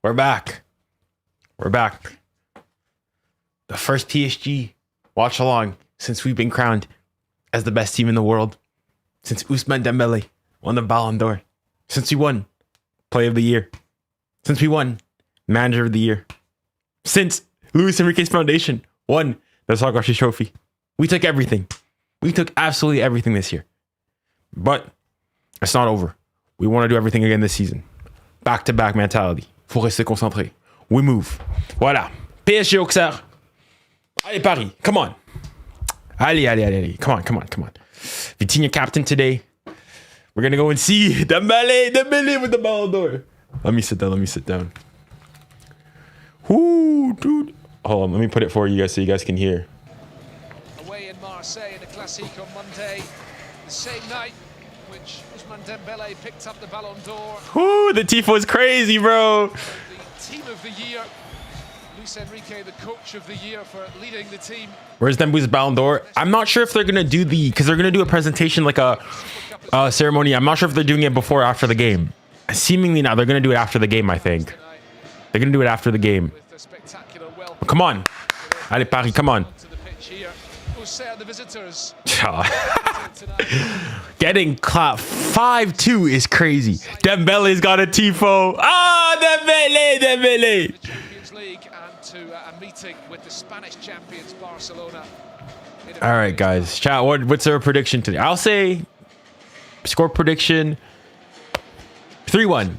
We're back. We're back. The first PSG watch along since we've been crowned as the best team in the world. Since Ousmane Dembélé won the Ballon d'Or. Since we won Player of the Year. Since we won Manager of the Year. Since 𝙀𝙊𝘾𝘼𝙎𝙏 Foundation won the 𝙎𝙬𝙧 Trophy. We took everything. We took absolutely everything this year. But it's not over. We want to do everything again this season. Back-to-back mentality. Faut rester concentré. We move. Voilà. PSG Auxerre. Allez, Paris. Come on. Allez. Come on. 𝙊𝙾𝘼𝘶 captain today. We're going to go and see Dembélé with the Ballon d'Or. Let me sit down. Ooh, dude. Hold on. Let me put it for you guys so you guys can hear. Away in Marseille in the Classique on Monday. The same night which Ousmane Dembélé picked up the Ballon d'Or. Ooh, the tifo is crazy, bro. The team of the year. 𝙀𝙊𝘾𝘼𝘶, the coach of the year for leading the team. Where's Dembélé's Ballon d'Or? I'm not sure if they're gonna do because they're gonna do a presentation like a ceremony. I'm not sure if they're doing it before or after the game. Seemingly now, they're gonna do it after the game. I think they're gonna do it after the game. Come on, allez Paris, come on. Auxerre, the visitors. Getting clapped 5-2 is crazy. Dembélé's got a tifo. Dembélé. League and to a meeting with the Spanish champions Barcelona. All right, guys. Chat. What's our prediction today? I'll say score prediction 3-1.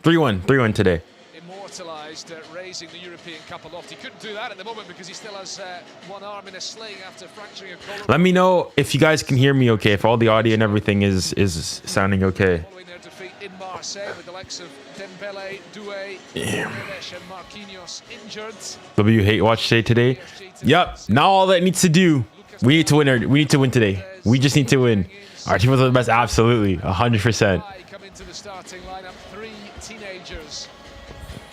3-1 today. Immortalized raising the European Cup aloft. He couldn't do that at the moment because he still has one arm in a sling after fracturing a collarbone. Let me know if you guys can hear me okay. If all the audio and everything is sounding okay. Following their defeat in Marseille with the likes of Dembélé, 𝙀𝙊𝘾𝘼𝙎𝙏 injured. W hate watch today. Yep. Now all that needs to do, we need to win. We need to win today. We just need to win. Our team was the best. Absolutely, 100%. Come into the starting lineup. 3 teenagers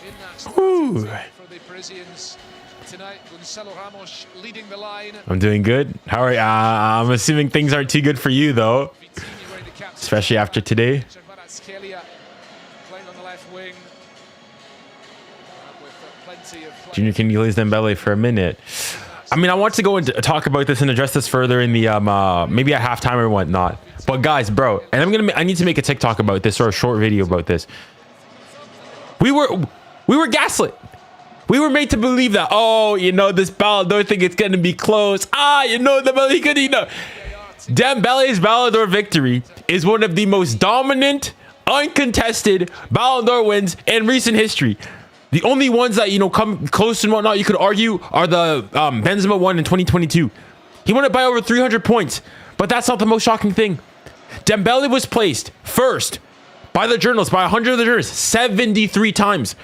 in that Ooh. for the Parisians tonight. 𝙀𝙊𝘾𝘼𝘶 leading the line. I'm doing good. How are you? I'm assuming things aren't too good for you though, especially after today. 𝙬𝙬𝘾𝘼𝘎𝑎𝑐 playing on the left wing. With plenty of Junior.nkanabassi Dembélé for a minute. I mean, I want to go and talk about this and address this further in the maybe at halftime or whatnot. But guys, bro, and I need to make a TikTok about this or a short video about this. We were gaslit. We were made to believe that, oh, you know, this Ballon d'Or thing, it's gonna be close. You know, Dembele's Ballon d'Or victory is one of the most dominant, uncontested Ballon d'Or wins in recent history. The only ones that, you know, come close and whatnot, you could argue, are the Benzema one in 2022. He won it by over 300 points, but that's not the most shocking thing. Dembélé was placed first by the journalists, by 100 of the journalists, 73 times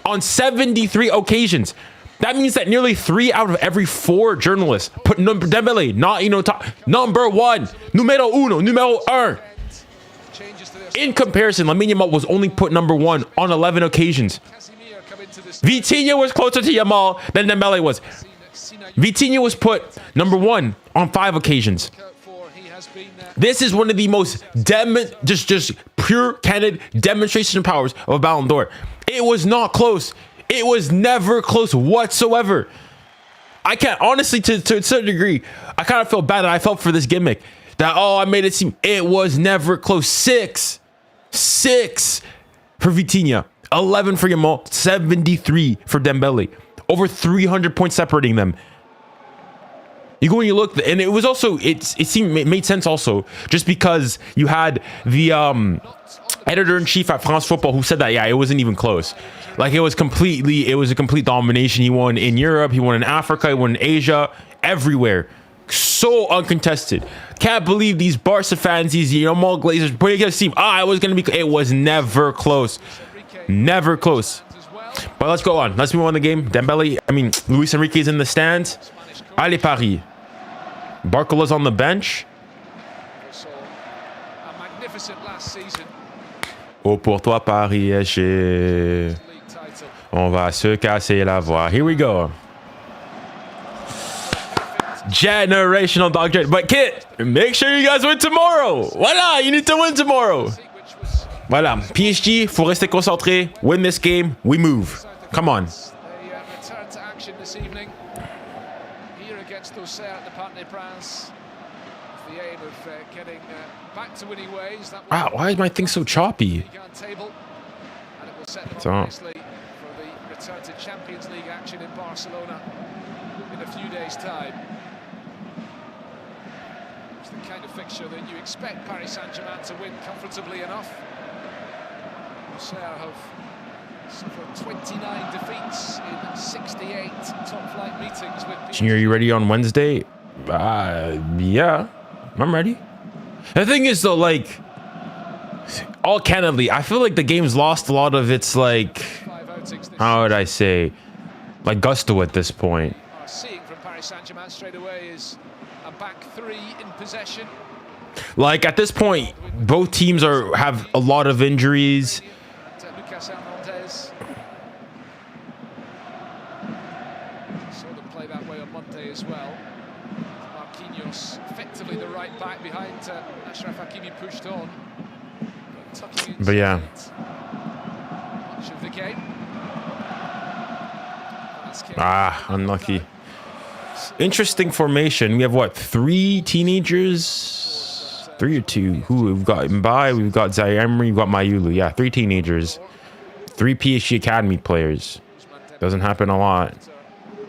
on 73 occasions. That means that nearly 3 out of every 4 journalists put Dembélé, not, you know, top, number 1, numero 1. In comparison, Lamine Yamal was only put number 1 on 11 occasions. 𝙊𝙾𝘼𝘶 was closer to Yamal than Dembélé was. 𝙊𝙾𝘼 was put number 1 on 5 occasions. This is one of the most just pure candid demonstration of powers of a Ballon d'Or. It was not close. It was never close whatsoever. I can't, honestly, to a certain degree, I kind of feel bad that I felt for this gimmick. That, oh, I made it seem it was never close. 6 for 𝙊𝙾𝘼, 11 for Yamal, 73 for Dembélé. Over 300 points separating them. You go and you look, and it was also, it made sense also, just because you had the editor-in-chief at France Football who said that, yeah, it wasn't even close. Like, it was a complete domination. He won in Europe, he won in Africa, he won in Asia, everywhere. So uncontested. Can't believe these Barca fans, these, you know, Mall Glazers, putting against team. It was never close. Never close. But let's go on. Let's move on the game. 𝙀𝙊𝘾𝘼𝘶 is in the stands. Allez, Paris. Barcola's on the bench. a magnificent last season. Oh, pour toi, Paris SG. On va se casser la voix. Here we go. Generational dog. But Kit, make sure you guys win tomorrow. Voila, you need to win tomorrow. Voilà. PSG, faut rester concentré. Win this game, we move. Come on. They return to action this evening here against Auxerre at the Parc des Princes, with the aim of getting back to winning ways. That Wow, why is my thing so choppy? table, and it will set them So- up nicely for the return to Champions League action in Barcelona in a few days' time. It's the kind of fixture that you expect Paris Saint-Germain to win comfortably enough. Auxerre have suffered 29 defeats in 68 top-flight meetings with PSG. Junior, you ready on Wednesday? Yeah, I'm ready. The thing is, though, like, all candidly, I feel like the game's lost a lot of its, like, 5 outings this how would I say, like, gusto at this point. seeing from Paris Saint-Germain straight away is a back three in possession. Like, at this point, both teams have a lot of injuries. 𝙀𝙢𝘖𝘾𝙄𝘼𝙎. Saw them play that way on Monday as well. Marquinhos, effectively the right back behind 𝙀𝙀𝘾𝘼𝙎 pushed on. Tucking But yeah. much of the game. Unlucky. Interesting formation. We have what, 3 teenagers? 3 or 2? Who we've got Mbai, we've got 𝙬𝙬𝘖𝘾𝙼𝙎, we've got 𝙬𝙬𝘾𝙼𝙎. Yeah, 3 teenagers. 3 PSG Academy players. Doesn't happen a lot.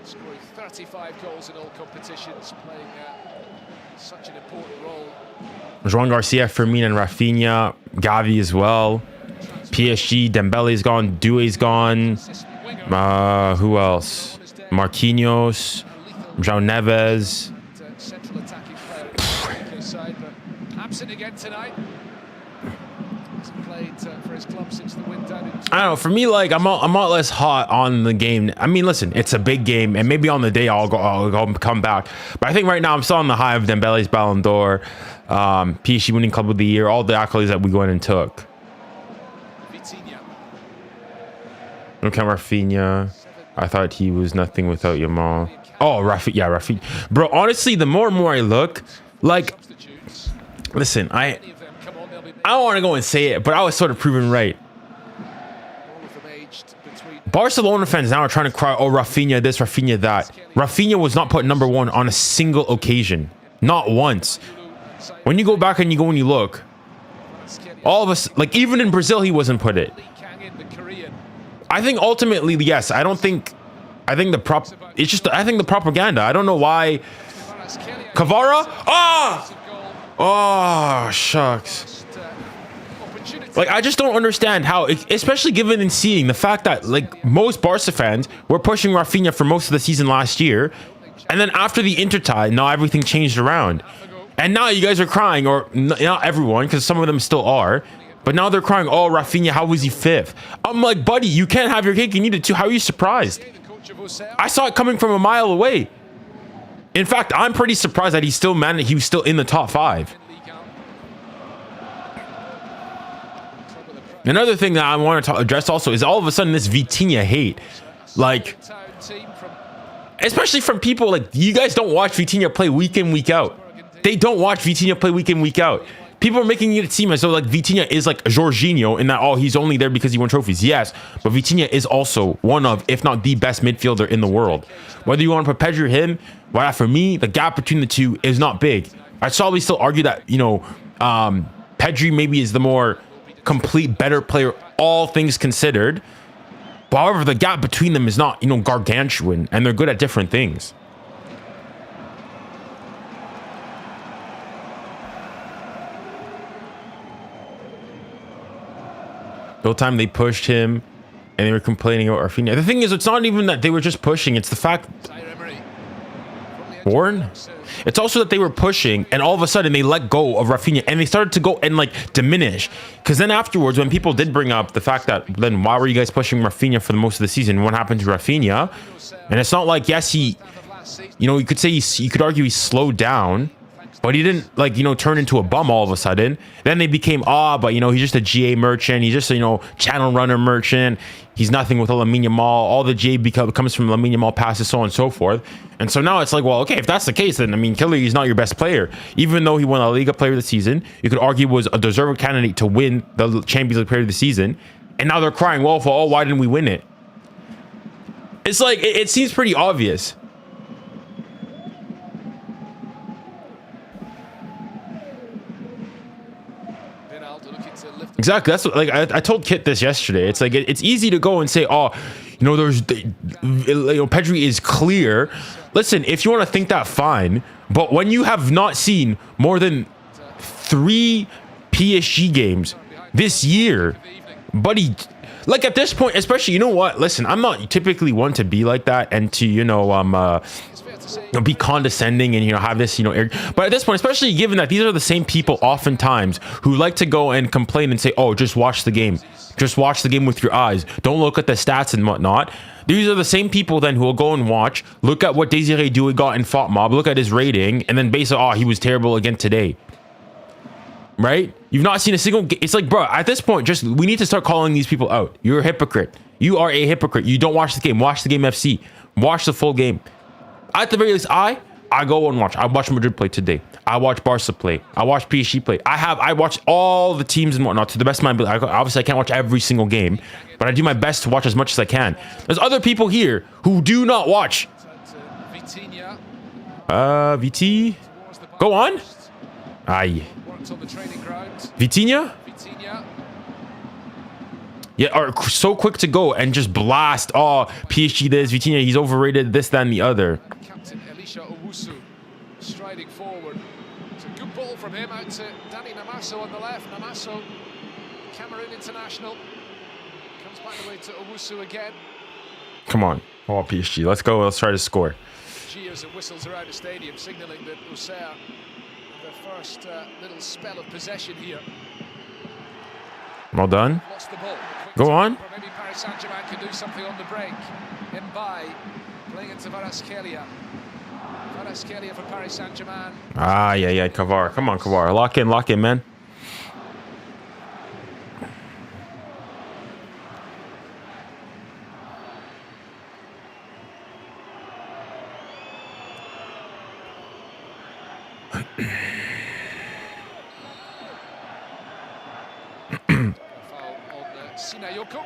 Scoring 35 goals in all competitions, playing such an important role. João Garcia, Firmino, and Rafinha. Gavi as well. PSG, Dembele's gone. Doué's gone. Who else? Marquinhos. João Neves. Central attacking player side, but absent again tonight. Hasn't played for his club since the win down in I don't know. For me, like, I'm a lot less hot on the game. I mean, listen, it's a big game, and maybe on the day I'll come back. But I think right now I'm still on the high of Dembele's Ballon d'Or, PSG winning Club of the Year, all the accolades that we went and took. Vitinha. Look at Rafinha. I thought he was nothing without Yamal. Oh, Rafinha. Bro, honestly, the more and more I look, like, Substitutes. listen, I Many of them come on, they'll be don't want to go and say it, but I was sort of proven right. all of them aged between Barcelona fans now are trying to cry, oh, Rafinha this, Rafinha that. Rafinha was not put number 1 on a single occasion. Not once. When you go back and you look, all of us, like, even in Brazil, he wasn't put it. 𝙀𝙀𝘾𝑝𝑖𝑎𝑛, the Korean. I think ultimately, yes, I think the propaganda. I don't know why. 𝙀𝙀𝘾𝑝𝑖𝑎𝑛 Kavara? Ah! goal. Oh, shucks. Just, opportunity. Like, I just don't understand how, especially given and seeing the fact that, like, most Barca fans were pushing Rafinha for most of the season last year. And then after the Inter tie, now everything changed around. And now you guys are crying, or not everyone, because some of them still are. But now they're crying, oh, Rafinha, how was he 5th? I'm like, buddy, you can't have your cake and eat it too. How are you surprised? The coach of Auxerre. I saw it coming from a mile away. In fact, I'm pretty surprised that he was still in the top 5. Another thing that I want to address also is all of a sudden this Vitinha hate. Like, Team from especially from people like, you guys don't watch Vitinha play week in, week out. They don't watch Vitinha play week in, week out. People are making it seem as though like Vitinha is like Jorginho in that, oh, he's only there because he won trophies. Yes, but Vitinha is also one of, if not the best midfielder in the world. Whether you want to put Pedri or him, well, for me, the gap between the two is not big. I'd probably still argue that, Pedri maybe is the more complete, better player, all things considered. But however, the gap between them is not, gargantuan, and they're good at different things. The whole time they pushed him and they were complaining about Rafinha. The thing is, it's not even that they were just pushing. It's the fact, Warren, it's also that they were pushing and all of a sudden they let go of Rafinha and they started to go and like diminish. Because then afterwards, when people did bring up the fact that then why were you guys pushing Rafinha for the most of the season? What happened to Rafinha? And it's not like, yes, he, you could say you could argue he slowed down, but he didn't like, you know, turn into a bum all of a sudden. Then they became, but you know, he's just a GA merchant. He's just a, you know, channel runner merchant. He's nothing with 𝙀𝙾𝘼𝘋𝘼. All the GA comes from 𝙀𝙾𝘼𝘋 passes, so on and so forth. And so now it's like, well, okay, if that's the case, then I mean, 𝙀𝙪𝙀𝘾 is not your best player. Even though he won a Ligue player of the season, you could argue was a deserving candidate to win the Champions League player of the season. And now they're crying wolf, oh, why didn't we win it? It's like, it seems pretty obvious. Exactly. That's what, like, I told Kit this yesterday. It's like, it's easy to go and say, oh, you know, Pedri is clear. Listen, if you want to think that, fine. But when you have not seen more than 3 PSG games this year, buddy, like at this point, especially, you know what? Listen, I'm not typically one to be like that and to, you know, be condescending and, you know, have this, you know, but at this point, especially given that these are the same people oftentimes who like to go and complain and say, oh, just watch the game with your eyes, don't look at the stats and whatnot. These are the same people then who will go and watch, look at what 𝙎𝙊𝘾𝘼𝙎𝙏 got in FOTMob, look at his rating, and then basically, oh, he was terrible again today. Right? You've not seen a single game. It's like, bro, at this point, just we need to start calling these people out. You're a hypocrite. You are a hypocrite. You don't watch the game. Watch the game FC. Watch the full game. At the very least, I go and watch. I watched Madrid play today. I watched Barca play. I watched PSG play. I watched all the teams and whatnot to the best of my ability. Obviously, I can't watch every single game, but I do my best to watch as much as I can. There's other people here who do not watch. VT. Go on. Aye. Vitinha? Yeah, are so quick to go and just blast. Oh, PSG this, Vitinha, he's overrated, this, that, and the other. Captain 𝙬𝙊𝘾𝘼𝘎𝘾𝘼 striding forward. It's a good ball from him out to 𝙬𝙬𝙦𝑎𝑠𝑠 on the left. 𝙬𝙬𝙦𝑎𝑠𝑠, Cameroon International. Comes back the way to 𝙬𝙬𝘾𝘼𝑎𝑠𝑠 again. Come on. Oh, PSG, let's go. Let's try to score. Cheers and whistles around the stadium, signalling that Auxerre have their first little spell of possession here. Well done. Lost the ball. Go on. Maybe Paris Saint-Germain can do something on the break. 𝙀𝙀𝘼𝘋𝘼𝘋𝘼 playing into 𝙬𝙬𝘾𝘼𝑎𝑠𝑠. 𝙬𝙬𝘾𝑼𝑎𝑠𝑠 for Paris Saint-Germain. Ah, yeah, 𝙬𝙬𝘾𝑝𝑟. Come on, 𝙬𝙬𝘾𝑝𝑟. Lock in, man. Foul on 𝙊𝙊𝘾𝑝𝑟.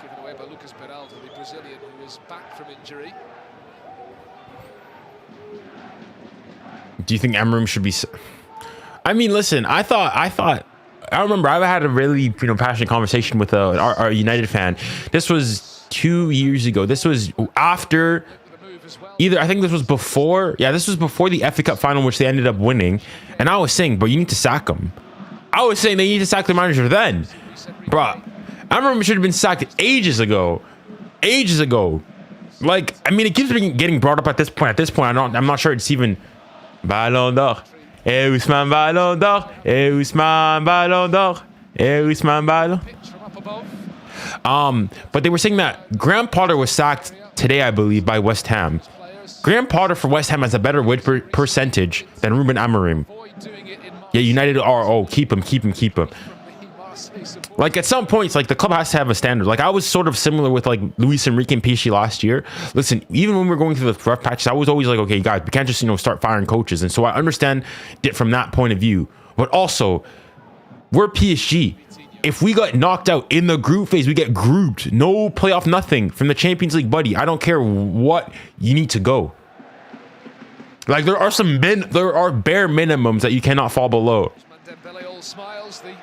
Given away by 𝙂𝙀𝑃𝑒𝑟𝑎𝑙𝑑𝑒, the Brazilian who is back from injury. Do you think Amorim should be? I mean, listen. I remember I had a really, you know, passionate conversation with our United fan. This was 2 years ago. This was after. I think this was before. Yeah, this was before the FA Cup final, which they ended up winning. And I was saying, bro, you need to sack him. I was saying they need to sack the manager then, bro. Amorim should have been sacked ages ago. Ages ago. Like, I mean, it keeps getting brought up at this point. I'm not sure it's even Ballon d'Or. 𝙬𝙬𝘾𝘼𝘋𝑼 Ballon d'Or. 𝙬𝙬𝘾𝘼𝑋 Ballon d'Or. 𝙬𝙬𝘾𝑼 Ballon. But they were saying that Graham Potter was sacked today, I believe, by West Ham. Graham Potter for West Ham has a better win percentage than Ruben Amorim. Yeah, United are, keep him. Like, at some points, like, the club has to have a standard. Like, I was sort of similar with, like, Luis Enrique and PSG last year. Listen, even when we were going through the rough patches, I was always like, okay, guys, we can't just, you know, start firing coaches. And so I understand it from that point of view. But also, we're PSG. If we got knocked out in the group phase, we get grouped. No playoff, nothing from the Champions League, buddy. I don't care what you need to go. Like, there are bare minimums that you cannot fall below. Dembele all smiles. The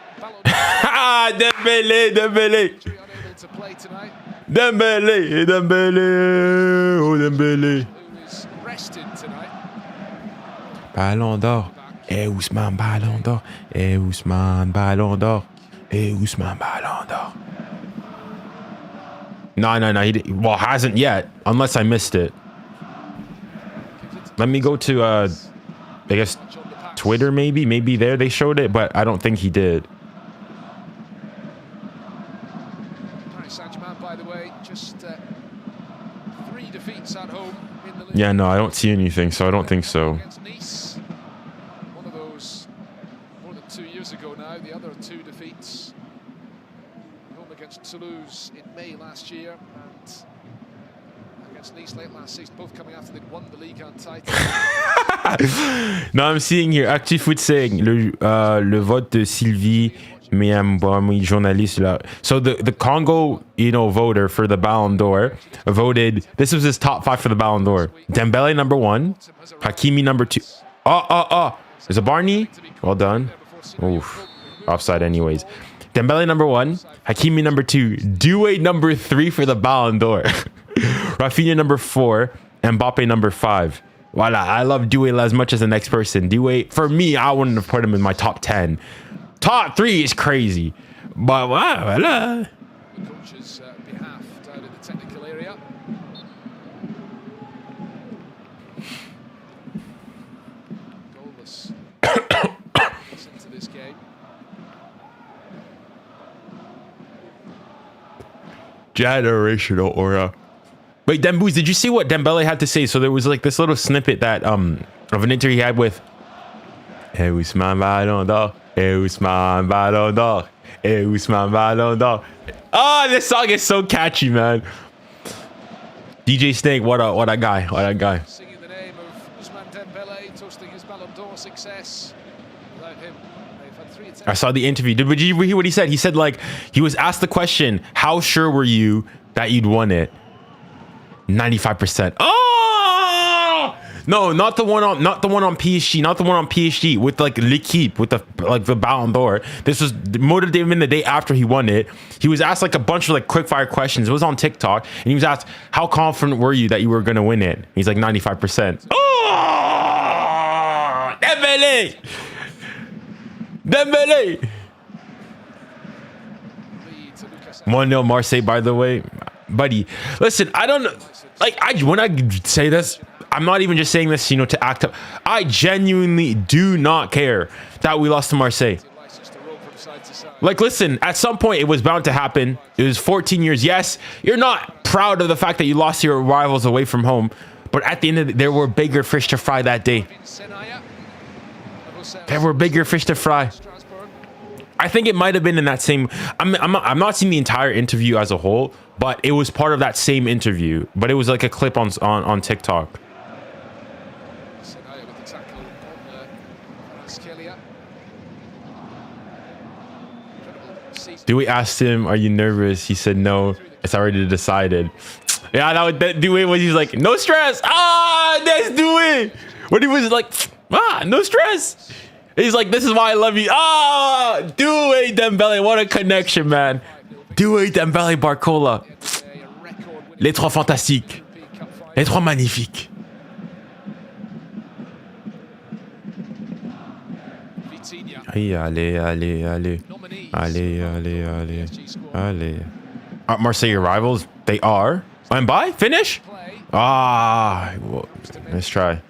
Dembele. unable to play tonight. Dembele. Oh, Dembele. Who is rested tonight. Ballon d'Or. 𝙬𝙬𝘾𝘼𝑋𝑼 Ballon d'Or. 𝙬𝙬𝘾𝘼𝑋𝑼 Ballon d'Or. 𝙬𝙬𝘾𝘼𝑋𝑼 Ballon d'Or. No. Well, hasn't yet, unless I missed it. Let me go to, I guess, Twitter, maybe. Maybe there they showed it, but I don't think he did. Paris Saint-Germain, by the way, just 3 defeats at home. in the league. Yeah, no, I don't see anything, so I don't think so. Against Nice, one of those more than 2 years ago now. The other two defeats, home against Toulouse in May last year, and against Nice late last season, both coming after they'd won the Ligue title. No, I'm seeing here, Active saying le vote de Sylvie journaliste là. So the Congo, voter for the Ballon d'Or voted. This was his top 5 for the Ballon d'Or. Dembele number 1, Hakimi number 2. There's a Barney. Well done. Oof, offside anyways. Dembele number 1, Hakimi number 2, 𝙀𝙬 number 3 for the Ballon d'Or. Rafinha number 4, Mbappe number 5. Voila, I love 𝙀𝙬 as much as the next person. 𝙀𝙬, for me, I wouldn't have put him in my top 10. Top 3 is crazy. But voila. The coach's behalf down in the technical area. Goalless. Into this game. Generational aura. Wait, Dembouz, did you see what Dembele had to say? So there was like this little snippet that of an interview he had with 𝙀𝙬𝘾𝘼𝙎𝙏 Ballon d'Or, 𝙀𝙬𝘾𝘼𝙎𝙏 Ballon d'Or, 𝙀𝙬𝘾𝘼𝙎𝙏 Ballon d'Or. Oh, this song is so catchy, man. DJ Snake, what a guy, what a guy. Singing the name of Ousmane Dembele, toasting his Ballon d'Or success. Without him, they've had 3 attempts. I saw the interview. Did you hear what he said? He said, like, he was asked the question, how sure were you that you'd won it? 95%. Oh no, not the one on PSG, not the one on PSG with like L'Équipe, with the Ballon d'Or. This was motivated him the day after he won it. He was asked like a bunch of like quick fire questions. It was on TikTok, and he was asked, how confident were you that you were gonna win it? He's like 95%. Oh, Dembele, Dembele. 1-0 Marseille, by the way. Buddy, listen, I don't like, when I say this, I'm not even just saying this, to act up. I genuinely do not care that we lost to Marseille. Like, listen, at some point it was bound to happen. It was 14 years. Yes, you're not proud of the fact that you lost to your rivals away from home, but at the end of the day, there were bigger fish to fry that day. There were bigger fish to fry. I think it might have been in that same. I'm not seeing the entire interview as a whole, but it was part of that same interview. But it was like a clip on TikTok. Dewey asked him, "Are you nervous?" He said, "No, it's already decided." Yeah, that Dewey was. He's like, "No stress." Ah, that's Dewey. When he was like, no stress. He's like, this is why I love you. Ah, 𝙀𝙬 Dembele, what a connection, man. 𝙀𝙬 Dembele Barcola. Les trois fantastiques. Les trois magnifiques. Allez. Are Marseille your rivals? They are. And by finish? Well, let's try.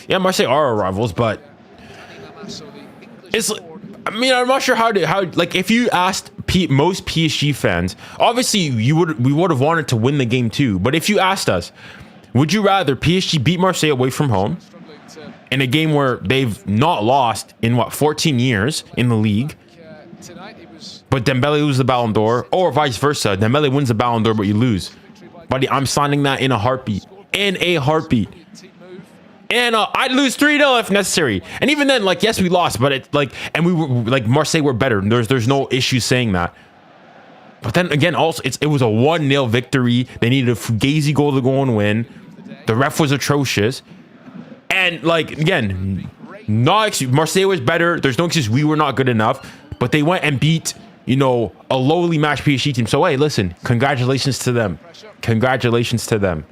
Yeah, Marseille are our rivals, but I'm not sure how like, if you asked most PSG fans, obviously we would have wanted to win the game too. But if you asked us, would you rather PSG beat Marseille away from home in a game where they've not lost in 14 years in the league, but Dembele loses the Ballon d'Or, or vice versa, Dembele wins the Ballon d'Or but you lose? Buddy, I'm signing that in a heartbeat. In a heartbeat. And I'd lose 3-0 if necessary. And even then, like, yes, we lost, but it's like, and we were like, Marseille were better. There's no issue saying that. But then again, also it was a 1-0 victory. They needed a Fugazi goal to go and win. The ref was atrocious. And like, again, Marseille was better. There's no excuse. We were not good enough, but they went and beat, a lowly matched PSG team. So hey, listen, congratulations to them. Congratulations to them.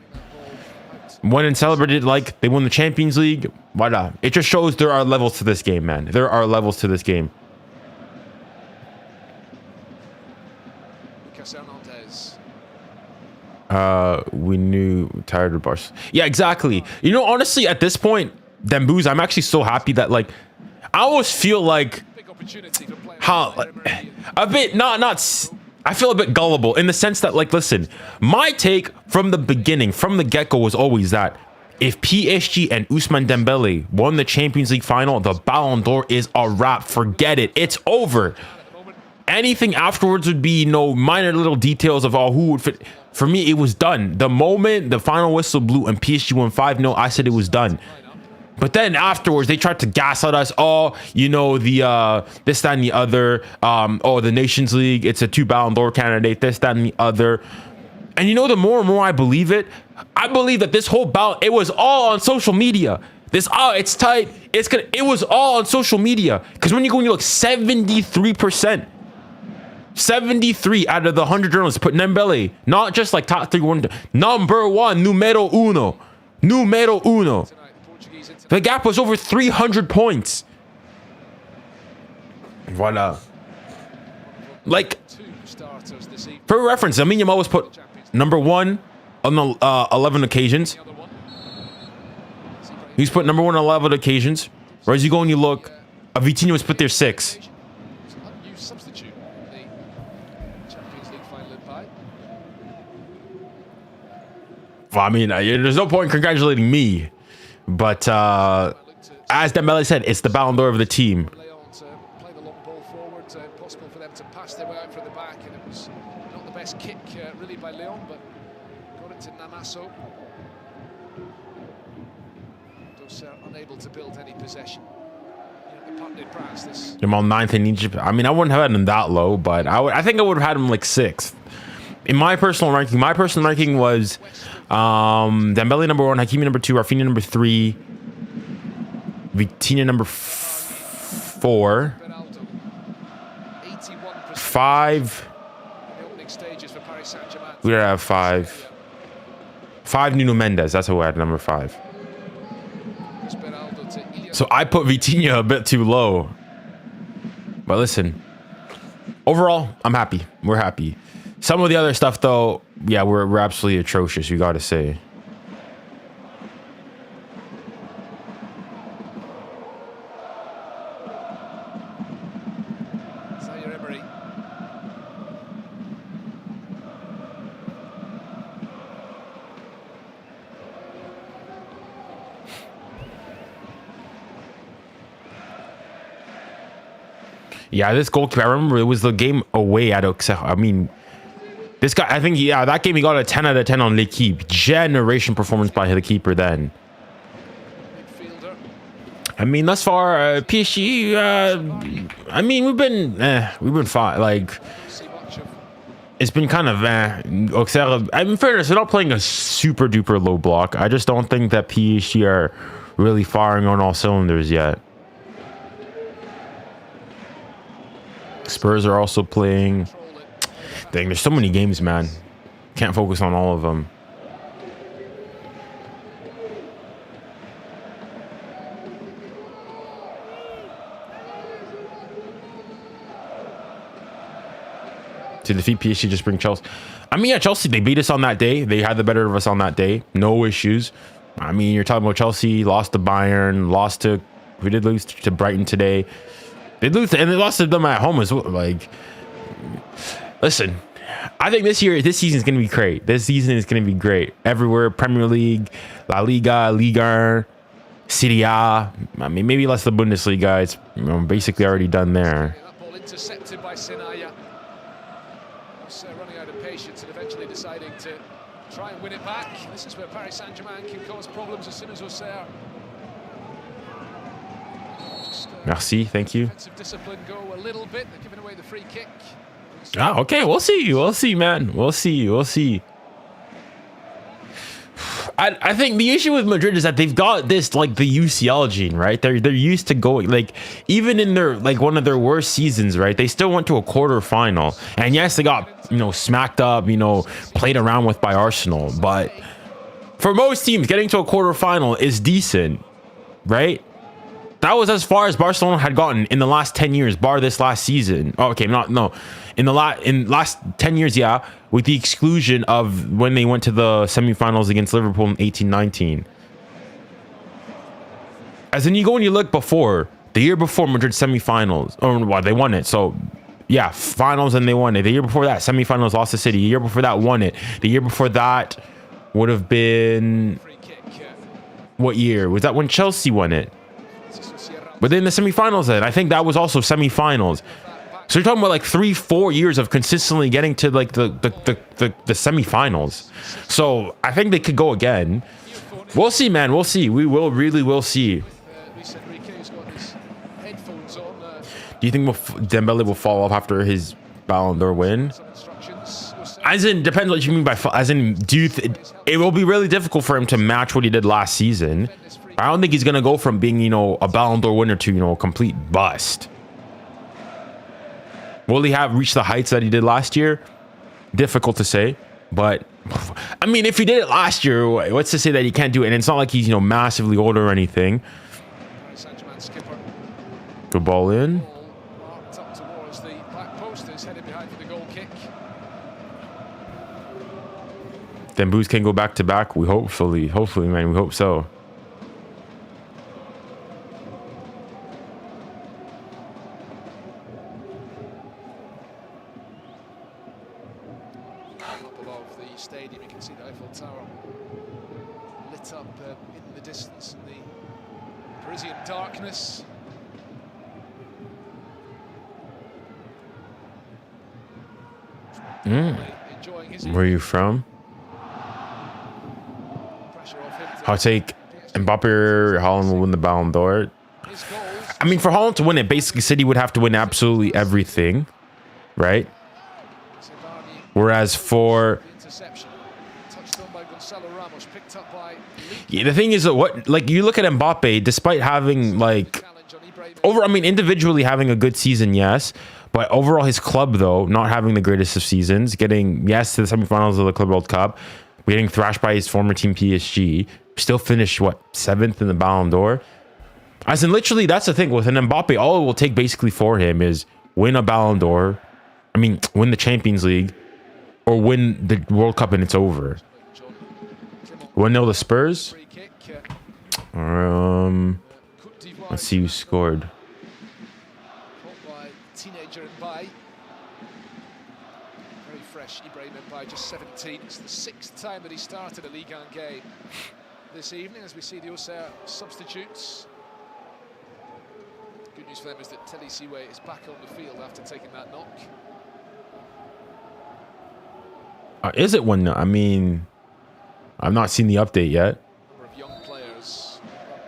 Went and celebrated like they won the Champions League. Voila. It just shows there are levels to this game, man. There are levels to this game. We knew tired of Barca. Yeah, exactly. Honestly, at this point, Dembouz, I'm actually so happy that, like, I almost feel like I feel a bit gullible in the sense that, like, listen, my take from the beginning, from the get-go, was always that if PSG and Ousmane Dembele won the Champions League final, the Ballon d'Or is a wrap. Forget it. It's over. Anything afterwards would be minor little details of who would fit. For me, it was done. The moment the final whistle blew and PSG won 5-0, I said it was done. But then afterwards, they tried to gaslight us. The this, that, and the other. The Nations League, it's a 2 Ballon d'Or candidate, this, that, and the other. And the more and more I believe it, I believe that this whole bout, it was all on social media. It's tight. It was all on social media. Because when you go and you look, 73%. 73 out of the 100 journalists put Dembele, not just like top 3, number 1, numero uno. The gap was over 300 points. Voila. Like, for reference, Lamine Yamal was put number 1 on the 11 occasions. He's put number 1 on 11 occasions. Whereas you go and you look, Vitinha was put there 6. Well, I mean, there's no point congratulating me. But as Dembele said, it's the Ballon d'Or of the team. Play the long ball forward, possible for them to pass their way out from the back, and it was not the best kick really by Lyon, but got it to Namaso. Auxerre unable to build any possession. Jamal 9th in Egypt. I mean, I wouldn't have had him that low, but I think I would have had him like 6th. In my personal ranking was Dembele number 1, Hakimi number 2, Rafinha number 3, Vitinha number 4, 5. We would have 5. 5 Nuno Mendes. That's who I had number 5. So I put Vitinha a bit too low. But listen, overall, I'm happy. We're happy. Some of the other stuff, though, yeah, we're absolutely atrocious, you got to say. Yeah, this goalkeeper, I remember it was the game away at Auxerre. I mean, this guy, I think, yeah, that game he got a 10 out of 10 on L'Equipe. Generation performance by the keeper then. I mean, thus far, PSG, I mean, we've been fine. Like, it's been kind of, Auxerre, I mean, in fairness, they're not playing a super duper low block. I just don't think that PSG are really firing on all cylinders yet. Spurs are also playing. Dang, there's so many games, man. Can't focus on all of them. To defeat PSG, just bring Chelsea. I mean, yeah, Chelsea, they beat us on that day. They had the better of us on that day. No issues. I mean, you're talking about Chelsea, lost to Bayern, we did lose to Brighton today. They lose, and they lost to them at home as well. Like, listen, I think this season is going to be great. This season is going to be great everywhere. Premier League, La Liga, Ligue 1, Serie A. I mean, maybe less the Bundesliga. It's basically already done there. That ball intercepted by 𝙀𝙖𝘖. Running out of patience and eventually deciding to try and win it back. This is where Paris Saint-Germain can cause problems as soon as Auxerre. Merci, thank you. Discipline go a little bit. They're giving away the free kick. Ah, okay, we'll see, man. We'll see. I think the issue with Madrid is that they've got this, like, the UCL gene, right? They're used to going, like, even in their, like, one of their worst seasons, right? They still went to a quarterfinal, and yes, they got, smacked up, played around with by Arsenal, but for most teams, getting to a quarterfinal is decent, right? That was as far as Barcelona had gotten in the last 10 years, bar this last season. Oh, okay, in last 10 years, yeah, with the exclusion of when they went to the semifinals against Liverpool in 18-19. As in, you go and you look before, the year before Madrid semifinals, they won it. So, yeah, finals and they won it. The year before that, semifinals, lost to City. The year before that, won it. The year before that would have been what year? Was that when Chelsea won it? But then the semifinals then. I think that was also semifinals. So you're talking about like 3-4 years of consistently getting to like the semifinals. So I think they could go again. We'll see, man. We'll see. We will see. Do you think Dembele will fall off after his Ballon d'Or win? As in, depends what you mean by as in, it will be really difficult for him to match what he did last season. I don't think he's gonna go from being, a Ballon d'Or winner to, a complete bust. Will he have reached the heights that he did last year? Difficult to say, but I mean, if he did it last year, what's to say that he can't do it? And it's not like he's, massively older or anything. Good ball in. Then Boots can go back to back. We hopefully, man, we hope so. Up above the stadium, you can see the Eiffel Tower lit up in the distance in the Parisian darkness. Where are you from? I'll take Mbappe or Haaland will win the Ballon d'Or. I mean, for Haaland to win it, basically City would have to win absolutely everything, right? Whereas for the thing is that you look at Mbappe, despite having individually having a good season, yes, but overall his club though not having the greatest of seasons, getting to the semifinals of the Club World Cup, getting thrashed by his former team PSG, still finished 7th in the Ballon d'Or. As in, literally, that's the thing with an Mbappe. All it will take basically for him is win a Ballon d'Or. I mean, win the Champions League, or win the World Cup, and it's over. 1-0 the Spurs. Let's see who scored. Very fresh, 𝙋𝙊𝘾𝘼𝘖𝙎, just 17. It's the 6th time that he started a Ligue 1 game this evening, as we see the Auxerre substitutes. Good news for them is that 𝙀𝙀𝘖𝘋𝙼𝘋𝘼 is back on the field after taking that knock. Is it 1-0? I mean, I've not seen the update yet. Number of young players,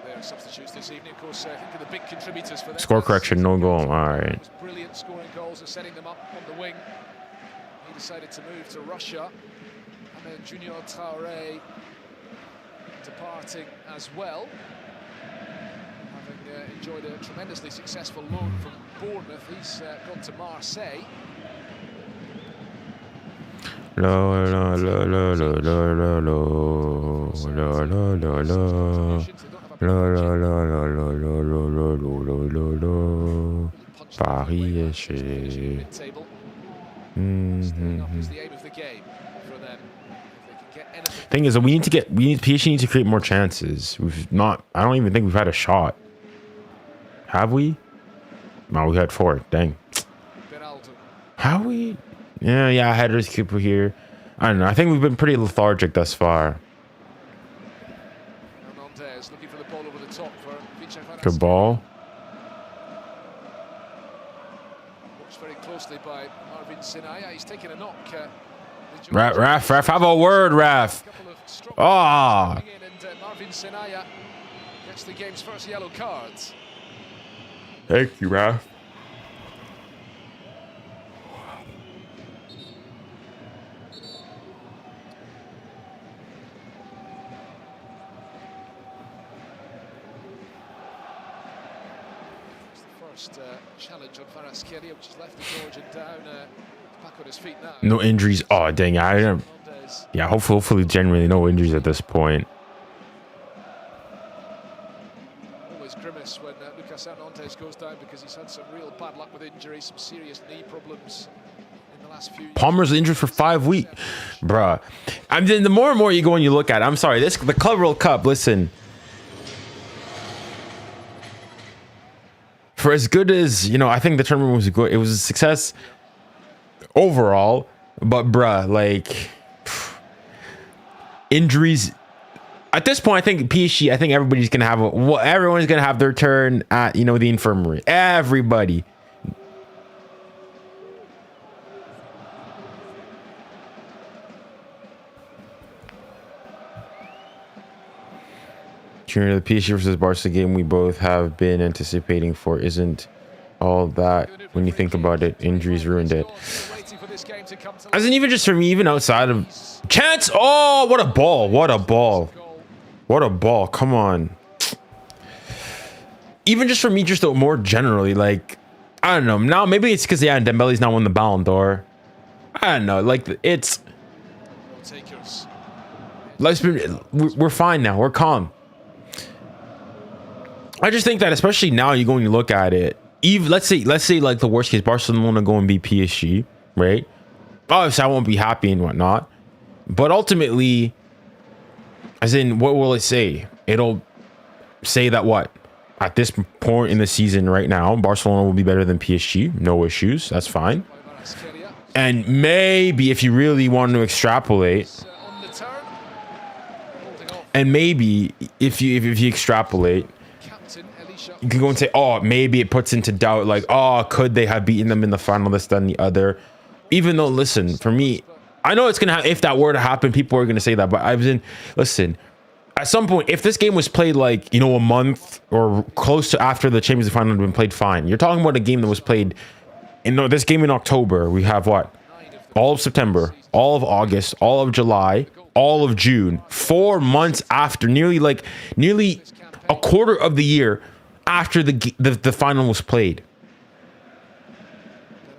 their substitutes this evening. Of course, I think are the big contributors for them. Score correction, no goal. All right. Brilliant scoring goals and setting them up on the wing. He decided to move to Russia, and then junior.nkanabassi departing as well, having enjoyed a tremendously successful loan from Bournemouth. He's gone to Marseille. Paris est chez. Thing is that PSG needs to create more chances. I don't even think we've had a shot. Have we? No, we had 4. Dang. Have we? Yeah, headers keeper here. I don't know. I think we've been pretty lethargic thus far. Good ball. Watched very closely by 𝙂𝙖𝙞𝙎. He's taken a knock. Raf, have a word, Raf. Ah. 𝙂𝙖𝙞𝙎 gets the game's first yellow card. Thank you, Raf. Challenge on 𝙂𝙖𝙞𝙎, which has left the Georgian down, back on his feet now. No injuries. Oh, dang. Yeah, hopefully genuinely no injuries at this point. Always grimace when 𝙂𝙖𝙞𝙎 goes down, because he's had some real bad luck with injuries, some serious knee problems in the last few years. Palmer's injured for 5 weeks. Bruh. I mean, the more and more you go and you look at it, I'm sorry, the Club World Cup, listen. For as good as, I think the tournament was good. It was a success overall, but bruh, injuries at this point, I think PSG, I think everybody's going to have everyone's going to have their turn at, you know, the infirmary. Everybody. Junior, the PSG versus Barca game we both have been anticipating for isn't all that when you think about it. Injuries ruined it. As in, even just for me, even outside of chance. Oh, what a ball. What a ball. What a ball. Come on. Even just for me, just more generally, like, I don't know. Now, maybe it's because, yeah, Dembele's not won the Ballon d'Or. I don't know. Like, it's... We're fine now. We're calm. I just think that, especially now, you go and you look at it. Even let's say like the worst case, Barcelona go and beat PSG, right? Obviously, I won't be happy and whatnot, but ultimately, as in, what will it say? It'll say that what at this point in the season right now, Barcelona will be better than PSG. No issues. That's fine. And maybe if you really want to extrapolate, and maybe if you extrapolate, you can go and say, oh, maybe it puts into doubt, like, oh, could they have beaten them in the final, this, that, and the other? Even though, listen, for me, I know it's going to have, if that were to happen, people are going to say that, but I was in, listen, at some point, if this game was played like, you know, a month or close to after the Champions League final had been played, fine. You're talking about a game that was played, this game in October, we have what? All of September, all of August, all of July, all of June, 4 months after, nearly a quarter of the year after the final was played,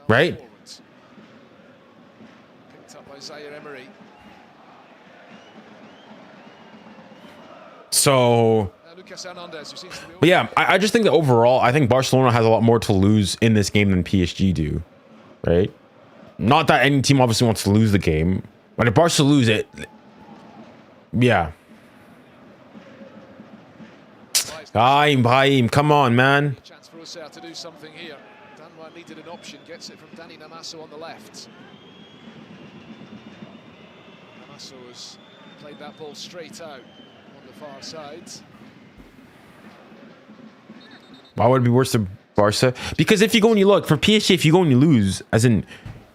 right? Picked up by 𝙎𝙊𝘾𝘼𝙎𝘾. So, but yeah, I just think that overall, I think Barcelona has a lot more to lose in this game than PSG do, right? Not that any team obviously wants to lose the game, but if Barca lose it, yeah. 𝙀𝙊𝘾𝘼𝙎𝙾, come on, man. Chance for Auxerre to do something here. 𝙬𝙣𝘾 needed an option, gets it from 𝙬𝙤𝙾𝘼𝘎 on the left. 𝙬𝙤𝙾𝘼𝘎 has played that ball straight out on the far side. Why would it be worse than Barca? Because if you go and you look, for PSG, if you go and you lose, as in,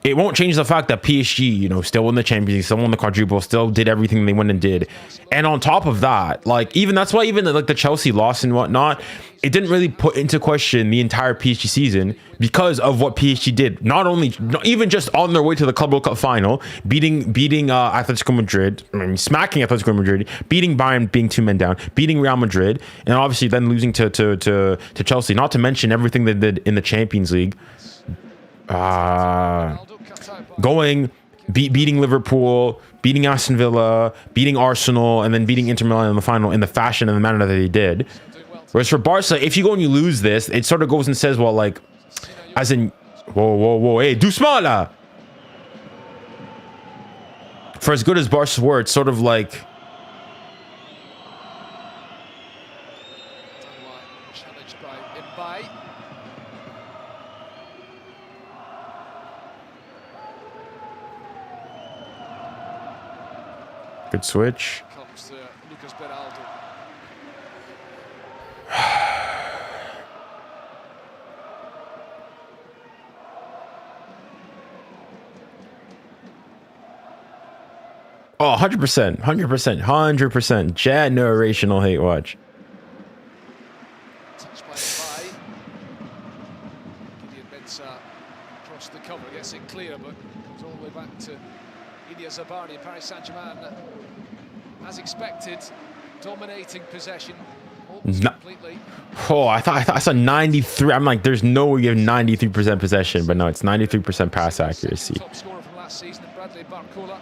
it won't change the fact that PSG, you know, still won the Champions League, still won the quadruple, still did everything they went and did. And on top of that, like, even that's why even like the Chelsea loss and whatnot, it didn't really put into question the entire PSG season because of what PSG did. Not even just on their way to the Club World Cup final, beating Atletico Madrid, smacking Atletico Madrid, beating Bayern, being 2 men down, beating Real Madrid, and obviously then losing to Chelsea. Not to mention everything they did in the Champions League. Beating Liverpool, beating Aston Villa, beating Arsenal, and then beating Inter Milan in the final in the fashion and the manner that they did. Whereas for Barca, if you go and you lose this, it sort of goes and says, well, like, as in, whoa, hey, doucement là. For as good as Barca were, it's sort of like, Challenged by 𝙭𝙾𝘼𝘋. good switch. Comes 𝙀𝙁𝑾𝙀𝙀𝑖𝑙𝑖𝑔𝙀𝑒. Oh, 100%, 100%, 100%. Generational hate watch. Touched by 𝙭𝙾𝘼𝑋. 𝙬𝙤𝘾𝘼𝑎 across the cover, gets it clear, but goes all the way back to Ilya Zabarny. Paris Saint-Germain, as expected, dominating possession almost completely. Oh, I thought I saw 93. I'm like, there's no way you have 93% possession, but no, it's 93% pass accuracy. Top scorer from last season, 𝙬𝙤𝘾𝘼𝑋.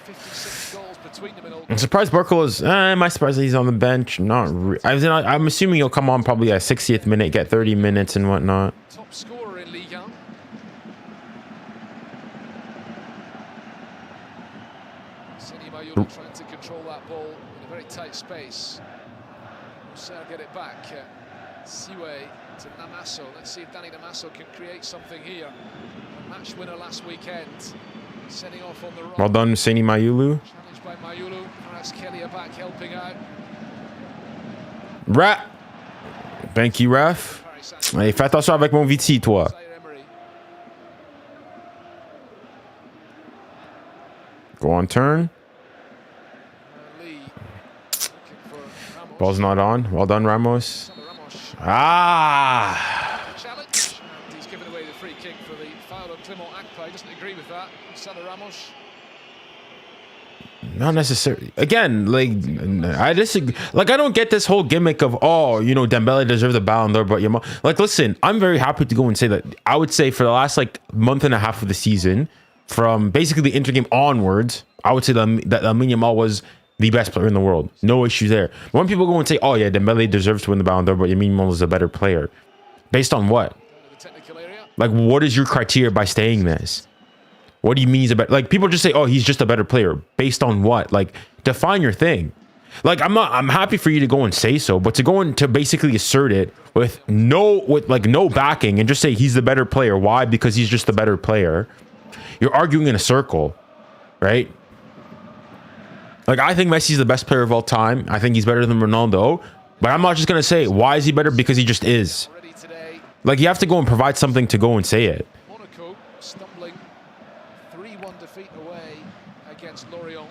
56 goals between them in all. I'm surprised Barcola am I surprised that he's on the bench? I'm assuming he'll come on probably at 60th minute, get 30 minutes and whatnot. Top scorer in Ligue 1. 𝙬𝙾𝘾𝘼𝑋 trying to control that ball in a very tight space. Auxerre get it back. 𝙀𝙊𝘾 to 𝙬𝙤𝘾𝘼𝑋. Let's see if 𝙬𝙤𝘾𝘼𝑋 can create something here. A match winner last weekend. Setting off on the right. Well done, 𝙬𝙬𝘾𝘼𝑒𝑖𝑙𝘾. Challenged 𝙋𝙊𝘿𝘾𝘼𝙎𝙏, 𝙎𝙊𝘾𝙼𝙎𝙏. Rat. Thank you, ref. Hey, fais attention avec mon VT, toi. Go on turn. Ball's not on. Well done, Ramos. Ah. Challenge, and he's given away the free kick for the foul on 𝙀𝙀𝘋𝙼𝘋. Doesn't agree with that. 𝙬𝙬 Not necessarily. Again, like I disagree. Like I don't get this whole gimmick of Dembele deserves the Ballon d'Or, but like listen, I'm very happy to go and say that I would say for the last like month and a half of the season, from basically the Inter game onwards, I would say that Lamine Yamal was the best player in the world. No issues there. But when people go and say, oh yeah, Dembele deserves to win the Ballon d'Or, but Lamine Yamal is a better player, based on what? Like what is your criteria by saying this? What do you mean he's a better? Like people just say, oh, he's just a better player. Based on what? Like define your thing. Like I'm happy for you to go and say so, but to go and to basically assert it with no backing and just say he's the better player. Why? Because he's just the better player. You're arguing in a circle, right? Like I think Messi's the best player of all time. I think he's better than Ronaldo, but I'm not just gonna say why is he better because he just is. Like you have to go and provide something to go and say it. Monaco stumbling 3-1 defeat away against Lorient.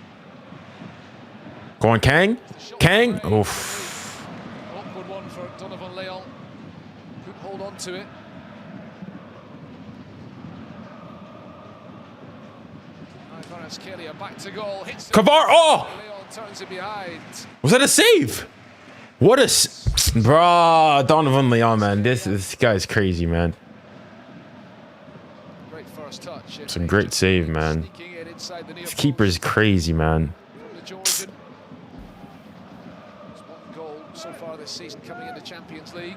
Go on, Kang. Oof. Awkward one for 𝙀𝙀𝘿𝘾𝘼𝙎𝙏. Couldn't hold on to it. 𝙬𝙀𝘾𝘼𝙎𝙏 back to goal. Kavar. Oh, Leon turns it behind. was that a save? What a bro, 𝙀𝙀𝘿𝘾𝘼𝙎, man. This guy's crazy, man. Great first touch. It's a great save, man. This keeper's crazy, man. There's one goal so far this season coming in the Champions League.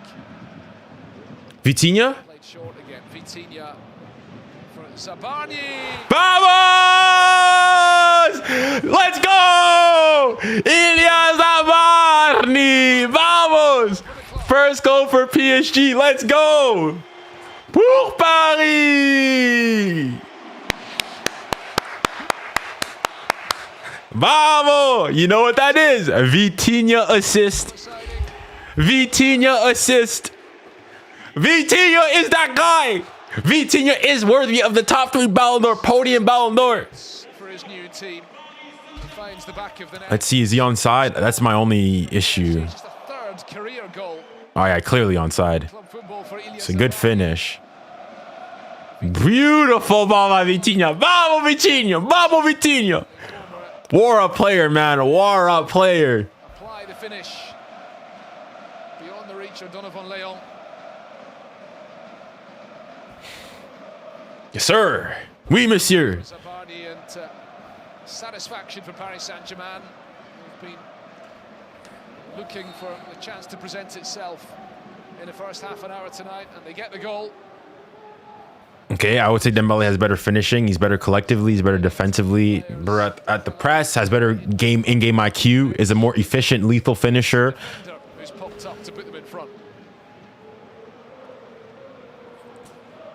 Vitinha. Played short again. Vitinha for 𝙬𝙬𝘾𝑝𝑖𝑛𝑖. Vamos! Let's go! Ilya 𝙬𝙬𝘾𝑝𝑖𝑛𝑖. Vamos! First goal for PSG. Let's go! Pour Paris! Vamos! You know what that is? Vitinha assist. Vitinha assist. Vitinha is that guy. Vitinha is worthy of the top 3 Ballon d'Or, podium Ballon d'Or. For his new team. Finds the back of the net. Let's see, is he onside? That's my only issue. It's the 3rd career goal. Oh yeah, clearly onside. Club football for Ilya It's a good finish. Beautiful ball by Vitinha. Vamos Vitinha! Vamos Vitinha! War a player, man. War a player. Apply the finish. Beyond the reach of 𝙀𝙀𝘿𝘾𝘼𝙎. Yes, sir. Oui, monsieur. 𝙬𝙬𝘾𝑝𝑖𝑛𝑖 and satisfaction for Paris Saint-Germain, who've been looking for the chance to present itself in the first half an hour tonight, and they get the goal. Okay, I would say Dembele has better finishing. He's better collectively. He's better defensively. But at the press, has better in-game IQ. Is a more efficient, lethal finisher. Who's popped up to put them in front.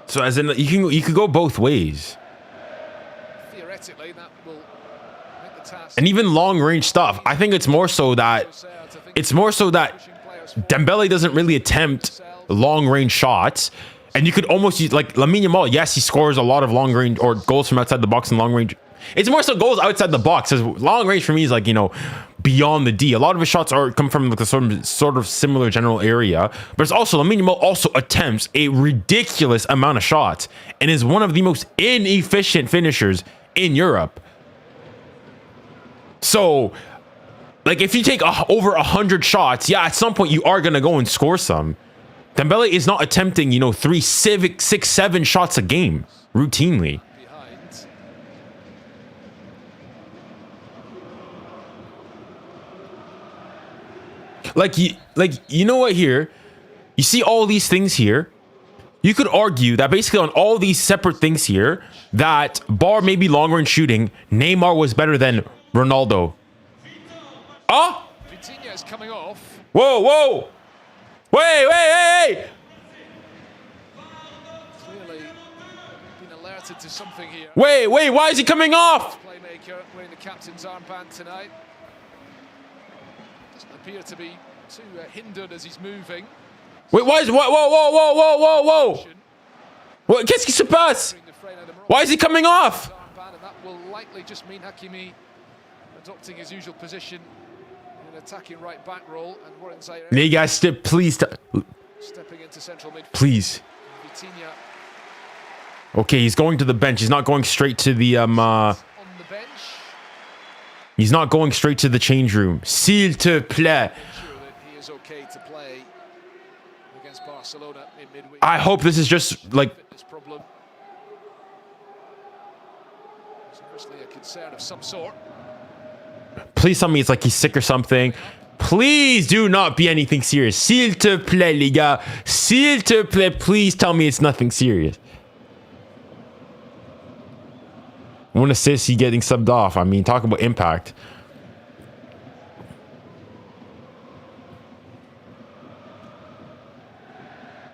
So as in, you can go both ways. Theoretically, that will make the task. And even long-range stuff. I think it's more so that Dembele doesn't really attempt long-range shots. And you could almost use, like, Lamine Yamal, yes, he scores a lot of long range or goals from outside the box and long range. It's more so goals outside the box. As long range for me is like, beyond the D. A lot of his shots come from like a sort of similar general area. But it's also, Lamine Yamal also attempts a ridiculous amount of shots and is one of the most inefficient finishers in Europe. So, like, if you take over 100 shots, yeah, at some point you are going to go and score some. Dembele is not attempting, 3, 6, 7 shots a game routinely. Like you know what here? You see all these things here? You could argue that basically on all these separate things here, that bar maybe long range shooting, Neymar was better than Ronaldo. Oh! Vitinha is coming off. Whoa! Wait! Clearly been alerted to something here. Wait, why is he coming off? striker wearing the captain's armband tonight. Doesn't appear to be too hindered as he's moving. Wait, why is whoa! What? Qu'est-ce qui se passe? Why is he coming off? And that will likely just mean 𝙋𝙾𝘋𝙾 adopting his usual position in an attacking right back role, and 𝙀𝙊𝘾𝘾𝘖𝙗𝑎 Hey guys, please, stepping into central midfield. please. Vitinha Okay, he's going to the bench. He's not going straight to the on the bench. He's not going straight to the change room. S'il te plaît. Sure that he is okay to play against Barcelona in midweek. I hope this is just like. Fitness problem. It's obviously a concern of some sort. Please tell me it's like he's sick or something. Please do not be anything serious. S'il te plaît, les gars. S'il te plaît, please tell me it's nothing serious. One assist, he getting subbed off. I mean, talk about impact.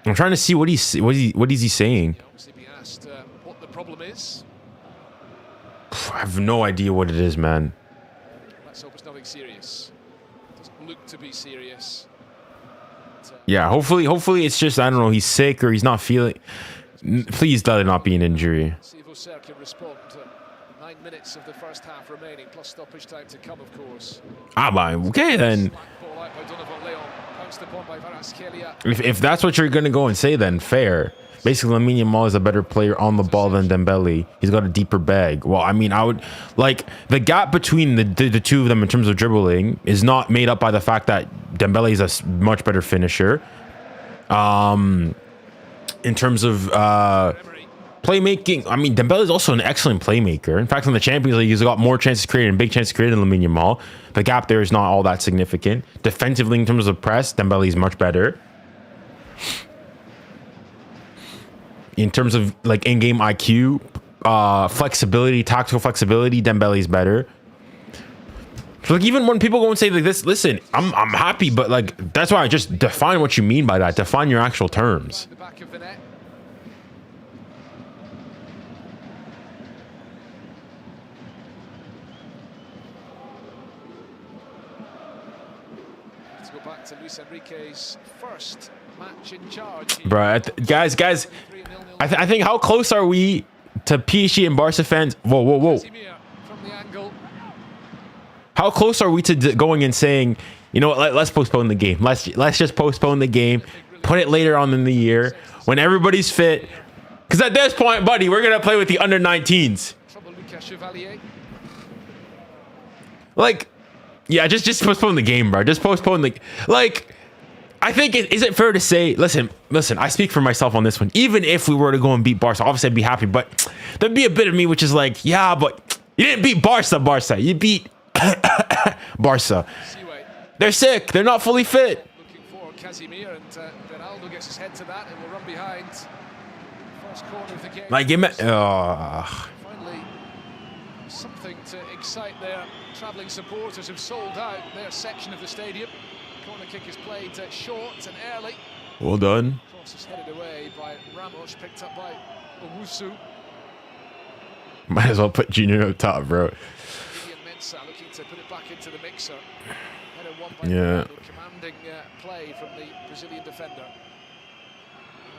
I'm trying to see what is he saying. Obviously be asked what the problem is. I have no idea what it is, man. Let's hope it's nothing serious. Doesn't look to be serious. Yeah, hopefully it's just, I don't know, he's sick or he's not feeling. Please let it not be an injury. See if 𝙀𝙀𝘋𝙾𝘼 can respond. 9 minutes of the first half remaining, plus stoppage time to come, of course. Okay then. Ball out by 𝙀𝙊𝘾𝘾𝘼, pounced upon by 𝙀𝙊𝘾𝘾𝘼. If that's what you're gonna go and say, then fair. Basically, 𝙀𝙊𝘾𝘾𝘼 is a better player on the ball than Dembele. He's got a deeper bag. Well, I mean, I would like the gap between the two of them in terms of dribbling is not made up by the fact that Dembele is a much better finisher. In terms of playmaking, I mean, Dembele is also an excellent playmaker. In fact, in the Champions League, he's got more chances created and big chances created than Lamine Yamal. The gap there is not all that significant. Defensively, in terms of press, Dembele is much better. In terms of like in-game IQ, flexibility, tactical flexibility, Dembele is better. So like even when people go and say like this, listen, I'm happy, but like that's why I just define what you mean by that. Define your actual terms. The back of the net. Let's go back to Luis Enrique's first match in charge. Bro, guys, I think how close are we to PSG and Barca fans? Whoa. From the angle. How close are we to going and saying, you know what, let's postpone the game. Let's just postpone the game. Put it later on in the year when everybody's fit. Because at this point, buddy, we're going to play with the under-19s. Like, yeah, just postpone the game, bro. Just postpone the... Like, I think, is it fair to say... Listen, I speak for myself on this one. Even if we were to go and beat Barca, obviously I'd be happy. But there'd be a bit of me which is like, yeah, but you didn't beat Barca. You beat... Barca. They're sick. They're not fully fit. Looking for 𝙀𝙀𝘾𝘾𝘼, and Ronaldo gets his head to that and will run behind. First corner of the game. Like, Finally, something to excite their travelling supporters who've sold out their section of the stadium. Corner kick is played short and early. Well done. Cross is headed away by Ramos, picked up by owusu. Might as well put Junior up top, bro. Looking to put it back into the mixer. Yeah. Commanding play from the Brazilian defender.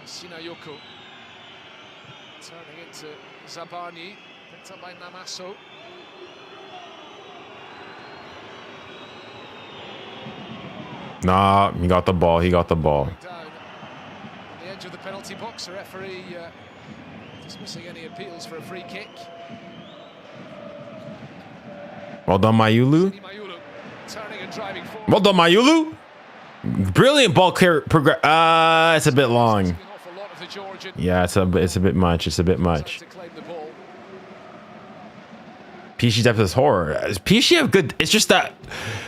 Sinayoko turning into Zabani, picked up by Namaso. Nah, he got the ball. Down on the edge of the penalty box, the referee dismissing any appeals for a free kick. Well done, Mayulu. Well done, Mayulu. Brilliant ball clear progress. It's a bit long. Yeah, it's a bit much. PSG depth is horror. PSG have good. It's just that,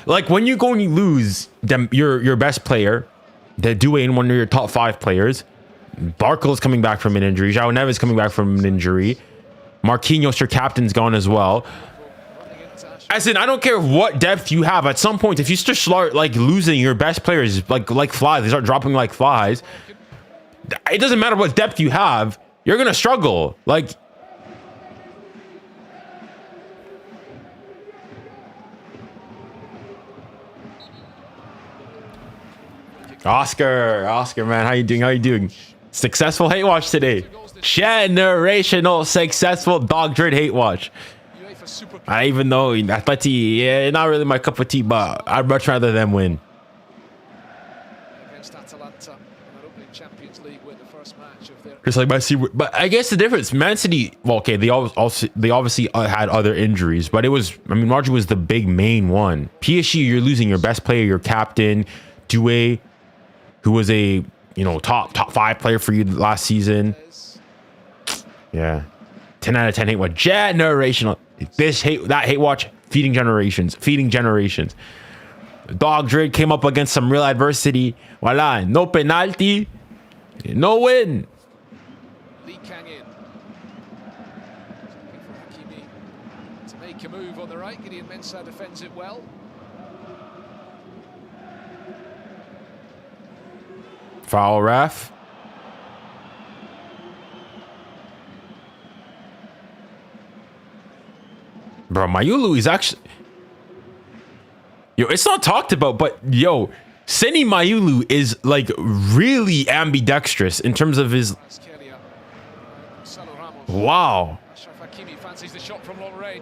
like, when you go and you lose them, your best player, the 𝙀𝙀𝘾𝘾𝘼, one of your top 5 players. Barco's coming back from an injury. João Neves coming back from an injury. Marquinhos, your captain's gone as well. As in, I don't care what depth you have. At some point, if you start like losing your best players like flies, they start dropping like flies. It doesn't matter what depth you have, you're gonna struggle. Like, Oscar, man, how you doing? How you doing? Successful hate watch today. Generational successful 𝙀𝙬𝙦 hate watch. I even though Atleti, yeah, not really my cup of tea, but I'd much rather them win. Against Atalanta, an opening Champions League win, the first match of their. Just like Bassi, but I guess the difference, Man City. Well, okay, they obviously had other injuries, but it was. I mean, Rodri was the big main one. PSG, you're losing your best player, your captain, 𝙀𝙬𝘼𝙋𝙏, who was a top 5 player for you last season. Yeah, 10 out of 10 hate watch. Generational. That hate watch feeding generations. 𝙀𝙬𝘼𝙋 came up against some real adversity. Voila, no penalty, no win. Lee Kang-in. Hakimi to make a move on the right. 𝙬𝙼𝘾𝙄𝘼𝙎 defends it well. Foul, ref. Bro, 𝙀𝙖𝘼 is actually... Yo, it's not talked about, but yo, 𝙬𝙀𝙀 is like really ambidextrous in terms of his... Wow.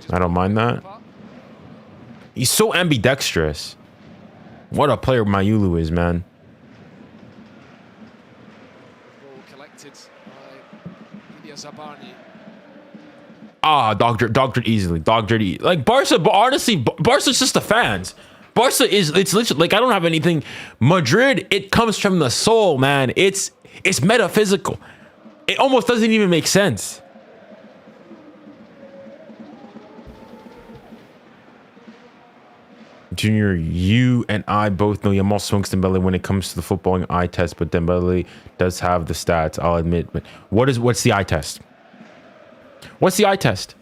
I don't mind that. He's so ambidextrous. What a player 𝙀𝙀𝘼 is, man. Collected by 𝙎𝙊𝘾𝙖𝙎𝙾. 𝙎𝙬𝘾𝙄𝑼𝑑 easily. 𝙎𝙬𝘾. Like Barca, but honestly, Barca's just the fans. Barca it's literally like I don't have anything. Madrid, it comes from the soul, man. It's metaphysical. It almost doesn't even make sense. Junior, you and I both know Yamal swings Dembele when it comes to the footballing eye test, but Dembele does have the stats, I'll admit. But what's the eye test? What's the eye test?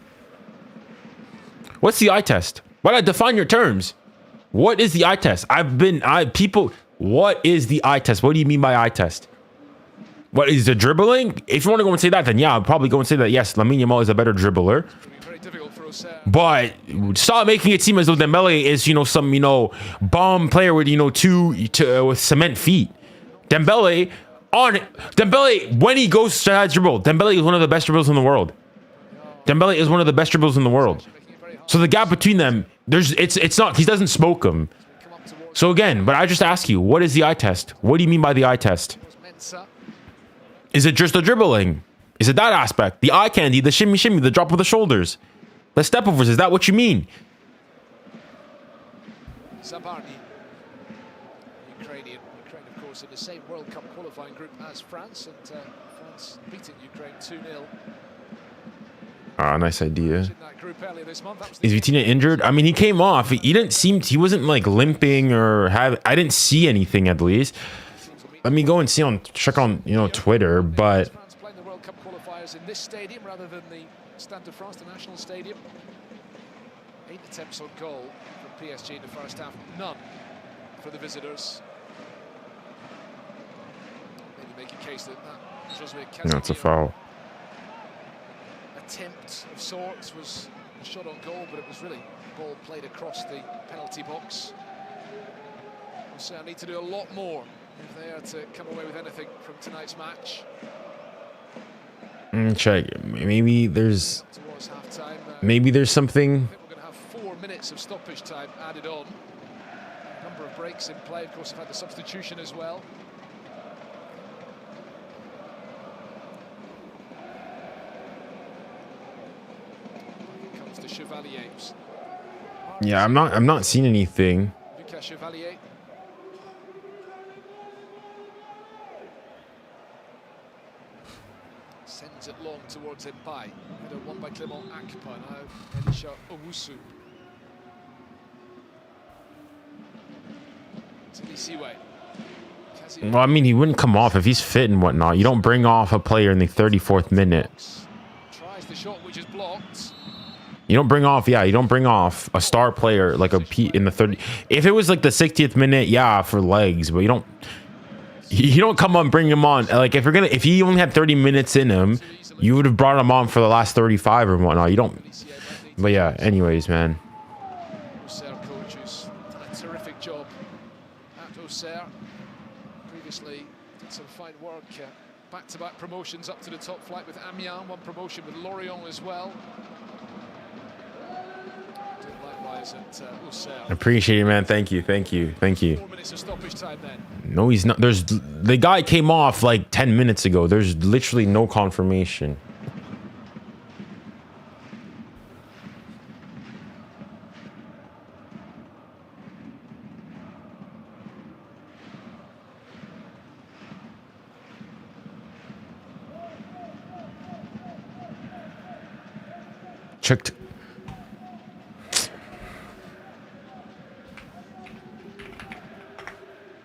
What's the eye test? Why not define your terms? What is the eye test? What is the eye test? What do you mean by eye test? What is the dribbling? If you want to go and say that, then yeah, I'll probably go and say that yes, Lamine Yamal is a better dribbler. But stop making it seem as though Dembele is, some, bomb player with, with cement feet. Dembele, when he goes to dribble, Dembele is one of the best dribblers in the world. Dembele is one of the best dribblers in the world. So the gap between them, it's not, he doesn't smoke them. So again, but I just ask you, what is the eye test? What do you mean by the eye test? Is it just the dribbling? Is it that aspect? The eye candy, the shimmy, the drop of the shoulders, the step overs, is that what you mean? 𝙎𝙬𝘾𝙖𝙎, Ukraine, of course, in the same World Cup qualifying group as France, and France beating Ukraine 2-0. Ah, nice idea. Is Vitinha injured? I mean, he came off. He wasn't like limping or I didn't see anything at least. Let me go and check on, Twitter, but. France playing the World Cup qualifiers in this stadium rather than the Stade de France, the national stadium. 8 attempts on goal from PSG in the first half, none for the visitors. Maybe make a case that 𝙎𝙬𝘾𝙄𝑼𝙎. No, it's a foul. Attempt of sorts was a shot on goal, but it was really the ball played across the penalty box. Auxerre need to do a lot more if they are to come away with anything from tonight's match. Check. Maybe there's something. I think we're going to have 4 minutes of stoppage time added on. A number of breaks in play. Of course, we've had the substitution as well. Here comes the 𝙎𝙊𝘾𝘼𝑖𝑎𝑐. Yeah, I'm not seeing anything. 𝙎𝙊𝘾𝘼𝑖𝑎𝑐. Sends it long towards 𝙀𝙀𝘼𝑖𝑋. Header won by 𝙀𝙀𝘾𝑝𝑖𝑛. Now 𝙬𝙀𝘍𝑒𝑖𝑠𝑖. Well, I mean, he wouldn't come off if he's fit and whatnot. You don't bring off a player in the 34th minute. Tries the shot, which is blocked. You don't bring off a star player like a P in the 30. If it was like the 60th minute, yeah, for legs, but you don't come on, bring him on. Like if he only had 30 minutes in him, you would have brought him on for the last 35 or whatnot. You don't. But yeah, anyways, man. Auxerre coaches done a terrific job at Auxerre. fine work. Back-to-back promotions up to the top flight with Amiens, one promotion with Lorient as well. Did likewise at Auxerre. Appreciate it, man. Thank you. 4 minutes of stoppage time then. No, he's not. There's the guy came off like 10 minutes ago. There's literally no confirmation. Checked.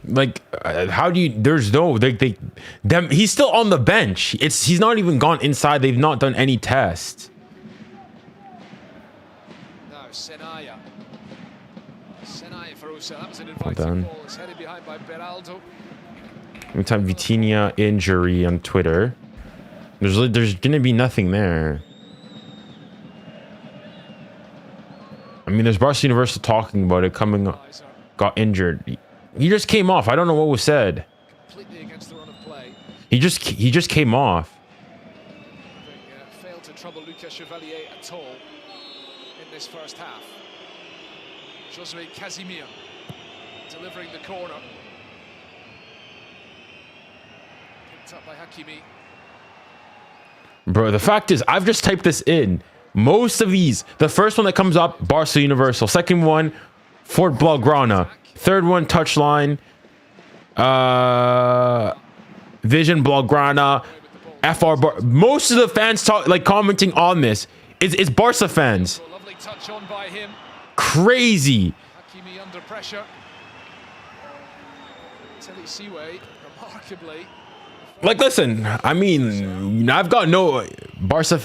Like, how do you? There's no. Them. He's still on the bench. He's not even gone inside. They've not done any tests. Now 𝙀𝙊𝘾𝘾𝘼𝙎𝙏 for Auxerre. That was an inviting ball. It's headed behind by Beraldo. Anytime 𝙀𝙊𝘾𝘾𝘼𝙎 injury on Twitter. There's gonna be nothing there. I mean, there's Bassi Universal talking about it coming up. Got injured. He just came off. I don't know what was said. Completely against the run of play. He just came off. Failed to trouble 𝙋𝙬𝘼𝙎𝙑 at all in this first half. 𝙎𝙊𝘾𝘼𝙎 delivering the corner. Picked up by 𝙀𝙬𝘼. Bro, the fact is, I've just typed this in. Most of these, the first one that comes up, Barca Universal. Second one, Fort Blaugrana. Third one, Touchline. Vision Blaugrana. FR Bar. Most of the fans commenting on this is Barca fans. Lovely touch on by him. Crazy. 𝙀𝙬𝘼 under pressure. 𝙀𝙬𝘼𝙎 remarkably. Like, listen, I mean, I've got no Barca.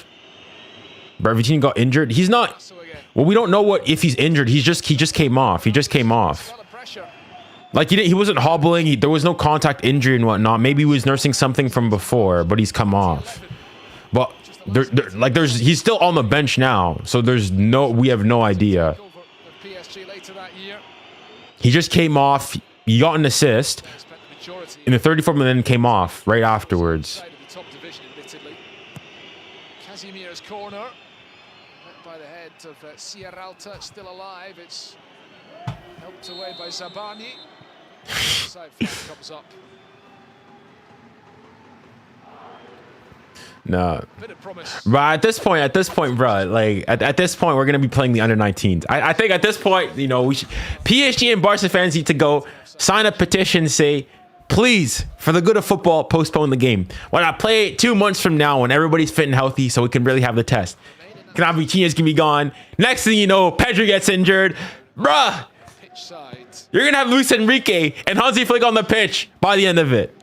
Vitinha got injured. He's not. Well, we don't know what if he's injured. He just came off. He just came off. Like he wasn't hobbling. There was no contact injury and whatnot. Maybe he was nursing something from before, but he's come off. But he's still on the bench now. So we have no idea. He just came off. He got an assist in the 34th minute and came off right afterwards. Casimir's corner. By the head of 𝙎𝙊𝘾𝘼𝘎, still alive. It's helped away by 𝙎𝙬𝘾𝘼𝘎. Side flag comes up. No. Bit of promise. But at this point, bro, like at this point, we're gonna be playing the under-19s. I think at this point, you know, PSG and Barca fans need to go sign a petition, say, please, for the good of football, postpone the game. Why not play it 2 months from now when everybody's fit and healthy, so we can really have the test. Vitinha's gonna be gone. Next thing you know, Pedri gets injured. Bruh, you're gonna have Luis Enrique and Hansi Flick on the pitch by the end of it.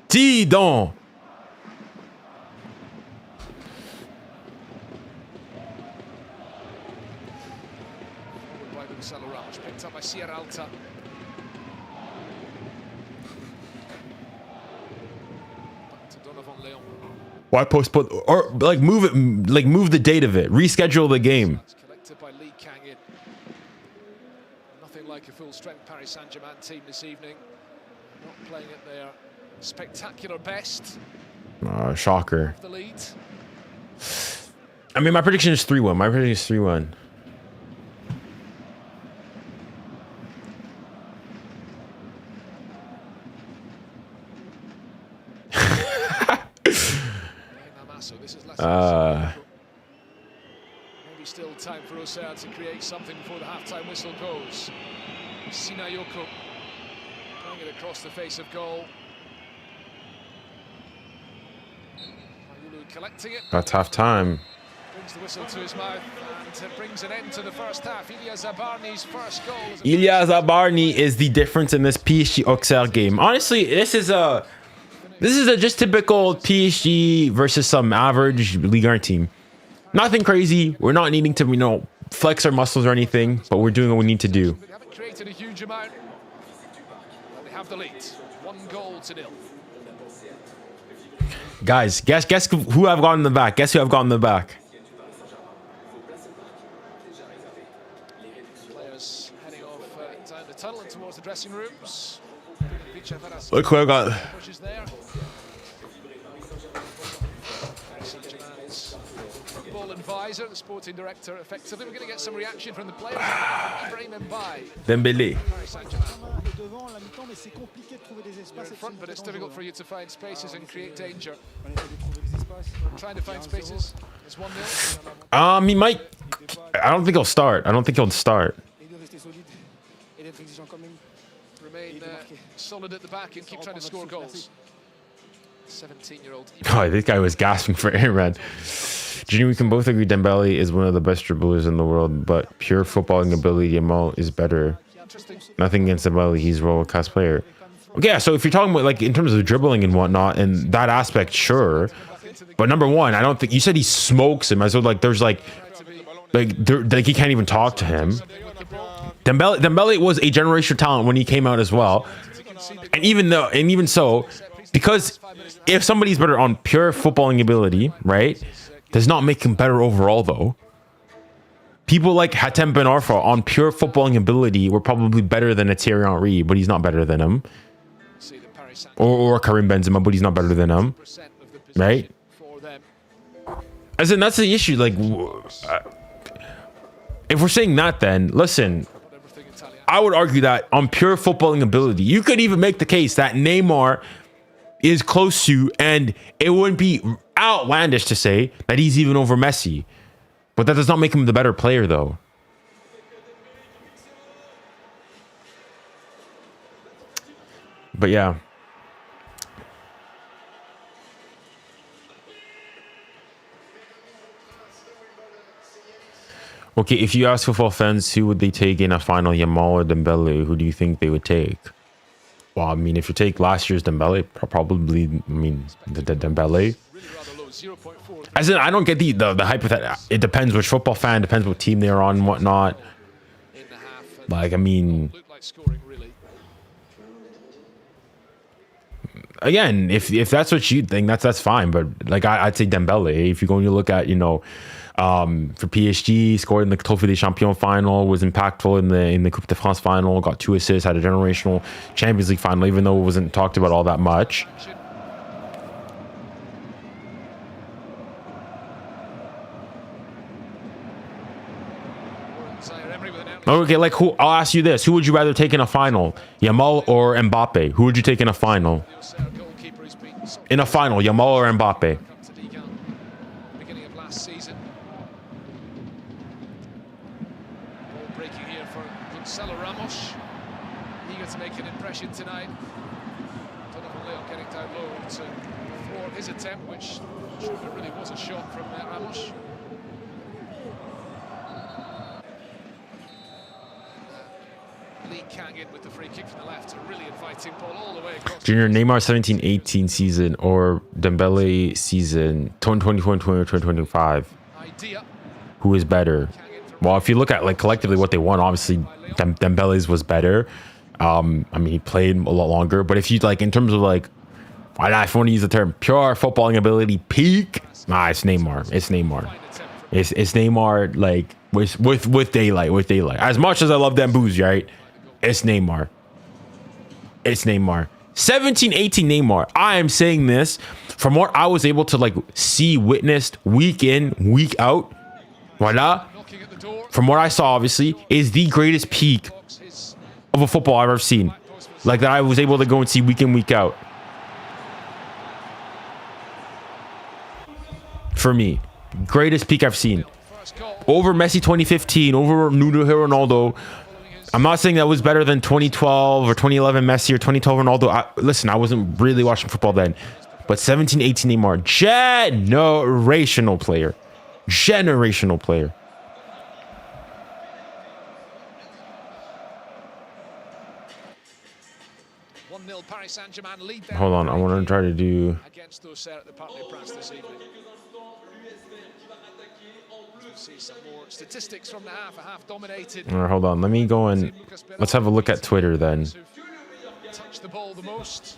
Dis donc. Picked up by 𝙎𝙊𝘾𝘼𝘎. Why postpone or move it? Move the date of it. Reschedule the game. Collected by 𝙀𝙀𝘾𝘼𝑎𝑛𝑔𝑖𝑛. Nothing like a full strength Paris Saint-Germain team this evening. Not playing at their spectacular best. Shocker. The lead. I mean, my prediction is 3-1. My prediction is 3-1. Maybe still time for Auxerre to create something before the half-time whistle goes. Sinayoko playing it across the face of goal. Collecting it. That's half time. Brings the whistle to his mouth and brings an end to the first half. 𝙎𝙊𝘾𝑼𝑎𝑛𝑔𝑖𝑛's first goal. 𝙎𝙊𝘾𝑼𝑎𝑛𝑔𝑖𝑛 is the difference in this PSG Auxerre game. Honestly, this is a just typical PSG versus some average Ligue 1 team. Nothing crazy. We're not needing to, flex our muscles or anything, but we're doing what we need to do. They haven't created a huge amount, but they have the lead. 1-0. Guys, guess who I've got in the back. Guess who I've got in the back. Players heading off down the tunnel and towards the dressing rooms. Look who I got. Pushes there. 𝙋𝙊𝘾𝘼𝙎𝙏, the sporting director, effectively. We're going to get some reaction from the players. 𝙂𝙂𝙾𝑖𝙖𝙗𝑎. Dembélé. You're in front, but it's difficult for you to find spaces and create danger. Trying to find spaces. It's 1-0. He might. I don't think he'll start. I don't think he'll start. Remain solid at the back and keep trying to score goals. 17-year-old. Oh, this guy was gasping for air, man. Junior, we can both agree Dembélé is one of the best dribblers in the world, but pure footballing ability, 𝙂𝙂𝘾𝑝 is better. Nothing against Dembélé, he's a world-class player. Okay, yeah, so if you're talking about like in terms of dribbling and whatnot and that aspect, sure. But number one, I don't think you said he smokes him. As though like there's like he can't even talk to him. Dembélé was a generational talent when he came out as well, and even so, because if somebody's better on pure footballing ability, right, does not make him better overall though. People like 𝙊𝙊𝘾𝘼𝙎𝙏 Ben Arfa on pure footballing ability were probably better than a 𝙬𝙧𝙦𝙀𝙧 Henry, but he's not better than him. Or Karim Benzema, but he's not better than him, right? As in, that's the issue. Like, if we're saying that, then listen, I would argue that on pure footballing ability, you could even make the case that Neymar is close to, and it wouldn't be outlandish to say that he's even over Messi. But that does not make him the better player, though. But yeah. Okay, if you ask football fans who would they take in a final, 𝙂𝙂𝘾 or Dembélé, who do you think they would take? Well, I mean, if you take last year's Dembélé, probably, I mean, the Dembélé. As in, I don't get the hype with that. It depends which football fan, depends what team they're on and whatnot. Like, I mean, again, if that's what you think, that's fine. But like, I'd say Dembélé. If you're going to look at, you know, for PSG, scored in the 𝙀𝙀𝘾𝘼𝙎𝙏 final, was impactful in the Coupe de France final, got 2 assists, had a generational Champions League final, even though it wasn't talked about all that much. Okay, like who? I'll ask you this: who would you rather take in a final, 𝙂𝙂𝘾 or Mbappe? Who would you take in a final? In a final, 𝙂𝙂𝘾 or Mbappe? Beginning of last season. Ball breaking here for 𝙬𝙪𝙾𝙼𝘾𝙼𝙎. Eager to make an impression tonight. 𝙬𝙪𝙾𝙼𝙾𝙼 getting down low to thwart his attempt, which really was a shot from Ramos. Ligue can't get with the free kick from the left, a really inviting ball all the way across. Junior, Neymar 17-18 season or Dembélé season 2024-2025. Who is better? Well, if you look at like collectively what they won, obviously Dembele's was better. I mean, he played a lot longer, but if you like in terms of like, if you want to use the term pure footballing ability peak, nah, it's Neymar. It's Neymar. It's Neymar, like with daylight. As much as I love Dembélé, right? It's Neymar. It's Neymar. 17-18 Neymar. I am saying this from what I was able to like see, witnessed week in, week out. Voila. From what I saw, obviously, is the greatest peak of a football I've ever seen. Like that I was able to go and see week in, week out. For me, greatest peak I've seen. Over Messi 2015, over Ronaldo. I'm not saying that was better than 2012 or 2011 Messi or 2012 Ronaldo. Listen, I wasn't really watching football then. But 17-18 Neymar, generational player. Generational player. Hold on, I want to try to do... Against Auxerre at the Parc des Princes this evening. See some more statistics from the half, a half dominated. All right, hold on, let me go and let's have a look at Twitter then. Touch the ball the most.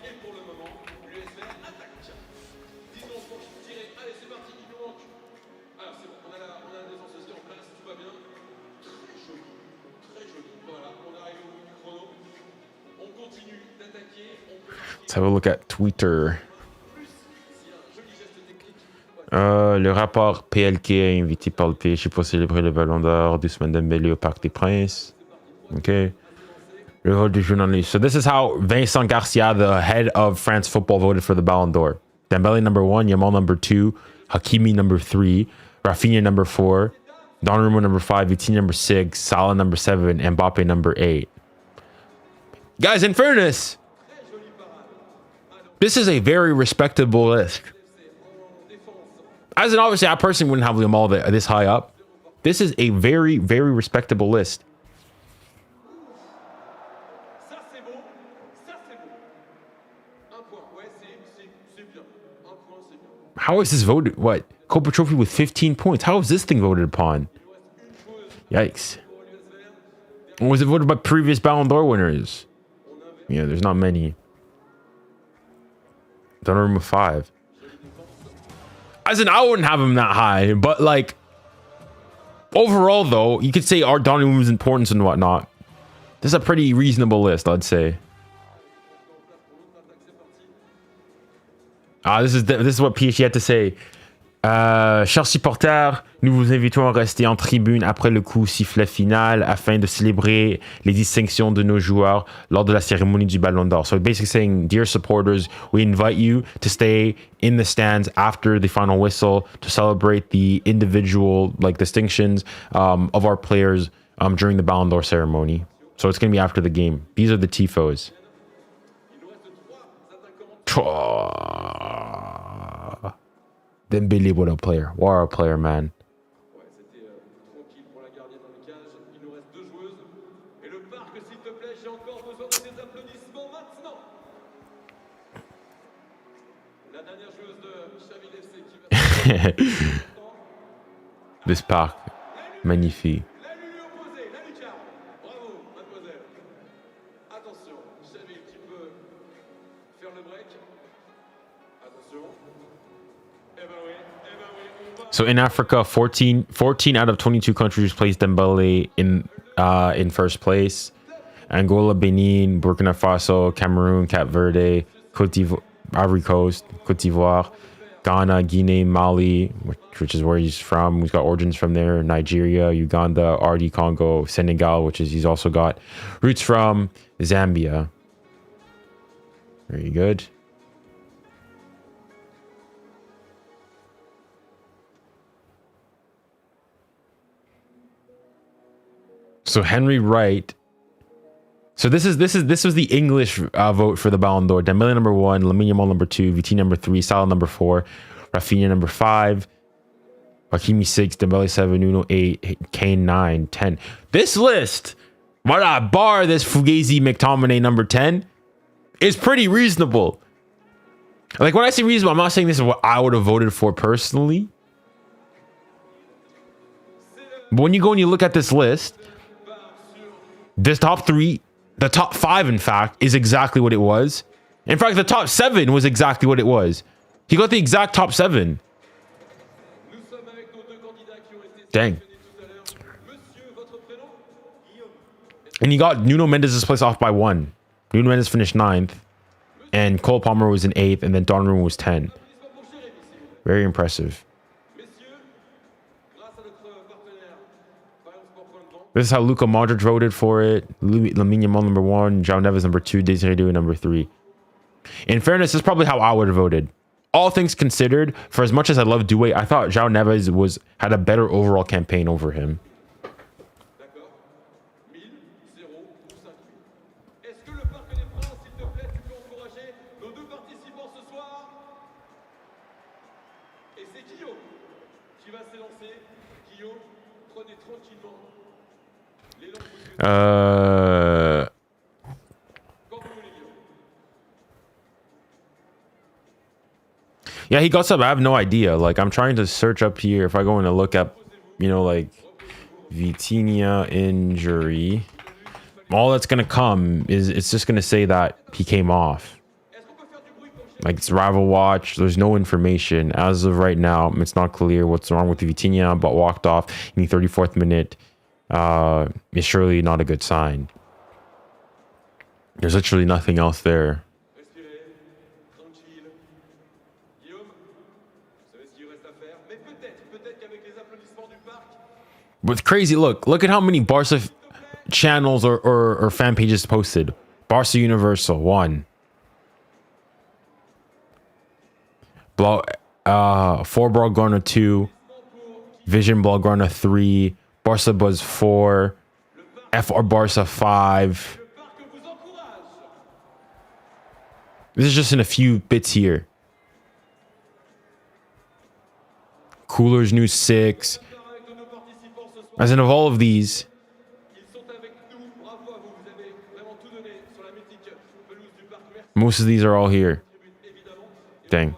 Let's have a look at Twitter. Le rapport 𝙀𝙬𝘼𝙋 invité par le PSG pour célébrer le Ballon d'Or 𝙀𝙊𝘾𝘼𝙎𝙏 au Parc des Princes. Okay. Le rôle du journaliste. So this is how Vincent Garcia, the head of France football, voted for the Ballon d'Or. Dembélé number 1, Yamal number 2, Hakimi number 3, Rafinha number 4, Donnarumma number 5, Vitinha number 6, Salah number 7, and Mbappe number 8. Guys, in fairness, this is a very respectable list. As in, obviously, I personally wouldn't have them all this high up. This is a very, very respectable list. How is this voted? What? Copa Trophy with 15 points. How is this thing voted upon? Yikes. Or was it voted by previous Ballon d'Or winners? Yeah, there's not many. Donnarumma 5. As in, I wouldn't have him that high, but like overall, though, you could say our Donnarumma's importance and whatnot. This is a pretty reasonable list, I'd say. This is what PSG had to say. Chers supporters, nous vous invitons à rester en tribune après le 𝙀𝙊𝘾𝘼𝙎𝙏 final afin de célébrer les distinctions de nos joueurs lors de la cérémonie du Ballon d'Or. So basically saying, dear supporters, we invite you to stay in the stands after the final whistle to celebrate the individual distinctions of our players during the Ballon d'Or ceremony. So it's going to be after the game. These are the tifos. Dembélé, what a player. What a player, man. This parc, magnifique. So in Africa, 14 out of 22 countries placed Dembélé in first place. Angola, Benin, Burkina Faso, Cameroon, Cape Verde, Ivory Coast, Côte d'Ivoire, Ghana, Guinea, Mali, which is where he's from. He's got origins from there. Nigeria, Uganda, RD Congo, Senegal, which is he's also got roots from. Zambia. Very good. So Henry Wright. So this was the English vote for the Ballon d'Or. Dembélé number 1, Lamine Yamal number 2, Vitinha number 3, Salah number 4, Rafinha number 5, Hakimi 6, Dembélé 7, Nuno 8, Kane 9, 10. This list, why not bar this 𝙀𝙬𝘼𝑾𝙼𝑚𝑐𝑡OMINAY number 10, is pretty reasonable. Like when I say reasonable, I'm not saying this is what I would have voted for personally. But when you go and you look at this list, this top 3, the top 5, in fact, is exactly what it was. In fact, the top 7 was exactly what it was. He got the exact top 7. Dang. And he got Nuno Mendes' place off by 1. Nuno Mendes finished 9th. And Cole Palmer was in 8th. And then Donnarumma was 10. Very impressive. This is how Luka Modric voted for it. Lamine Yamal number 1, João Neves number 2, Désiré Doué number 3. In fairness, this is probably how I would have voted. All things considered, for as much as I love Doué, I thought João Neves had a better overall campaign over him. Yeah, he got some. I have no idea. Like, I'm trying to search up here. If I go in to look up, like Vitinha injury, all that's gonna come is it's just gonna say that he came off. Like, it's rival watch. There's no information as of right now. It's not clear what's wrong with Vitinha, but walked off in the 34th minute. Is surely not a good sign. There's literally nothing else there. With crazy, look at how many Barca channels or fan pages posted. Barca Universal 1. 4 Blaugrana 2. Vision Blaugrana 3. Barca Buzz 4. FR Barca 5. This is just in a few bits here. Cooler's News 6. As in, of all of these, most of these are all here. Dang.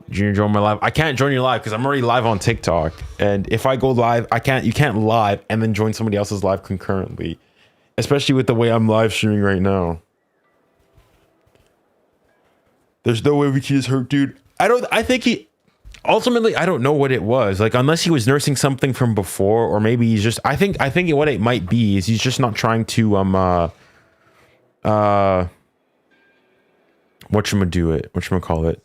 Junior, join my live. I can't join your live because I'm already live on TikTok. And if I go live, you can't live and then join somebody else's live concurrently. Especially with the way I'm live streaming right now. There's no way we can just hurt, dude. I think he ultimately, I don't know what it was. Like, unless he was nursing something from before, or maybe he's just, I think what it might be is he's just not trying to, whatchamacallit.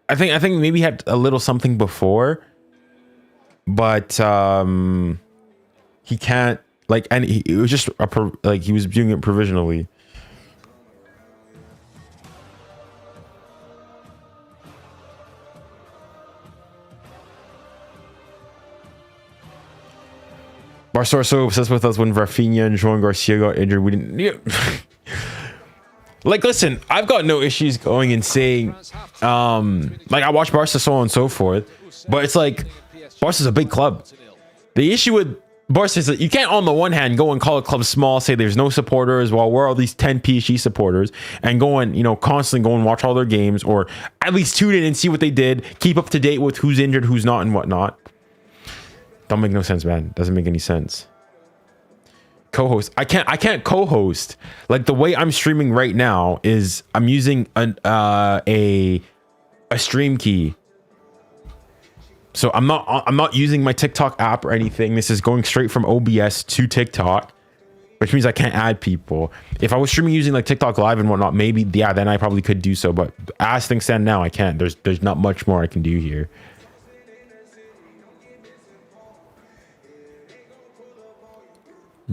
I think maybe he had a little something before, but, he can't, like, and it was just, like, he was doing it provisionally. Barca are so obsessed with us when Rafinha and João Garcia got injured. We didn't. Yeah. Like, listen, I've got no issues going and saying, like, I watch Barca, so on and so forth, but it's like, Barca's a big club. The issue with Barca is that you can't, on the one hand, go and call a club small, say there's no supporters, while we're all these 10 PSG supporters, and go and, you know, constantly go and watch all their games, or at least tune in and see what they did, keep up to date with who's injured, who's not, and whatnot. Don't make no sense, man. Doesn't make any sense. Co-host. I can't co-host. Like, the way I'm streaming right now is I'm using a stream key. So I'm not using my TikTok app or anything. This is going straight from OBS to TikTok, which means I can't add people. If I was streaming using like TikTok Live and whatnot, maybe, yeah, then I probably could do so. But as things stand now, I can't. There's not much more I can do here.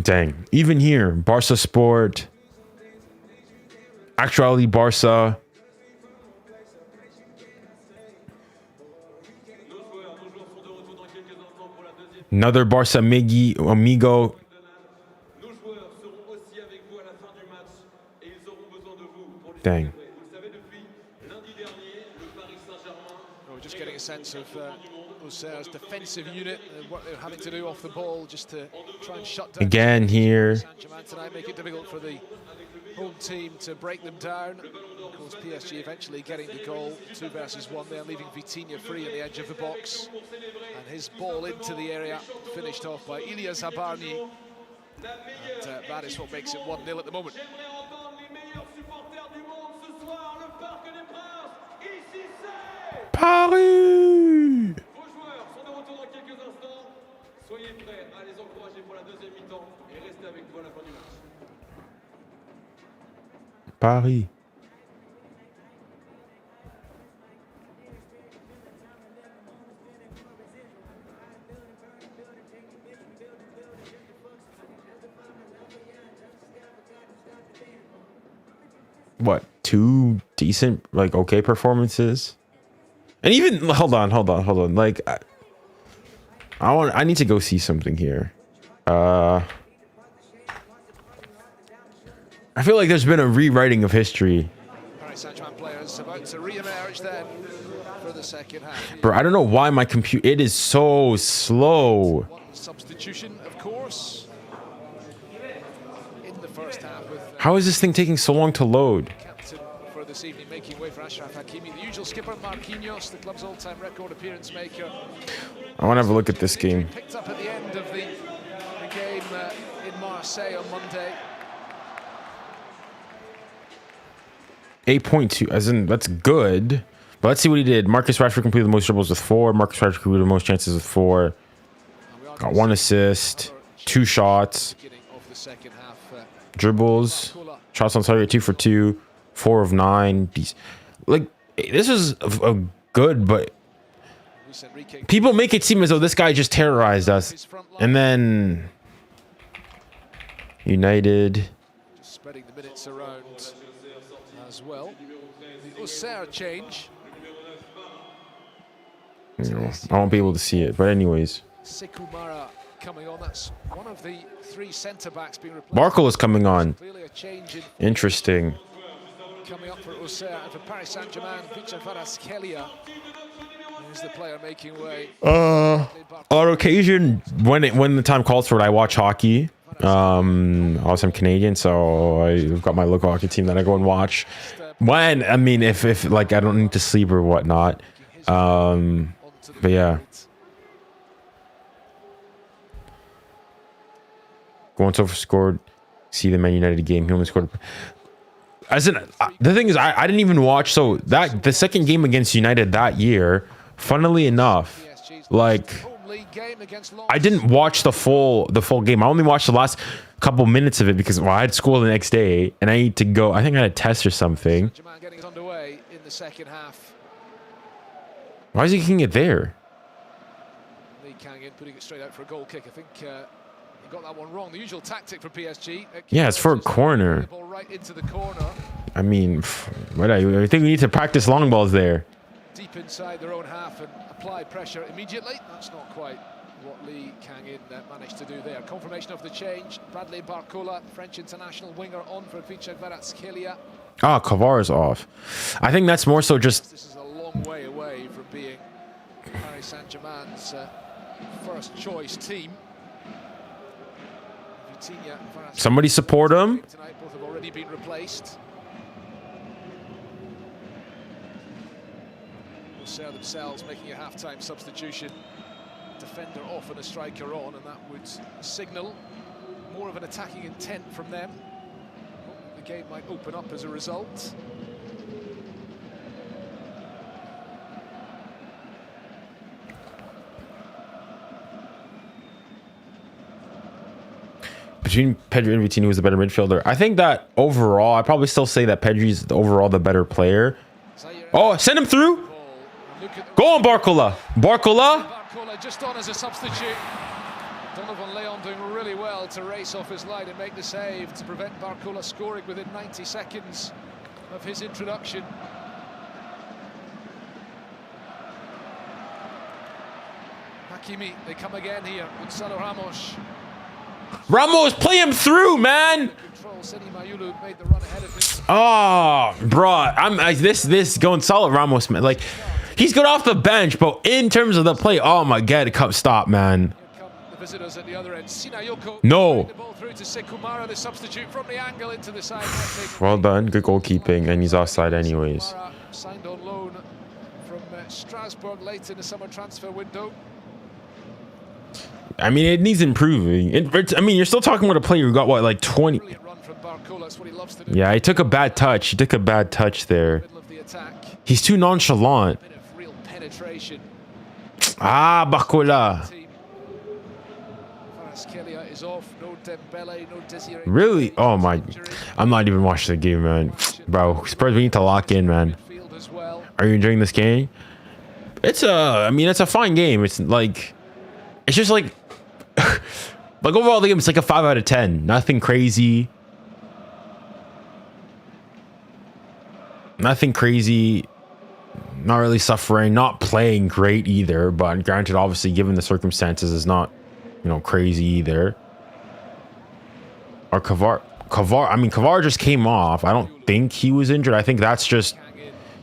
Dang. Even here, Barca Sport, Actuality Barca. Another Barca amigo. Dang. We're just getting a sense of Auxerre's defensive unit and what they're having to do off the ball just to try and shut down. Again here. Saint-Germain tonight, make it difficult for the home team to break them down. Of course, PSG eventually getting the goal, 2 versus 1 there, leaving Vitinha free on the edge of the box. And his ball into the area, finished off by 𝙎𝙬𝘖𝘖𝑗𝑎𝑏𝑎𝑟𝑛𝑖. And that is what makes it 1-0 at the moment. Paris! Paris. What, 2 decent, like, okay performances? And even, hold on. Like, I need to go see something here. I feel like there's been a rewriting of history. Paris Saint-Germain players about to re-emerge then for the second half. Bro, I don't know why my computer, it is so slow. One substitution, of course, in the first half with How is this thing taking so long to load? captain for this evening making way for 𝙬𝙖𝘋𝘼 𝘋𝙬𝘋𝑖, the usual skipper 𝙬𝙖𝑃, the club's all-time record appearance maker. I want to have a look at this game. Picked up at the end of the game in Marseille on Monday. 8.2, as in, that's good. But let's see what he did. Marcus Rashford completed the most dribbles with 4. Marcus Rashford completed the most chances with 4. Got 1 assist, 2 shots, dribbles, shots on target 2 for 2, 4 of 9. Like, this is a good, but People make it seem as though this guy just terrorized us. And then United. Just spreading the minutes around as well. The Auxerre change. You know, I won't be able to see it, but anyways. 𝙋𝙊𝘾𝘼𝘎𝘾𝘼 coming on. That's one of the 3 centre backs being replaced. 𝙎𝙊𝘾𝘾𝘼 is coming on. Clearly a change in Interesting. coming up for Auxerre and for Paris Saint-Germain. 𝙊𝙾𝘾𝘼𝘾𝑝𝑟𝑖𝑠 is the player making way. On occasion, when the time calls for it, I watch hockey. Also I'm Canadian, so I've got my local hockey team that I go and watch. When I mean, if like I don't need to sleep or whatnot. But yeah. Going so scored. See the Man United game. He only scored. As in, the thing is, I didn't even watch. So that the second game against United that year, funnily enough, like I didn't watch the full game. I only watched the last couple minutes of it because I had school the next day and I need to go. I think I had a test or something. Getting underway in the second half. Why is he kicking it there? 𝙀𝙀𝘖𝘾𝘖𝑼𝙖 putting it straight out for a goal kick. I think he got that one wrong. The usual tactic for PSG. Yeah, it's for a corner. Ball right into the corner. I mean, what I think we need to practice long balls there. Deep inside their own half and apply pressure immediately. That's not quite what 𝙀𝙀𝘾𝘖𝘾𝑖𝑛 managed to do there. Confirmation of the change. Bradley Barcola, French international winger, on for 𝙊𝙾𝘾𝑖𝑚𝑖𝑟𝑎𝑡 Ah, Kovár is off. I think that's more so just. This is a long way away from being Paris Saint-Germain's first choice team. Somebody support him. Tonight, both have already been replaced. Auxerre themselves making a half-time substitution. Defender off and a striker on, and that would signal more of an attacking intent from them. The game might open up as a result. Between Pedri and Vitinha, who's the better midfielder? I think that overall, I'd probably still say that Pedri's overall the better player. Oh, send him through. Go on, Barcola. Barcola just on as a substitute. 𝙤𝙤𝘾𝘼𝘋 doing really well to race off his line and make the save to prevent Barcola scoring within 90 seconds of his introduction. Hakimi, they come again here. Gonzalo Ramos. Ramos, play him through, man. 𝙤𝙤𝘾𝘼𝘋 made the run ahead of him. Oh, bro, this Gonzalo Ramos, man. Like, he's good off the bench, but in terms of the play, oh my God, stop, man. The visitors at the other end. 𝙤𝙤𝘾𝑖𝑚𝑖𝑟𝑎𝑡. No. The ball through to 𝙤𝙤𝘾𝑼𝑟𝑎𝑡, the substitute from the angle into the side. Well done, good goalkeeping, and he's offside anyways. Signed on loan from Strasbourg late in the summer transfer window. I mean, it needs improving. I mean, you're still talking about a player who got what, like 20. Brilliant run from Barcola. That's what he loves to do. Yeah, he took a bad touch. He took a bad touch there. Middle of the attack. He's too nonchalant. Bit of real penetration. Ah, Barcola. 𝙤𝙤𝘾𝑖𝑟𝑎𝑡 is off. No Dembele, no 𝙤𝙤𝘾𝑝𝑟𝑖𝑠. Really? Oh my. I'm not even watching the game, man. Bro, Spurs, we need to lock in, man. As well. Are you enjoying this game? I mean, it's a fine game. It's like, it's just like, like overall the game, it's like a 5 out of 10. Nothing crazy. Nothing crazy. Not really suffering. Not playing great either. But granted, obviously, given the circumstances, is not, you know, crazy either. Or Kovár. I mean, Kovár just came off. I don't think he was injured. I think that's just,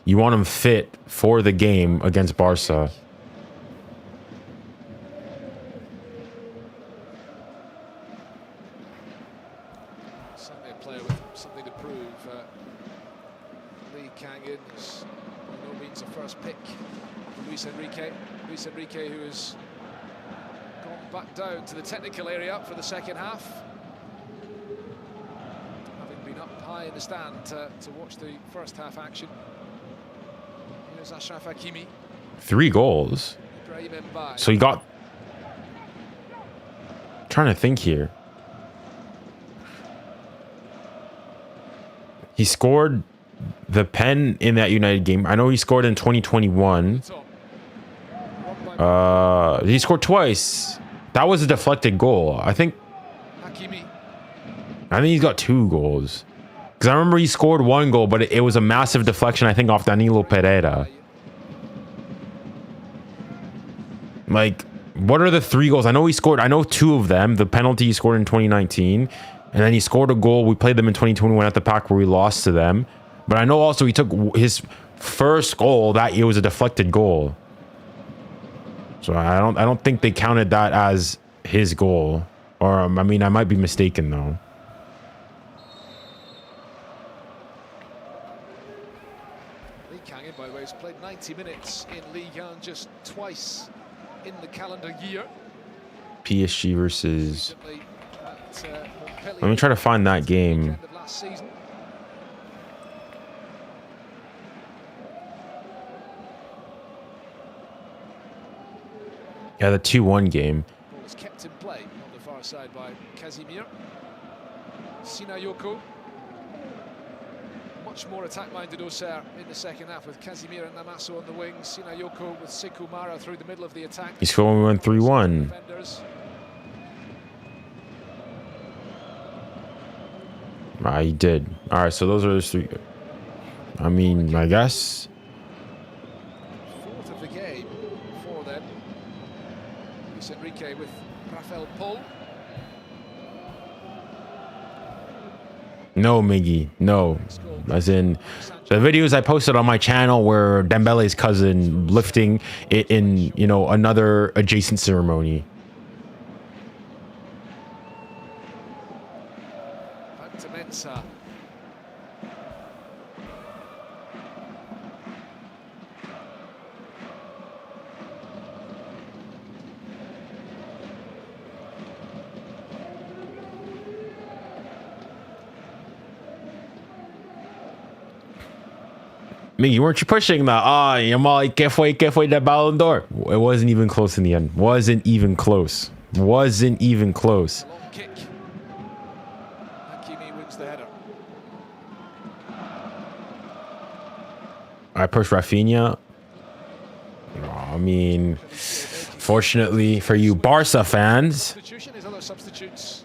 you want him fit for the game against Barca. Certainly a player with something to prove. 𝙤𝙀𝘾𝘼𝑖𝑛 is by no means a first pick. 𝙤𝙤𝘾𝘼𝑖𝑛, who has gone back down to the technical area for the second half. Having been up high in the stand to watch the first half action. Here's Achraf Hakimi. 3 goals. 𝙤𝙤𝘾𝘼𝑖𝑛. So he got. Trying to think here. He scored the pen in that United game. I know he scored in 2021. He scored twice. That was a deflected goal. I think he's got 2 goals. Because I remember he scored 1 goal, but it was a massive deflection, I think, off Danilo Pereira. Like, what are the 3 goals? I know he scored, I know 2 of them. The penalty he scored in 2019. And then he scored a goal. We played them in 2021 at the Pack where we lost to them. But I know also he took his first goal that it was a deflected goal. So I don't think they counted that as his goal. Or I mean, I might be mistaken though. 𝙀𝙀𝘼𝙋𝙏𝘼𝙎𝙏, by the way, has played 90 minutes in Ligue 1 just twice in the calendar year. PSG versus... Let me try to find that game. Yeah, the 2-1 game. Ball was kept in play on the far side by 𝙀𝙬𝘼𝘋𝙼. 𝙀𝙀𝘼𝘾𝙄𝘼𝑎𝑐𝑘𝑜. Much more attack-minded Auxerre in the second half with 𝙀𝙬𝘼𝘋 and Namasso on the wing. 𝙀𝙀𝘼𝘾𝑝 with 𝙀𝙀𝑘𝑜 Mara through the middle of the attack. He scored when we went 3-1. He did. All right, so those are the 3. I mean, I guess. 4th of the game for them. 𝙋𝙊𝘾𝙼𝘋𝙼 with 𝙬𝙊𝘾𝘼𝑚𝑖𝑔𝙎. No, Miggy, no. As in, the videos I posted on my channel were Dembele's cousin lifting it in, you know, another adjacent ceremony. Back to Mensah. Miggy, weren't you pushing the 𝙎𝙊𝘾𝘼𝘋𝙬𝘼𝑎𝑐𝑒 the Ballon d'Or? It wasn't even close in the end. Wasn't even close. Wasn't even close. Long kick. 𝙀𝙀𝘼𝑋𝙀𝑚𝑖 wins the header. I pushed Rafinha. I mean, fortunately for you Barca fans,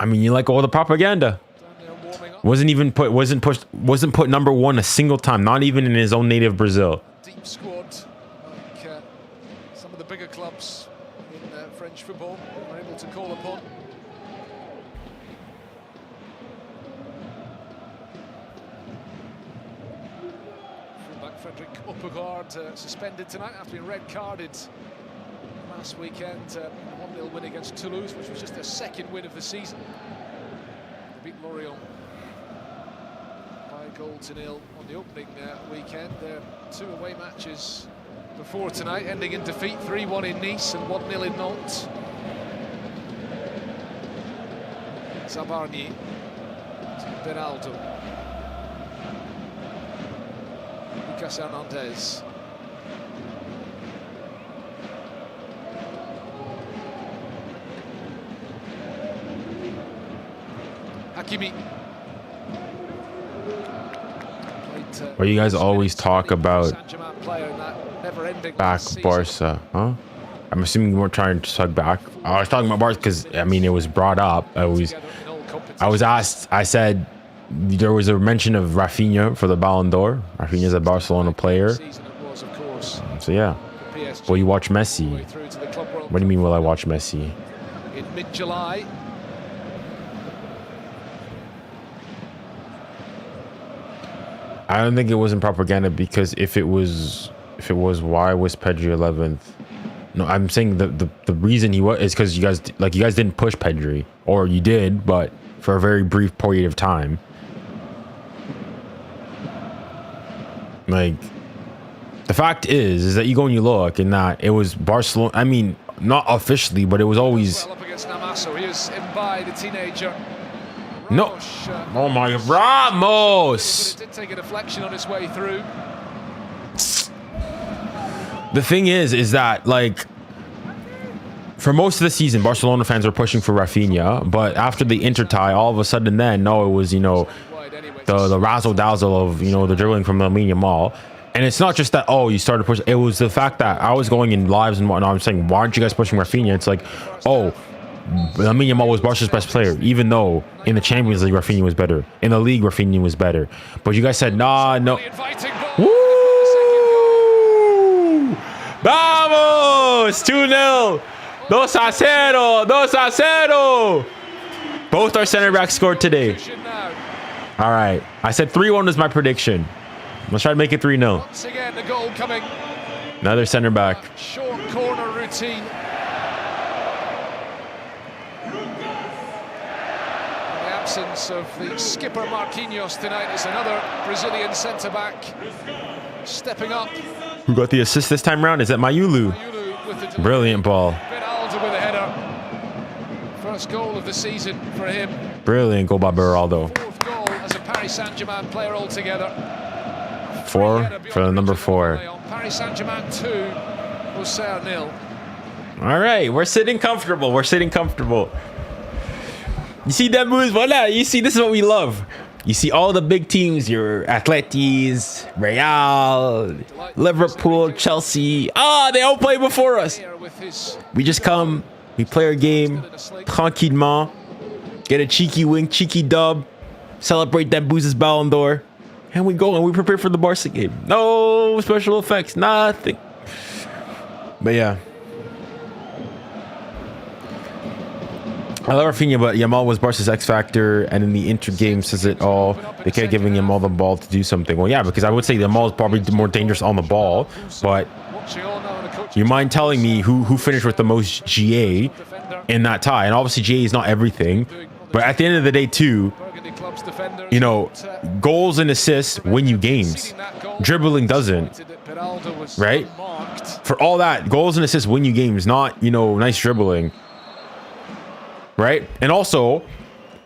I mean, you like all the propaganda. Wasn't put number 1 a single time, not even in his own native Brazil. Deep squad, like some of the bigger clubs in French football were able to call upon. Fullback Frédéric 𝙀𝙀𝘋𝙀𝑒𝑟𝑑 suspended tonight after being red-carded last weekend. 1-0 win against Toulouse, which was just their 2nd win of the season. They beat Lorient by 0-0 on the opening weekend. Their 2 away matches before tonight, ending in defeat, 3-1 in Nice and 1-0 in Nantes. Zabarni to Beraldo. Lucas Hernandez. Hakimi. Where you guys always talk about back Barca, huh? I'm assuming you weren't trying to talk back. I was talking about Barca because, I mean, it was brought up. I was asked, I said there was a mention of Rafinha for the Ballon d'Or. Rafinha's a Barcelona player. So yeah. Will you watch Messi? What do you mean, will I watch Messi? In mid-July. I don't think it wasn't propaganda, because if it was, why was Pedri 11th? No, I'm saying the reason he was is because you guys didn't push Pedri, or you did, but for a very brief period of time. Like, the fact is that you go and you look, and that it was Barcelona. I mean, not officially, but it was always. Well up against Namasso. Here's 𝙀𝙬𝘼𝑋𝙀𝑚𝑖, the teenager. No. Oh my Ramos! But it did take a deflection on its way through. The thing is that, like, for most of the season, Barcelona fans were pushing for Rafinha, but after the Inter tie, all of a sudden, then no, it was, you know, the razzle dazzle of, you know, the dribbling from 𝙀𝙬𝘼𝑋𝙀𝑚𝑖, And it's not just that, oh, you started pushing. It was the fact that I was going in lives and whatnot. I'm saying, why aren't you guys pushing Rafinha? It's like, oh, Lamine Yamal was Barca's best player, even though in the Champions League, Rafinha was better. In the league, Rafinha was better. But you guys said, nah, no. Woo! Vamos! 2-0. 2-0. 2-0. Both our center backs scored today. All right. I said 3-1 was my prediction. Let's try to make it 3-0. Once again, the goal coming. Another center back. Short corner routine. In the absence of the skipper 𝙋𝙊𝘾𝘼𝙎𝙏 tonight is another Brazilian centre back stepping up. Who got the assist this time around? Is that 𝙋𝙊𝘾𝘾𝘼? Brilliant ball. 𝙀𝙪𝙨𝙾𝙀 with a header. First goal of the season for him. Brilliant goal by Beraldo. Fourth goal as a Paris Saint-Germain player altogether. 4 for the number 4. Paris Saint-Germain 2, Auxerre 0. All right, we're sitting comfortable. We're sitting comfortable. You see that moves? Voila. You see, this is what we love. You see all the big teams, your Athletes, Real, Liverpool, Chelsea. Ah, they all play before us. We just come, we play our game, tranquillement, get a cheeky win, cheeky dub, celebrate that 𝙋𝙊𝘿𝘾𝘼𝙎𝙏 Ballon d'Or, and we go and we prepare for the Barca game. No special effects, nothing. But yeah. I love Rafinha, but Yamal was Barca's X factor, and in the Inter game says it all. They kept giving Yamal the ball to do something. Well, yeah, because I would say Yamal is probably more dangerous on the ball, but you mind telling me who finished with the most 𝙎𝙬 in that tie? And obviously 𝙎𝙬 is not everything, but at the end of the day too, you know, goals and assists win you games. Dribbling doesn't, right? For all that, goals and assists win you games, not, you know, nice dribbling. Right? And also,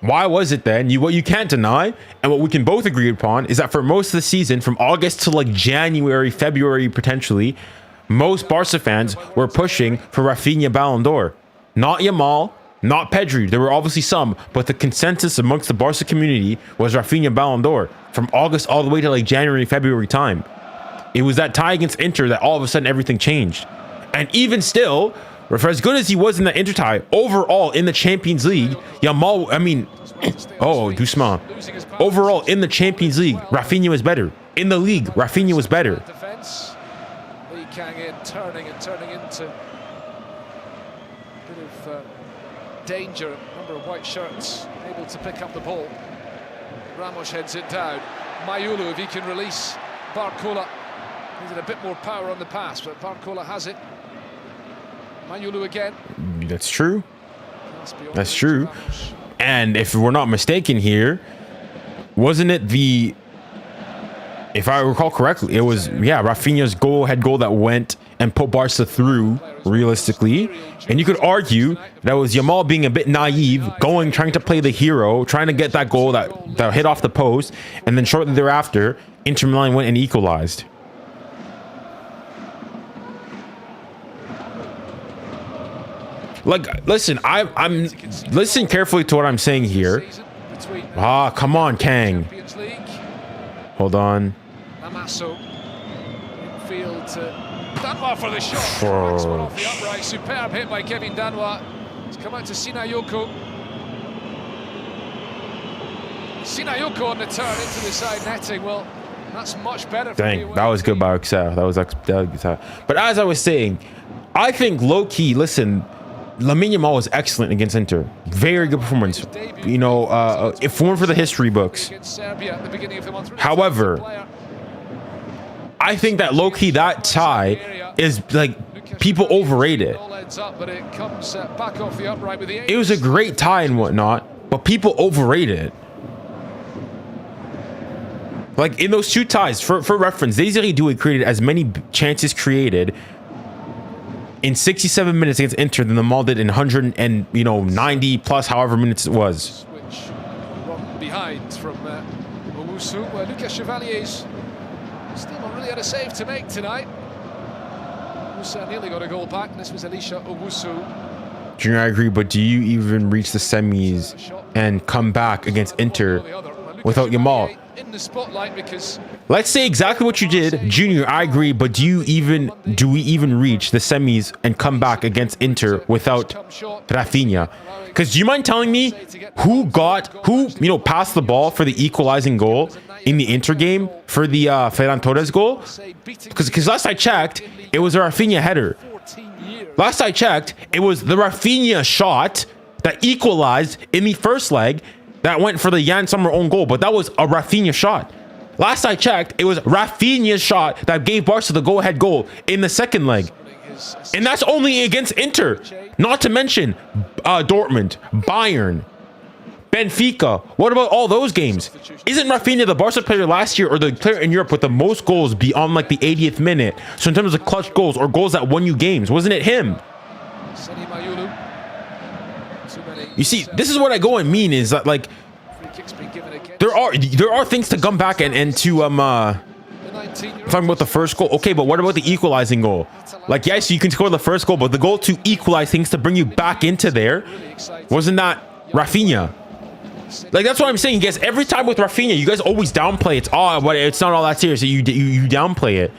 why was it then? What you can't deny, and what we can both agree upon, is that for most of the season, from August to like January, February, potentially, most Barca fans were pushing for Rafinha Ballon d'Or. Not Yamal, not Pedri. There were obviously some, but the consensus amongst the Barca community was Rafinha Ballon d'Or from August all the way to like January, February time. It was that tie against Inter that all of a sudden everything changed. And even still, for as good as he was in the Inter tie, overall in the Champions League, Yamal, I mean, oh, doucement. Overall in the Champions League, Rafinha was better. In the league, Rafinha was better. Defense. 𝙀𝙀𝘼𝘾𝘼𝑎𝑛 turning into a bit of danger. A number of white shirts able to pick up the ball. Ramos heads it down. 𝙋𝙊𝘾𝘼𝑚, if he can release 𝙬𝙾𝘼𝑚. Needed a bit more power on the pass, but 𝙬𝙾𝘼𝑚 has it. 𝙋𝙊𝘾 again. That's true. That's true. And if we're not mistaken here, wasn't it the, if I recall correctly, it was, yeah, Rafinha's head goal that went and put Barca through realistically. And you could argue that was Yamal being a bit naive, trying to play the hero, trying to get that goal that hit off the post, and then shortly thereafter, Inter Milan went and equalized. Like, listen, I'm listen carefully to what I'm saying here. Ah, come on, Kang. Hold on. Field to 𝙀𝙀𝙀 for the shot. Cracks one off the upright. Superb hit by Kevin 𝙀𝙀𝙀. It's come out to 𝙀𝙀𝘾𝑼𝑗𝑎𝑏. 𝙀𝙀𝘾𝑼𝑗𝑎𝑏 on the turn into the side netting. Well, that's much better. Dang, that was good by Auxerre. That was but as I was saying, I think low-key, listen, Lamine Yamal was excellent against Inter. Very good performance. You know, if one for the history books. However, I think that low-key, that tie is like, people overrate it. It was a great tie and whatnot, but people overrate it. Like in those two ties, for reference, 𝙎𝙬𝘾𝘼𝑚 created as many chances created in 67 minutes against Inter than the Mal did in 190 plus however minutes it was. Switch behind from Owusu, where 𝙀𝙀𝘾𝑼𝑗𝑎𝑏 still not really had a save to make tonight. Auxerre nearly got a goal back, and this was Elisha Owusu. Junior, I agree, but do you even reach the semis and come back against Inter without Yamal? in the spotlight because let's say exactly what you did, Junior. I agree, but do we even reach the semis and come back against Inter without Rafinha? Because do you mind telling me who passed the ball for the equalizing goal in the Inter game for the Ferran Torres goal? Because last I checked, it was a Rafinha header. Last I checked, it was the Rafinha shot that equalized in the first leg that went for the Jan Sommer own goal, but that was a Rafinha shot. Last I checked, it was Rafinha's shot that gave Barca the go-ahead goal in the second leg. And that's only against Inter. Not to mention Dortmund, Bayern, Benfica. What about all those games? Isn't Rafinha the Barca player last year or the player in Europe with the most goals beyond like the 80th minute? So in terms of clutch goals or goals that won you games, wasn't it him? You see, this is what I go and mean is that like there are things to come back and to talking about the first goal. Okay, but what about the equalizing goal? Like, yes, you can score the first goal, but the goal to equalize things to bring you back into there, wasn't that Rafinha? Like, that's what I'm saying, guys. Every time with Rafinha, you guys always downplay it. Oh, but it's not all that serious. You downplay it.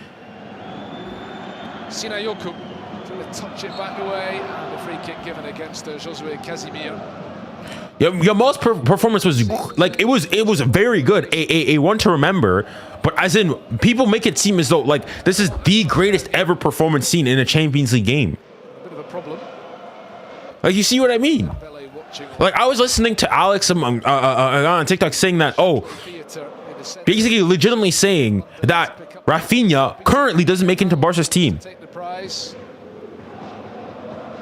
Sinayoku trying to touch it back away, and the free kick given against 𝙬𝙬𝘋𝙬𝘾𝙼𝙎. Yamal's performance was like it was very good, a one to remember. But as in, people make it seem as though like this is the greatest ever performance seen in a Champions League game. A bit of a problem. Like, you see what I mean? Like, I was listening to Alex on TikTok saying that, basically legitimately saying that Rafinha currently doesn't make it into Barca's team. Take the prize.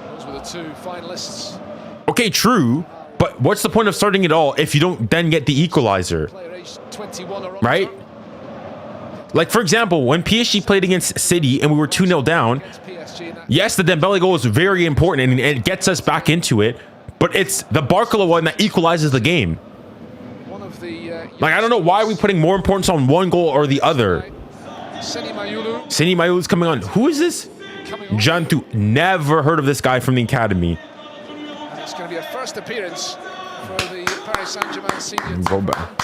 Those were the two finalists. Okay, true. But what's the point of starting it all if you don't then get the equalizer? Right? Like, for example, when PSG played against City and we were 2-0 down, yes, the Dembele goal is very important and it gets us back into it, but it's the Barcola one that equalizes the game. Like, I don't know why we're putting more importance on one goal or the other. Seni Mayulu's coming on. Who is this? Jantu. Never heard of this guy from the academy. It's going to be a first appearance for the Paris Saint-Germain senior. Go back.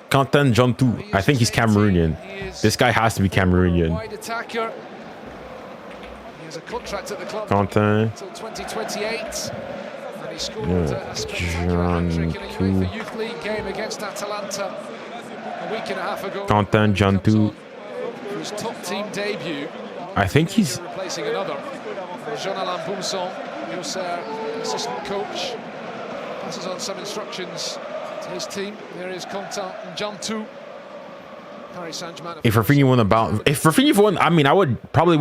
Quentin Jantu. I think he's Cameroonian. This guy has to be Cameroonian. Wide attacker. He has a contract at the club Quentin. until 2028. And he scored a spectacular hat-trick in the UEFA Youth League game against Atalanta a week and a half ago. Quentin Jantu. For his top team debut. I think he's replacing another. 𝙎𝙊𝘾𝘼𝙎𝙏, the Auxerre assistant coach, passes on some instructions to his team. There is contact 𝙤𝙬𝘋𝙬𝙤. Paris Saint-Germain. If Rafinha won, I mean, I would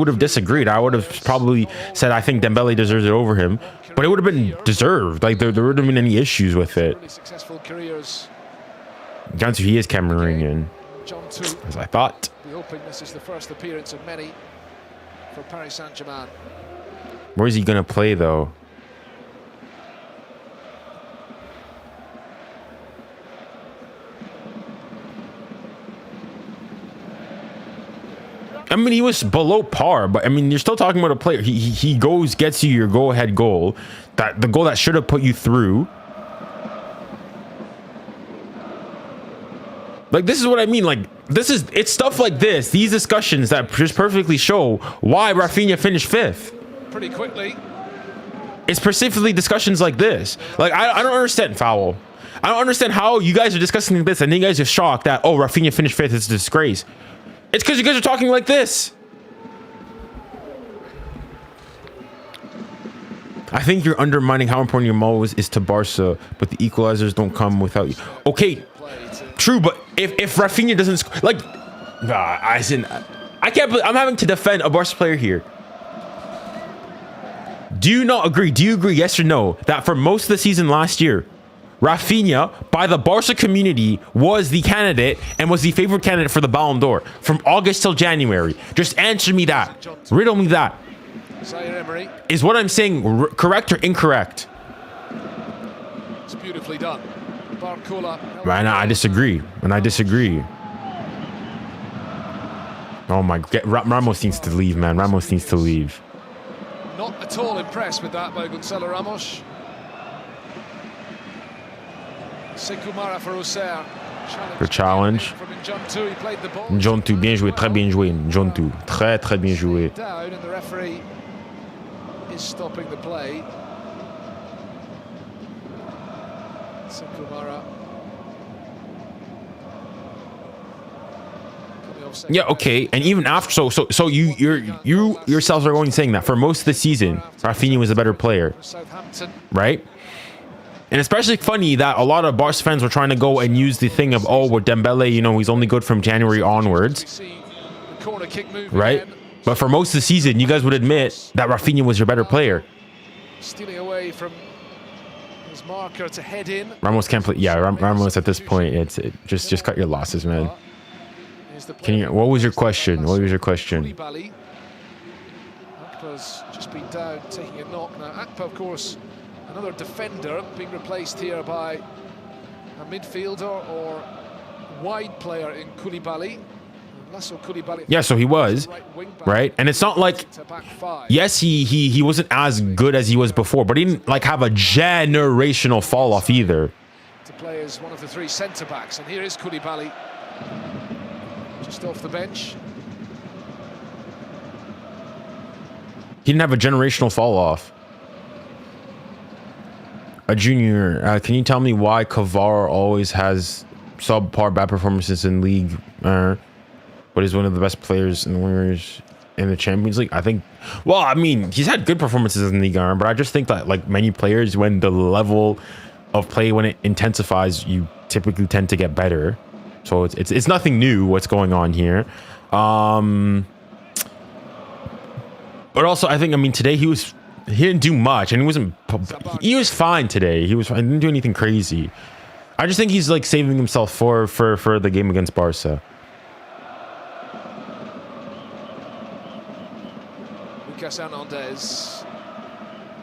have disagreed. I would have probably said I think Dembele deserves it over him, but it would have been deserved. Like, there wouldn't have been any issues with it. Really successful careers. Jantu, he is Cameroonian, as I thought. We're hoping this is the first appearance of many for Paris Saint-Germain. Where is he gonna play though? I mean, he was below par, but I mean, you're still talking about a player. He gets you your go-ahead goal, the goal that should have put you through. Like, this is what I mean. Like, it's stuff like this, these discussions that just perfectly show why Rafinha finished 5th. Pretty quickly. It's specifically discussions like this. Like, I don't understand, Foul. I don't understand how you guys are discussing this and then you guys are shocked that, oh, Rafinha finished 5th. It's a disgrace. It's because you guys are talking like this. I think you're undermining how important Yamal is to Barca, but the equalizers don't come without you. Okay, true, but if Rafinha doesn't score, like, I can't believe I'm having to defend a Barca player here. Do you not agree? Do you agree, yes or no, that for most of the season last year, Rafinha, by the Barca community, was the candidate and was the favorite candidate for the Ballon d'Or from August till January? Just answer me that. Riddle me that. Is what I'm saying correct or incorrect? It's beautifully done. Man, I disagree. And I disagree. Oh my God. Ramos needs to leave, man. Ramos needs to leave. Not at all impressed with that by Gonzalo Ramos. Sekou Mara for Auxerre. Good challenge. Ńkana, bien joué, très bien joué. Ńkana, très très bien joué. Down and the referee is stopping the play. Kumara. Yeah, okay, and even after, so you yourselves are going saying that for most of the season, Raphinha was a better player, right? And especially funny that a lot of Barca fans were trying to go and use the thing of, oh, with Dembele, you know, he's only good from January onwards, right? But for most of the season, you guys would admit that Raphinha was your better player. Stealing away from his marker to head in. Ramos can't play. Yeah, Ramos at this point, just cut your losses, man. Can you? What was your question? What was your question? 𝙀𝙀 just been down, taking a knock. Now, 𝙀𝙀, of course, another defender being replaced here by a midfielder or wide player in 𝙀𝙀. Yeah, so he was, right? And it's not like, yes, he wasn't as good as he was before, but he didn't like have a generational fall off either. To play as one of the three centre backs, and here is 𝙀𝙀. Just off the bench. He didn't have a generational fall off. A junior, can you tell me why 𝙀𝙀 always has subpar bad performances in League, but he's one of the best players in the winners in the Champions League? I think, well, I mean, he's had good performances in Ligue 1, but I just think that like many players, when the level of play, when it intensifies, you typically tend to get better. So it's nothing new what's going on here. But also I think, I mean, today he didn't do much, and he was fine today. He didn't do anything crazy. I just think he's like saving himself for the game against Barca. Lucas Hernandez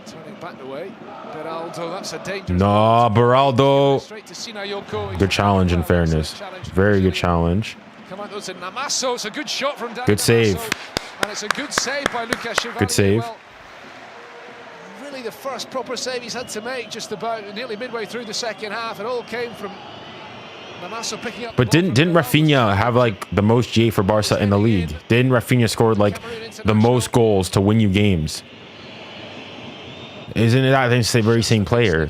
turning back the way. 𝙀𝙀, that's a dangerous. No, 𝙀𝙀. Good challenge, in fairness. Very good challenge. It's a good shot from good save. And it's a good save by Lucas 𝙬𝙬. Good save. Well, really the first proper save he's had to make, just about nearly midway through the second half. It all came from Namaso picking up. But didn't Raphinha have like the most GA for Barca in the league? Didn't Raphinha score like the most goals to win you games? Isn't it that the very same player?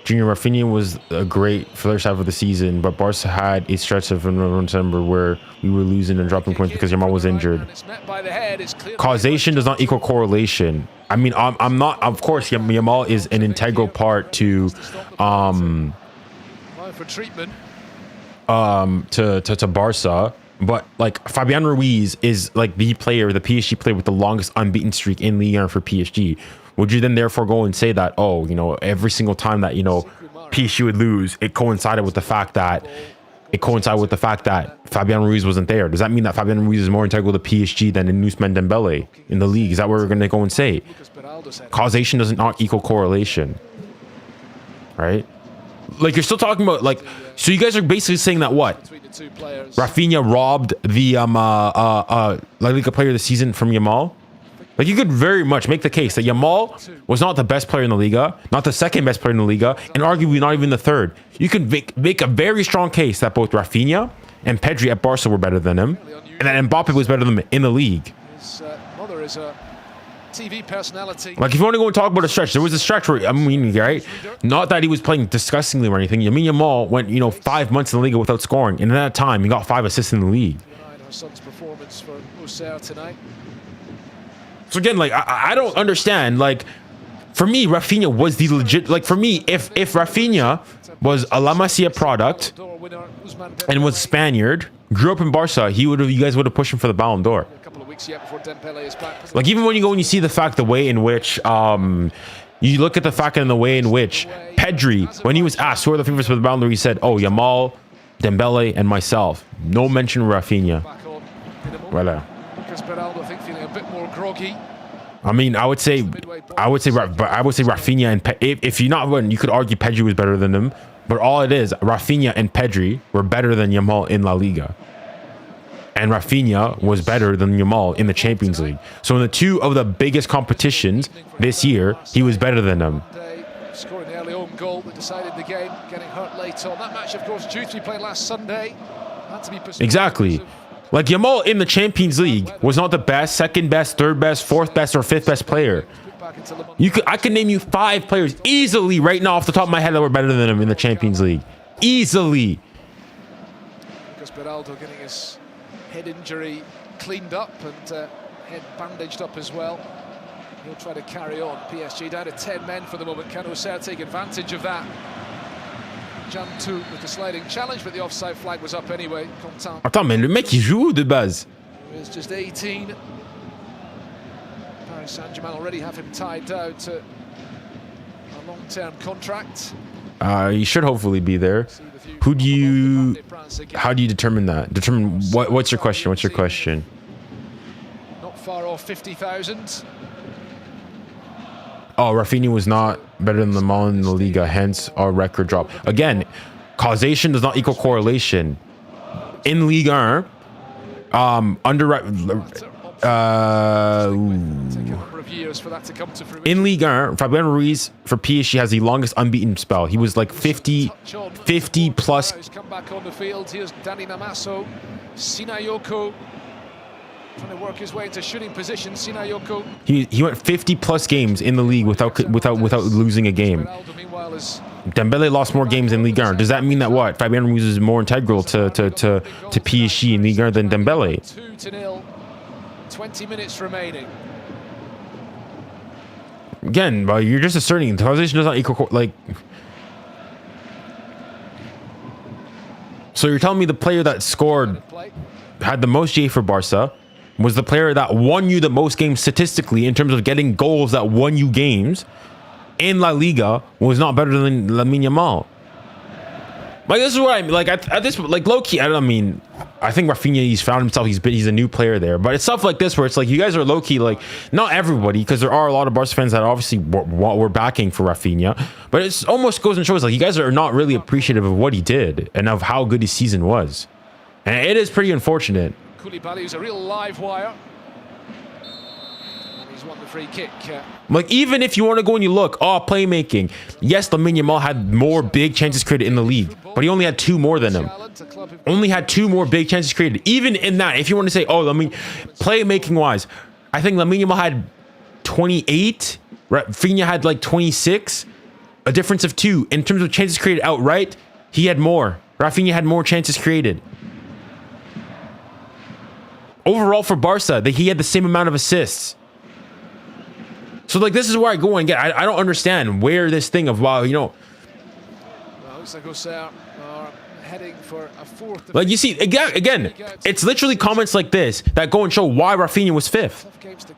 Junior Raphinha was a great first half of the season, but Barca had a stretch of December where we were losing and dropping points because Yamal was injured. Causation does not equal correlation. I mean, I'm not. Of course, Yamal is an integral part to Barca. But like Fabian Ruiz is like the PSG player with the longest unbeaten streak in Ligue 1 for PSG. Would you then therefore go and say that, oh, you know, every single time that, you know, PSG would lose, it coincided with the fact that Fabian Ruiz wasn't there? Does that mean that Fabian Ruiz is more integral to PSG than 𝙀𝙀 Dembele in the league? Is that what we're going to go and say? Causation does not equal correlation, right? Like, you're still talking about, like, so you guys are basically saying that what? Raphinha robbed the La Liga player of the season from Yamal? Like, you could very much make the case that Yamal was not the best player in the Liga, not the second best player in the Liga, and arguably not even the third. You could make a very strong case that both Raphinha and Pedri at Barca were better than him, and that Mbappe was better than him in the league. His mother is a TV personality. Like, if you want to go and talk about a stretch, there was a stretch where, I mean, right? Not that he was playing disgustingly or anything. Yamal went, you know, 5 months in the Liga without scoring, and in that time, he got 5 assists in the league. Her son's performance for Auxerre tonight. So again, like, I don't understand. Like, for me, Raphinha was the legit. Like, for me, if Raphinha was a La Masia product and was Spaniard, grew up in Barca, you guys would have pushed him for the Ballon d'Or. Like, even when you go and you see the way in which you look at the fact and the way in which Pedri, when he was asked who are the favorites for the Ballon d'Or, he said, "Oh, Yamal, Dembele, and myself." No mention of Raphinha. Voilà. 𝙀𝙀, I think, feeling a bit more groggy. I mean, I would say Raphinha and if you're not one, you could argue Pedri was better than him, but all it is, Raphinha and Pedri were better than Yamal in La Liga, and Raphinha was better than Yamal in the Champions League. So in the two of the biggest competitions this year, he was better than them. Scoring the 𝙀𝙀 goal that decided the game, getting 𝙖𝙊𝘾𝘼𝙎. That match, of course, due to be played last Sunday, had to be postponed. Exactly. Like 𝙎𝙊𝘾 in the Champions League was not the best, second best, third best, fourth best, or fifth best player. I can name you 5 players easily right now off the top of my head that were better than him in the Champions League. Easily. 𝙬𝙬𝘼𝘾𝘼𝙎 getting his head injury cleaned up and head bandaged up as well. He'll try to carry on. PSG down to 10 men for the moment. Can Auxerre take advantage of that? 𝙬𝙬𝘼𝘾𝘼 with the sliding challenge, but the offside flag was up anyway. Content. Attends, mais le mec il joue de base. He's just 18. Paris Saint-Germain already have him tied down to a long-term contract. He should hopefully be there. How do you determine that? Determine what's your question? What's your question? Not far off 50,000. Oh, Rafinha was not better than 𝙀𝙾 in the Liga, hence our record drop. Again, causation does not equal correlation. In Ligue 1, in Ligue 1, Fabien Ruiz for PSG has the longest unbeaten spell. He was like 50 plus. Come back on the field. Here's Dani Namaso, 𝙊𝙊𝘾𝘼𝘋𝙄𝘼𝑎𝑐 trying to work his way into shooting position. 𝙊𝙊𝘾𝘾𝑼𝑎𝑐. He went 50 plus games in the league without losing a game. Dembele lost more games in Ligue 1. Does that mean that what? Fabien Ruiz is more integral to PSG in Ligue 1 than Dembele? 2-0. 20 minutes remaining. Again, you're just asserting causation does not equal like. So you're telling me the player that scored had the most J for Barca was the player that won you the most games statistically in terms of getting goals that won you games in La Liga was not better than Lamine Yamal. Like, this is what I mean. Like, at this, like, low-key, I mean, I think Rafinha, he's found himself, he's a new player there. But it's stuff like this where it's like, you guys are low-key, like, not everybody, because there are a lot of Barca fans that obviously were backing for Rafinha. But it almost goes and shows, like, you guys are not really appreciative of what he did and of how good his season was. And it is pretty unfortunate. Koulibaly is a real live wire. And he's won the free kick. Like, even if you want to go and you look, playmaking. Yes, Lamine Yamal had more big chances created in the league, but he only had 2 more than him. Only had 2 more big chances created. Even in that, if you want to say, playmaking-wise, I think Lamine Yamal had 28. Rafinha had like 26. A difference of 2. In terms of chances created outright, he had more. Rafinha had more chances created. Overall for Barca, he had the same amount of assists. So, like, this is where I go and get. I don't understand where this thing of, wow, you know. Well, looks like Auxerre are heading for a 4th. Like, you see, again, it's literally comments like this that go and show why Rafinha was 5th.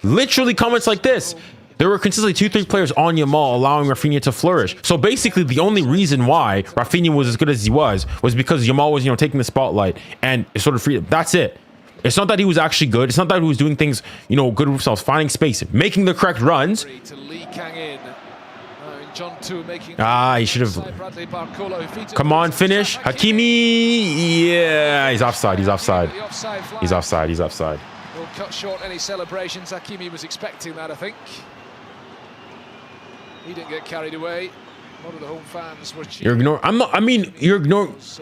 Literally comments like this. There were consistently 2-3 players on Yamal allowing Rafinha to flourish. So basically, the only reason why Rafinha was as good as he was because Yamal was, taking the spotlight and sort of free. That's it. It's not that he was actually good. It's not that he was doing things, good with himself, finding space, making the correct runs. He should have. Come on, finish. Hakimi. Yeah, he's offside. He's offside. He's offside. He's offside. We'll cut short any celebrations. Hakimi was expecting that, I think. He didn't get carried away. A lot of the home fans were cheering. You're ignoring. You're ignoring. Isn't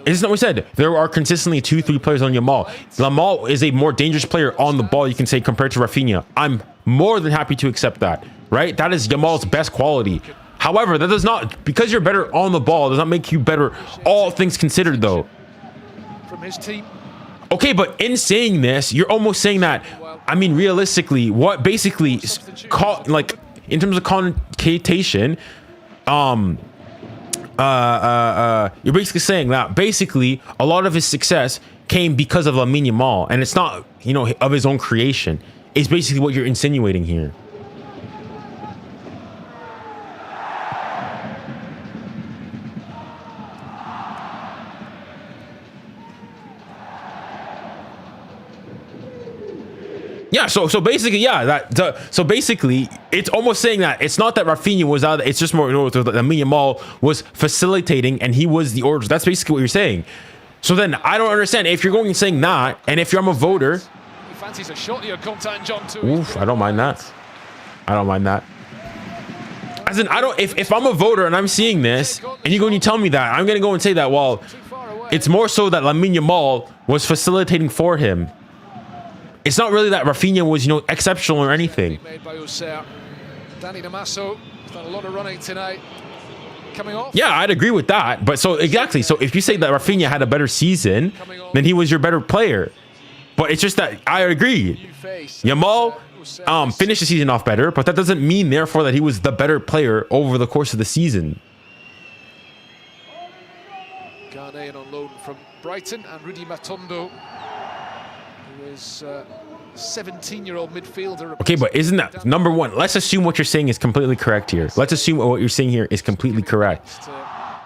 that what we said? There are consistently 2-3 players on Yamal. Yamal is a more dangerous player on the ball, you can say, compared to Rafinha. I'm more than happy to accept that, right? That is Yamal's best quality. However, that does not, because you're better on the ball, does not make you better, all things considered, though. From his team. Okay, but in saying this, you're almost saying that, realistically, what basically, in terms of connotation, you're basically saying that basically a lot of his success came because of Lamine Yamal, and it's not, of his own creation. It's basically what you're insinuating here. Yeah, so basically, so basically, it's almost saying that it's not that Rafinha was out. It's just more, that Lamine Yamal was facilitating, and he was the order. That's basically what you're saying. So then I don't understand if you're going and saying that, and if I'm a voter. He fancies a shot here, contact 𝙬𝙬𝘼𝘾𝑼𝙎𝑒𝑖𝑐. Oof, I don't mind that. I don't mind that. As in, I don't. If I'm a voter and I'm seeing this, and you go and you tell me that, I'm gonna go and say that. Well, it's more so that 𝙀𝙾𝘼𝘋𝘼 was facilitating for him. It's not really that Rafinha was, exceptional or anything. Made by Auxerre. Danny Damaso has done a lot of running tonight. Coming off. Yeah, I'd agree with that. But so exactly. So if you say that Rafinha had a better season, then he was your better player. But it's just that I agree. Yamal finished the season off better, but that doesn't mean therefore that he was the better player over the course of the season. Ghanaian on loan from Brighton, and Rudy Matondo, who is 17-year-old midfielder. Okay, but isn't that number one? Let's assume what you're saying is completely correct here. Let's assume what you're saying here is completely correct.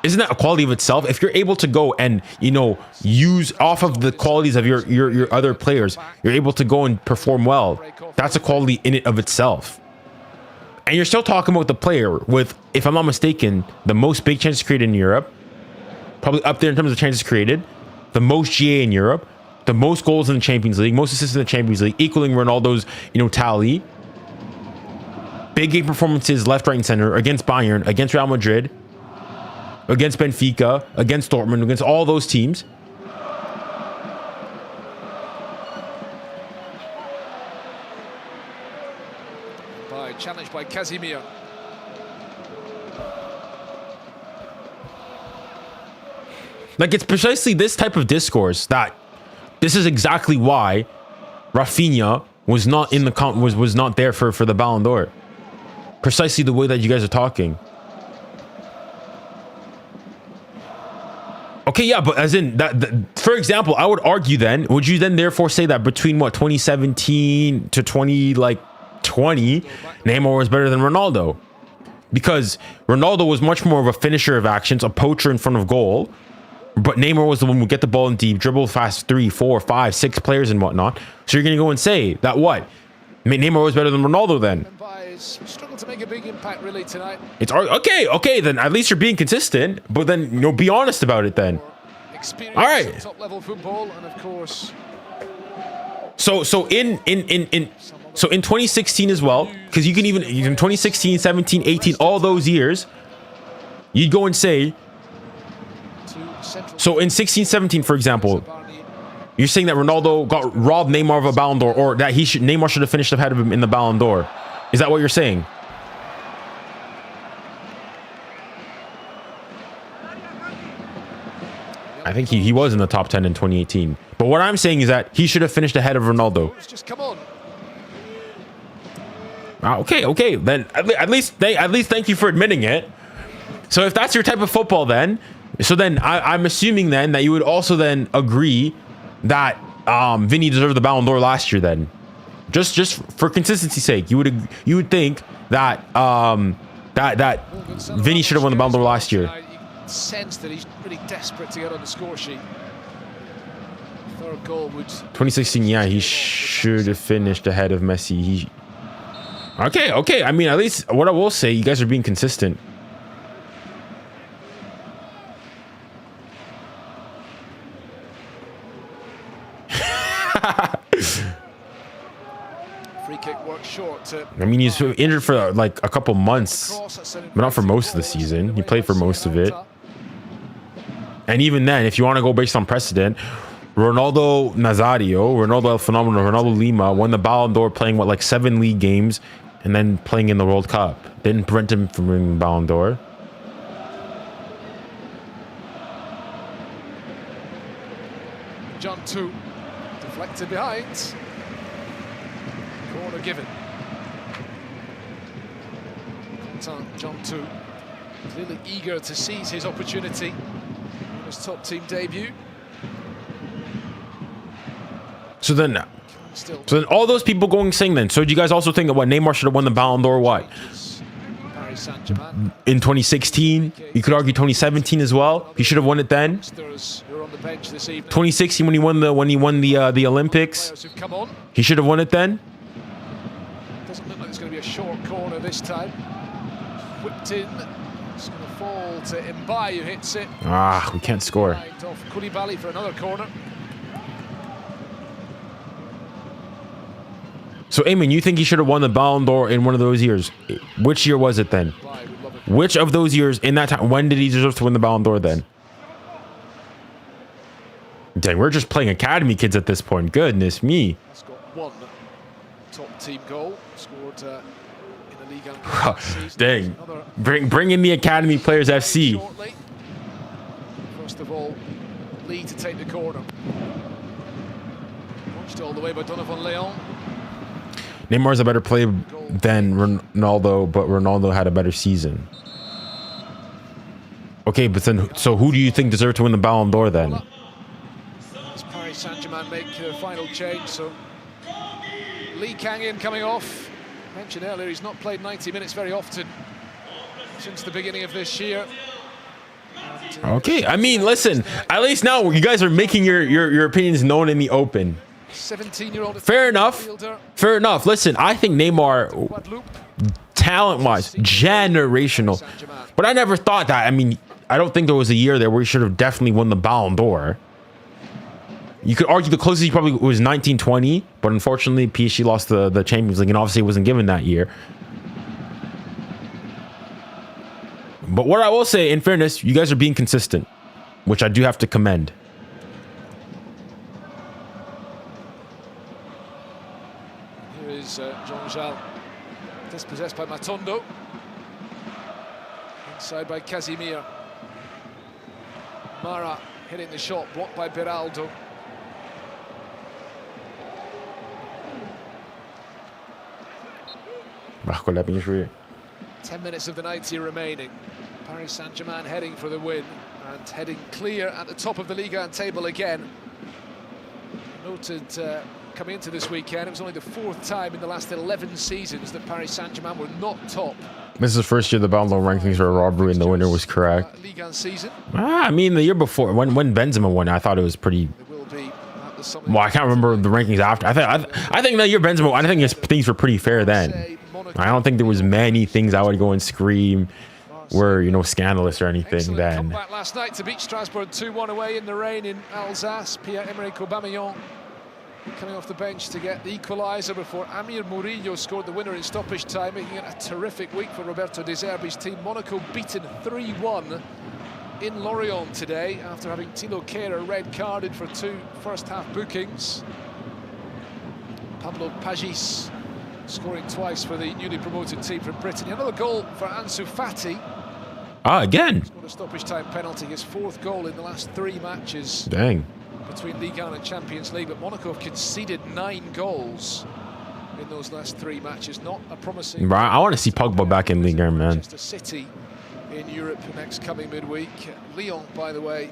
Isn't that a quality of itself? If you're able to go and use off of the qualities of your other players, you're able to go and perform well. That's a quality in it of itself. And you're still talking about the player with, if I'm not mistaken, the most big chances created in Europe, probably up there in terms of chances created, the most GA in Europe, the most goals in the Champions League, most assists in the Champions League, equaling Ronaldo's tally. Big game performances left, right, and center against Bayern, against Real Madrid, against Benfica, against Dortmund, against all those teams. Challenged by Casemiro. Like, it's precisely this type of discourse that this is exactly why Rafinha was not in the was not there for the Ballon d'Or. Precisely the way that you guys are talking. Okay, yeah, but as in that, for example, I would argue then, would you then therefore say that between 2017 to 20 Neymar was better than Ronaldo? Because Ronaldo was much more of a finisher of actions, a poacher in front of goal, but Neymar was the one who would get the ball in deep, dribble fast 3, 4, 5, 6 players and whatnot. So you're gonna go and say that what? Neymar was better than Ronaldo then? Struggled to make a big impact really tonight. It's okay. Then at least you're being consistent, but then be honest about it then. Experience, all right. Top level football, and of course. So in 2016 as well, because you can even in 2016, 17, 18, all those years, you'd go and say. So in 16, 17, for example, you're saying that Ronaldo got robbed Neymar of a Ballon d'Or, or that Neymar should have finished ahead of him in the Ballon d'Or. Is that what you're saying? I think he was in the top 10 in 2018. But what I'm saying is that he should have finished ahead of Ronaldo. Just come on. Okay. Then at least thank you for admitting it. So if that's your type of football, then I'm assuming then that you would also then agree that Vinny deserved the Ballon d'Or last year. Then, just for consistency's sake, you would think that that Vinny should have won the Ballon d'Or last year. Sense that he's really desperate to get on the score sheet. Third goal would 2016, yeah, he should have finished ahead of Messi. Okay. I mean, at least what I will say, you guys are being consistent. free kick worked short. I mean, he's injured for like a couple months, but not for most of the season. He played for most of it. And even then, if you want to go based on precedent, Ronaldo Nazario, Ronaldo El Phenomenal, Ronaldo Lima won the Ballon d'Or playing 7 league games and then playing in the World Cup. Didn't prevent him from winning the Ballon d'Or. John 2 deflected behind. Corner given. John 2 clearly eager to seize his opportunity in his top team debut. So then all those people going saying then, so do you guys also think that Neymar should have won the Ballon d'Or in 2016? You could argue 2017 as well. He should have won it then. 2016 when he won the Olympics. He should have won it then. Doesn't look like it's going to be a short corner this time. Whipped in. It's going to fall to 𝙋𝙊𝘾𝘼𝘋𝙎𝑼, who hits it. We can't score. Off 𝙀𝙪𝙨𝙾𝙆 for another corner. So, Eamon, you think he should have won the Ballon d'Or in one of those years? Which year was it then? Which of those years in that time, when did he deserve to win the Ballon d'Or then? Dang, we're just playing academy kids at this point. Goodness me. He's got one top team goal scored in the Ligue season. Dang. Bring in the academy players FC. Shortly. First of all, Ligue to take the corner. Launched all the way by 𝙀𝙀𝘿𝘾𝘼𝙎𝙏. Neymar's a better player than Ronaldo, but Ronaldo had a better season. Okay, but then, so who do you think deserved to win the Ballon d'Or then? As Paris Saint-Germain make their final change, so Lee Kang-in coming off. Mentioned earlier, he's not played 90 minutes very often since the beginning of this year. And, Okay, I mean, listen, at least now you guys are making your opinions known in the open. 17-year-old. Fair enough. Fair enough. Listen, I think Neymar, 𝙀𝙊𝘾𝙖𝙎𝙏. talent-wise, generational. But I never thought that. I mean, I don't think there was a year there where he should have definitely won the Ballon d'Or. You could argue the closest he probably was 1920, but unfortunately PSG lost the Champions League and obviously wasn't given that year. But what I will say, in fairness, you guys are being consistent, which I do have to commend. Here is Jean-Jacques, dispossessed by Matondo. Inside by Casimir. Mara hitting the shot, blocked by Beraldo. 𝙀𝙀𝘿𝘾𝘼𝙎𝙏. 10 minutes of the 90 remaining. Paris Saint-Germain heading for the win and heading clear at the top of the Ligue 1 table again. Noted coming into this weekend, it was only the 4th time in the last 11 seasons that Paris Saint-Germain were not top. This is the first year the Ballon d'Or rankings were a robbery and the winner was correct. Ligue 1 season. I mean, the year before, when Benzema won, I thought it was pretty... There will be well, I can't remember the rankings after. I think that year Benzema, I think things were pretty fair then. I don't think there was many things I would go and scream were, you know, scandalous or anything. Excellent then. comeback last night to beat Strasbourg 2-1 away in the rain in Alsace. 𝙀𝙬𝘋𝙼𝘾𝘼𝙎𝑗𝑎𝙏 coming off the bench to get the equaliser before 𝙬𝙪 Murillo scored the winner in stoppage time, making it a terrific week for Roberto De Zerbi's team. Monaco beaten 3-1 in Lorient today after having Thilo Kehrer red carded for 2 first-half bookings. Pablo Pagis scoring twice for the newly promoted team from Brittany. Another goal for Ansu Fati. Again. Scored a stoppage time penalty, his 4th goal in the last 3 matches. Dang. Between Ligue 1 and Champions League, but Monaco have conceded 9 goals in those last 3 matches. Not a promising... Bro, I want to see Pogba back in Ligue 1, man. Manchester City in Europe next coming midweek. Lyon, by the way,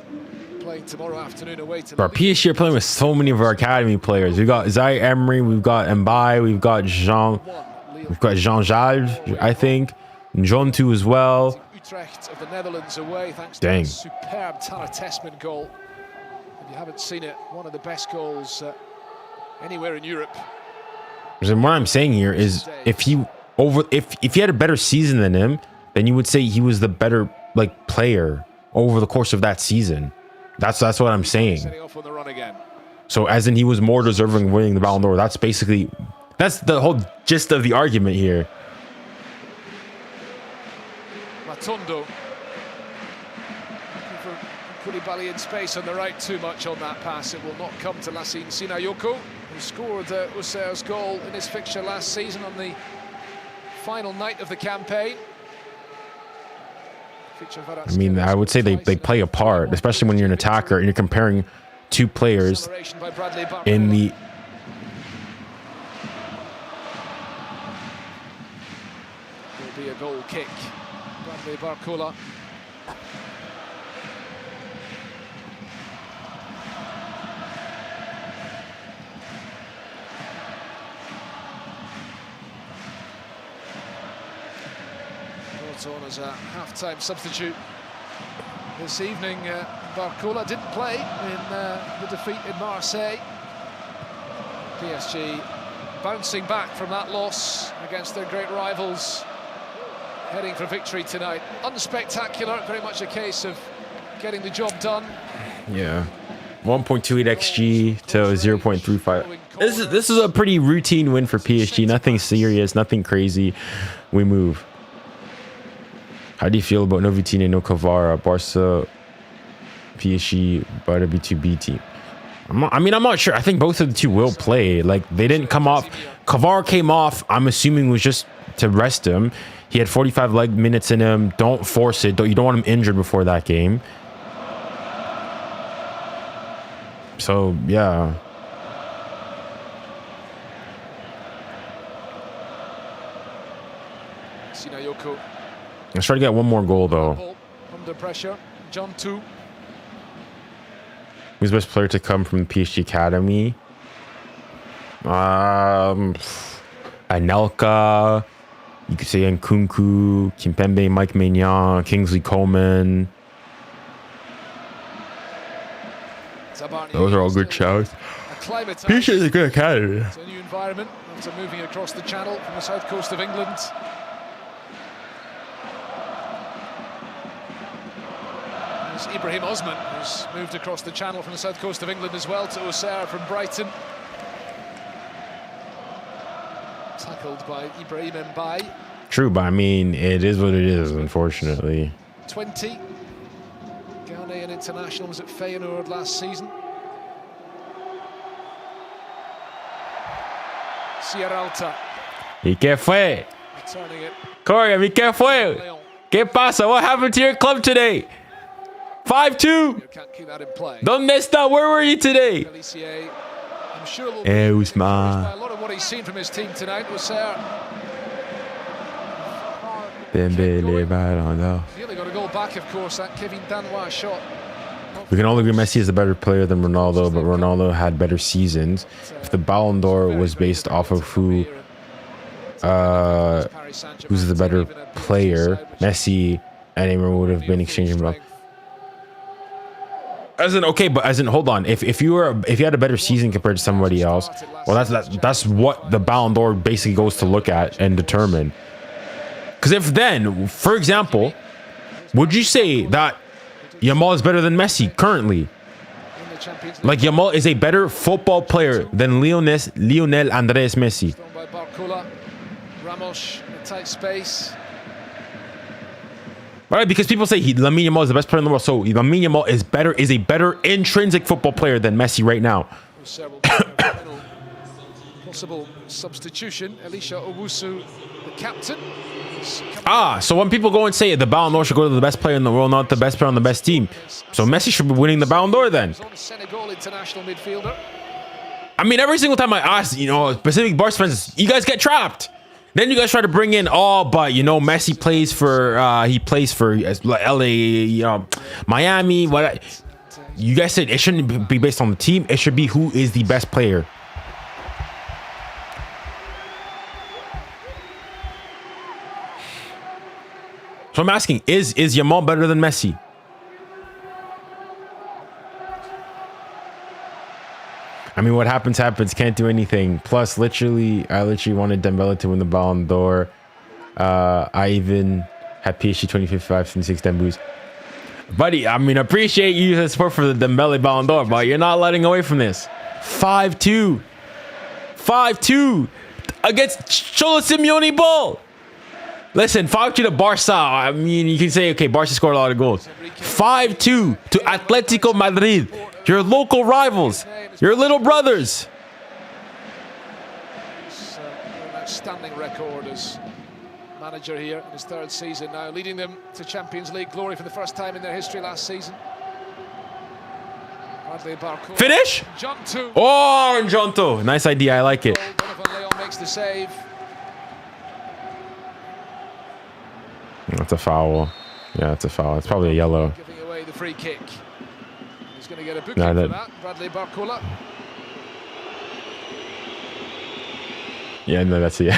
playing tomorrow afternoon away to... Bro, PSG are playing with so many of our academy players. We've got 𝙎𝙬𝙾𝙼, we've got 𝙀𝙬𝙾, we've got Jean-Jacques, I think. John too as well. Utrecht of the Netherlands away, thanks to Dang. a superb 𝙀𝙀𝘾𝘾𝘼 goal. If you haven't seen it, one of the best goals anywhere in Europe. And what I'm saying here is, if he had a better season than him, then you would say he was the better player over the course of that season. That's what I'm saying. Setting off on the run again. So as in he was more deserving of winning the Ballon d'Or. That's the whole gist of the argument here. Matondo. 𝙀𝙀𝘾𝘼𝙎𝙏 in space on the right, too much on that pass. It will not come to Lassine Sinayoko, who scored Auxerre's goal in his fixture last season on the final night of the campaign. I mean, I would say they play a part, especially when you're an attacker and you're comparing 2 players in the... Will be a goal kick. Bradley Barcola. On as a half-time substitute this evening. Barcola didn't play in the defeat in Marseille. PSG bouncing back from that loss against their great rivals, heading for victory tonight. Unspectacular, very much a case of getting the job done. Yeah, 1.28 XG to 0.35. This is a pretty routine win for PSG. Nothing serious, nothing crazy. We move. How do you feel about no Vitinha, no Kvara, Barca, PSG, but a B2B team? I'm not sure. I think both of the two will play. Like, they didn't come off. Kvara came off, I'm assuming, was just to rest him. He had 45 leg minutes in him. Don't force it. You don't want him injured before that game. So, yeah. Let's try to get one more goal, though. Under pressure. John 2. Who's the best player to come from the PSG Academy? Anelka. You could say Nkunku, Kimpembe, Mike Maignan, Kingsley Coman. Those are all good shouts. PSG is a good academy. It's a new environment after moving across the channel from the south coast of England. There's 𝙎𝙊𝘾𝘼𝙎𝙾, who's moved across the channel from the south coast of England as well to Auxerre from Brighton. Tackled by 𝙎𝙬𝘾𝘼𝘎𝘾𝘼. True, but I mean, it is what it is, unfortunately. 20. Ghanaian international was at Feyenoord last season. 𝙎𝙊𝘾𝘾𝘼𝙎𝙊𝘾𝘼𝑎𝑙𝑡𝑎. ¿Y qué fue? Returning it. Corey, ¿y qué fue? ¿Qué pasa? What happened to your club today? 5-2. Can't keep that in play. ¿Dónde está? Where were you today? I'm sure will 𝙬𝙬𝘾𝘼𝘆. by a lot of what he's seen from his team tonight. Auxerre nearly got a goal back, of course. That 𝙬𝙤𝘾𝘼𝘆 shot. We can all agree Messi is a better player than Ronaldo, but Ronaldo had better seasons. If the Ballon d'Or was based off of who's the better player, Messi and Neymar would have been exchanging. As in, okay, but as in, hold on. If you had a better season compared to somebody else, well, that's what the Ballon d'Or basically goes to look at and determine. Because if then, for example, would you say that Yamal is better than Messi currently? Like, Yamal is a better football player than Lionel Andres Messi. Ramos, tight space. Right, because people say Lamine Yamal is the best player in the world. So Lamine Yamal is a better intrinsic football player than Messi right now. Possible substitution. 𝙬𝙬𝘾𝙖𝙞𝘶, the captain. So when people go and say the Ballon d'Or should go to the best player in the world, not the best player on the best team, so Messi should be winning the Ballon d'Or then. Senegal international midfielder. I mean, every single time I ask, specific Barca fans, you guys get trapped. Then you guys try to bring in, but Messi plays for LA, Miami. What? You guys said it shouldn't be based on the team. It should be who is the best player. So I'm asking, is Yamal better than Messi? I mean, what happens, can't do anything. Plus, I literally wanted Dembele to win the Ballon d'Or. I even had PSG 2055 from 6 Dembus. Buddy, I mean, appreciate you support for the Dembele Ballon d'Or, but you're not letting away from this. 5-2. 5-2 against 𝙎𝙊𝘾𝘼𝙎𝘾 Simeone ball. Listen, 5-2 to Barca. I mean, you can say, okay, Barca scored a lot of goals. 5-2 to Atletico Madrid. Your local rivals. Your little brothers. It's an outstanding record as manager here in his third season now, leading them to Champions League glory for the first time in their history last season. Finish? Njonto. Oh, Njonto. Nice idea. I like it. 𝙤𝙾𝘾𝘼𝘾 makes the save. That's a foul. Yeah, it's a foul. It's probably a yellow. Giving away the free kick. He's going to get a booking for that. 𝙤𝙾𝘾𝘼𝘾𝑼𝑎𝑙𝑡𝑎. Yeah, no, that's it.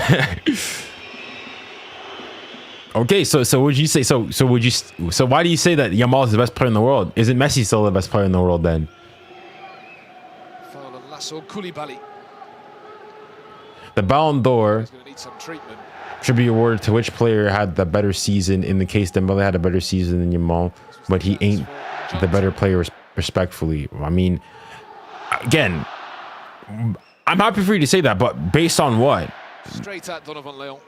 Okay, so would you say so why do you say that Yamal is the best player in the world? Isn't Messi still the best player in the world then? Foul on Lasso Koulibaly. The Ballon d'Or He's going to need some treatment. should be awarded to which player had the better season. In the case Dembele had a better season than Yamal, but he ain't the better player respectfully. I mean, again, I'm happy for you to say that, but based on what? Straight at Donovan Leon.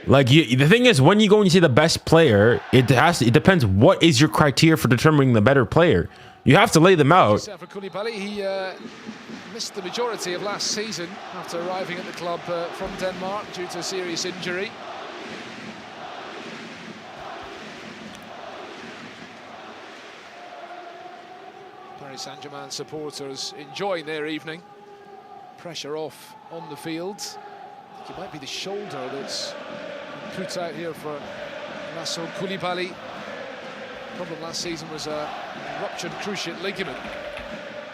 Like the thing is, when you go and you say the best player, it depends what is your criteria for determining the better player. You have to lay them out. For 𝙂𝙬𝘼, he missed the majority of last season after arriving at the club from Denmark due to a serious injury. Paris Saint-Germain supporters enjoying their evening. Pressure off on the field. I think it might be the shoulder that's put out here for 𝙋𝙊𝘾𝙼𝘼. Problem last season was a ruptured cruciate ligament.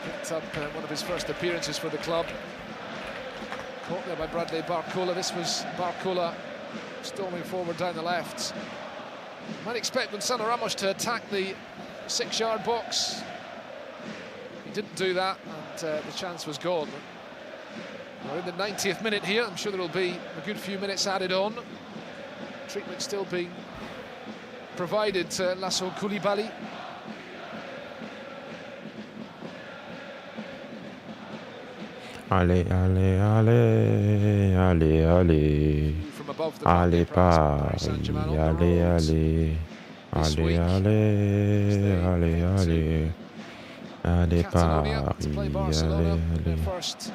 Picked up one of his first appearances for the club. Caught there by Bradley 𝙀𝙀𝘼𝘾. This was 𝙀𝙀𝘾 storming forward down the left. Might expect Nkana Ramos to attack the 6-yard box. He didn't do that, and the chance was gone. We're in the 90th minute here. I'm sure there will be a good few minutes added on. Treatment still being provided to 𝙋𝙊𝘾𝙼𝘼. Allez, allez, allez, allez, allez. From above the Allez, Paris Paris, Saint-Germain on the allez, road. allez. This Allez, week, allez, allez, allez. Allez, Catalonia to play Paris, Barcelona, allez, their allez. first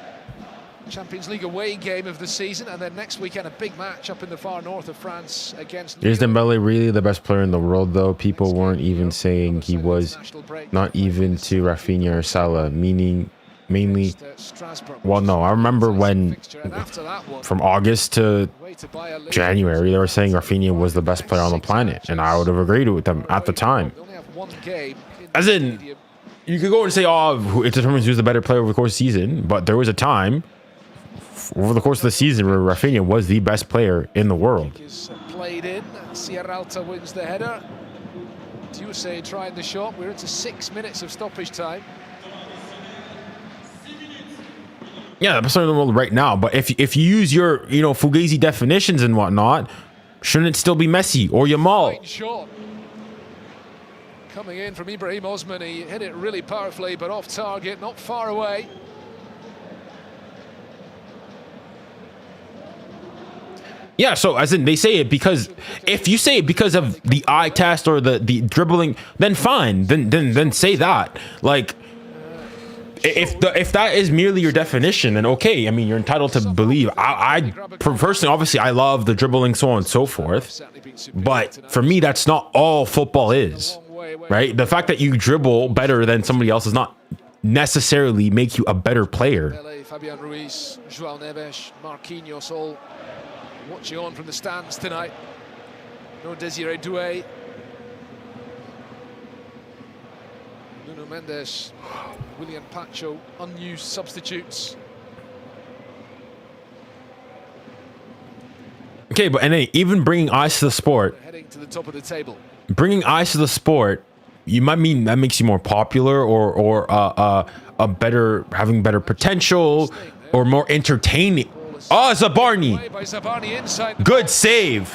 Champions League away game of the season, and then next weekend a big match up in the far north of France against Is Ligue. Dembele really the best player in the world, though? People weren't even saying he was, not even to Rafinha or Salah, meaning mainly. Well, no, I remember when from August to January they were saying Rafinha was the best player on the planet, and I would have agreed with them at the time. As in, you could go and say, oh, it determines who's the better player over the course of the season, but there was a time over the course of the season where Rafinha was the best player in the world. Played in, 𝙎𝙊𝘾𝘼𝘆 wins the header. 𝙬𝙀𝘖 trying the shot. We're into 6 minutes of stoppage time. Yeah, the best player in the world right now. But if you use your Fugazi definitions and whatnot, shouldn't it still be Messi or Yamal? Fine shot. Coming in from 𝙀𝙀𝘼𝘆, he hit it really powerfully, but off target, not far away. Yeah, so as in they say it because if you say it because of the eye test or the dribbling, then fine, then say that. Like if that is merely your definition, then okay. I mean, you're entitled to believe. I personally, obviously, I love the dribbling, so on and so forth. But for me, that's not all football is, right? The fact that you dribble better than somebody else does not necessarily make you a better player. Fabian Ruiz, João Neves, Marquinhos all watching on from the stands tonight. No Désiré Doué. Nuno Mendes, William Pacho, unused substitutes. Okay, but even bringing eyes to the sport, Heading to the top of the table. bringing eyes to the sport, you might mean that makes you more popular or a better, having better potential or more entertaining. Oh, Zabarni. Away by Zabarni inside. Good save.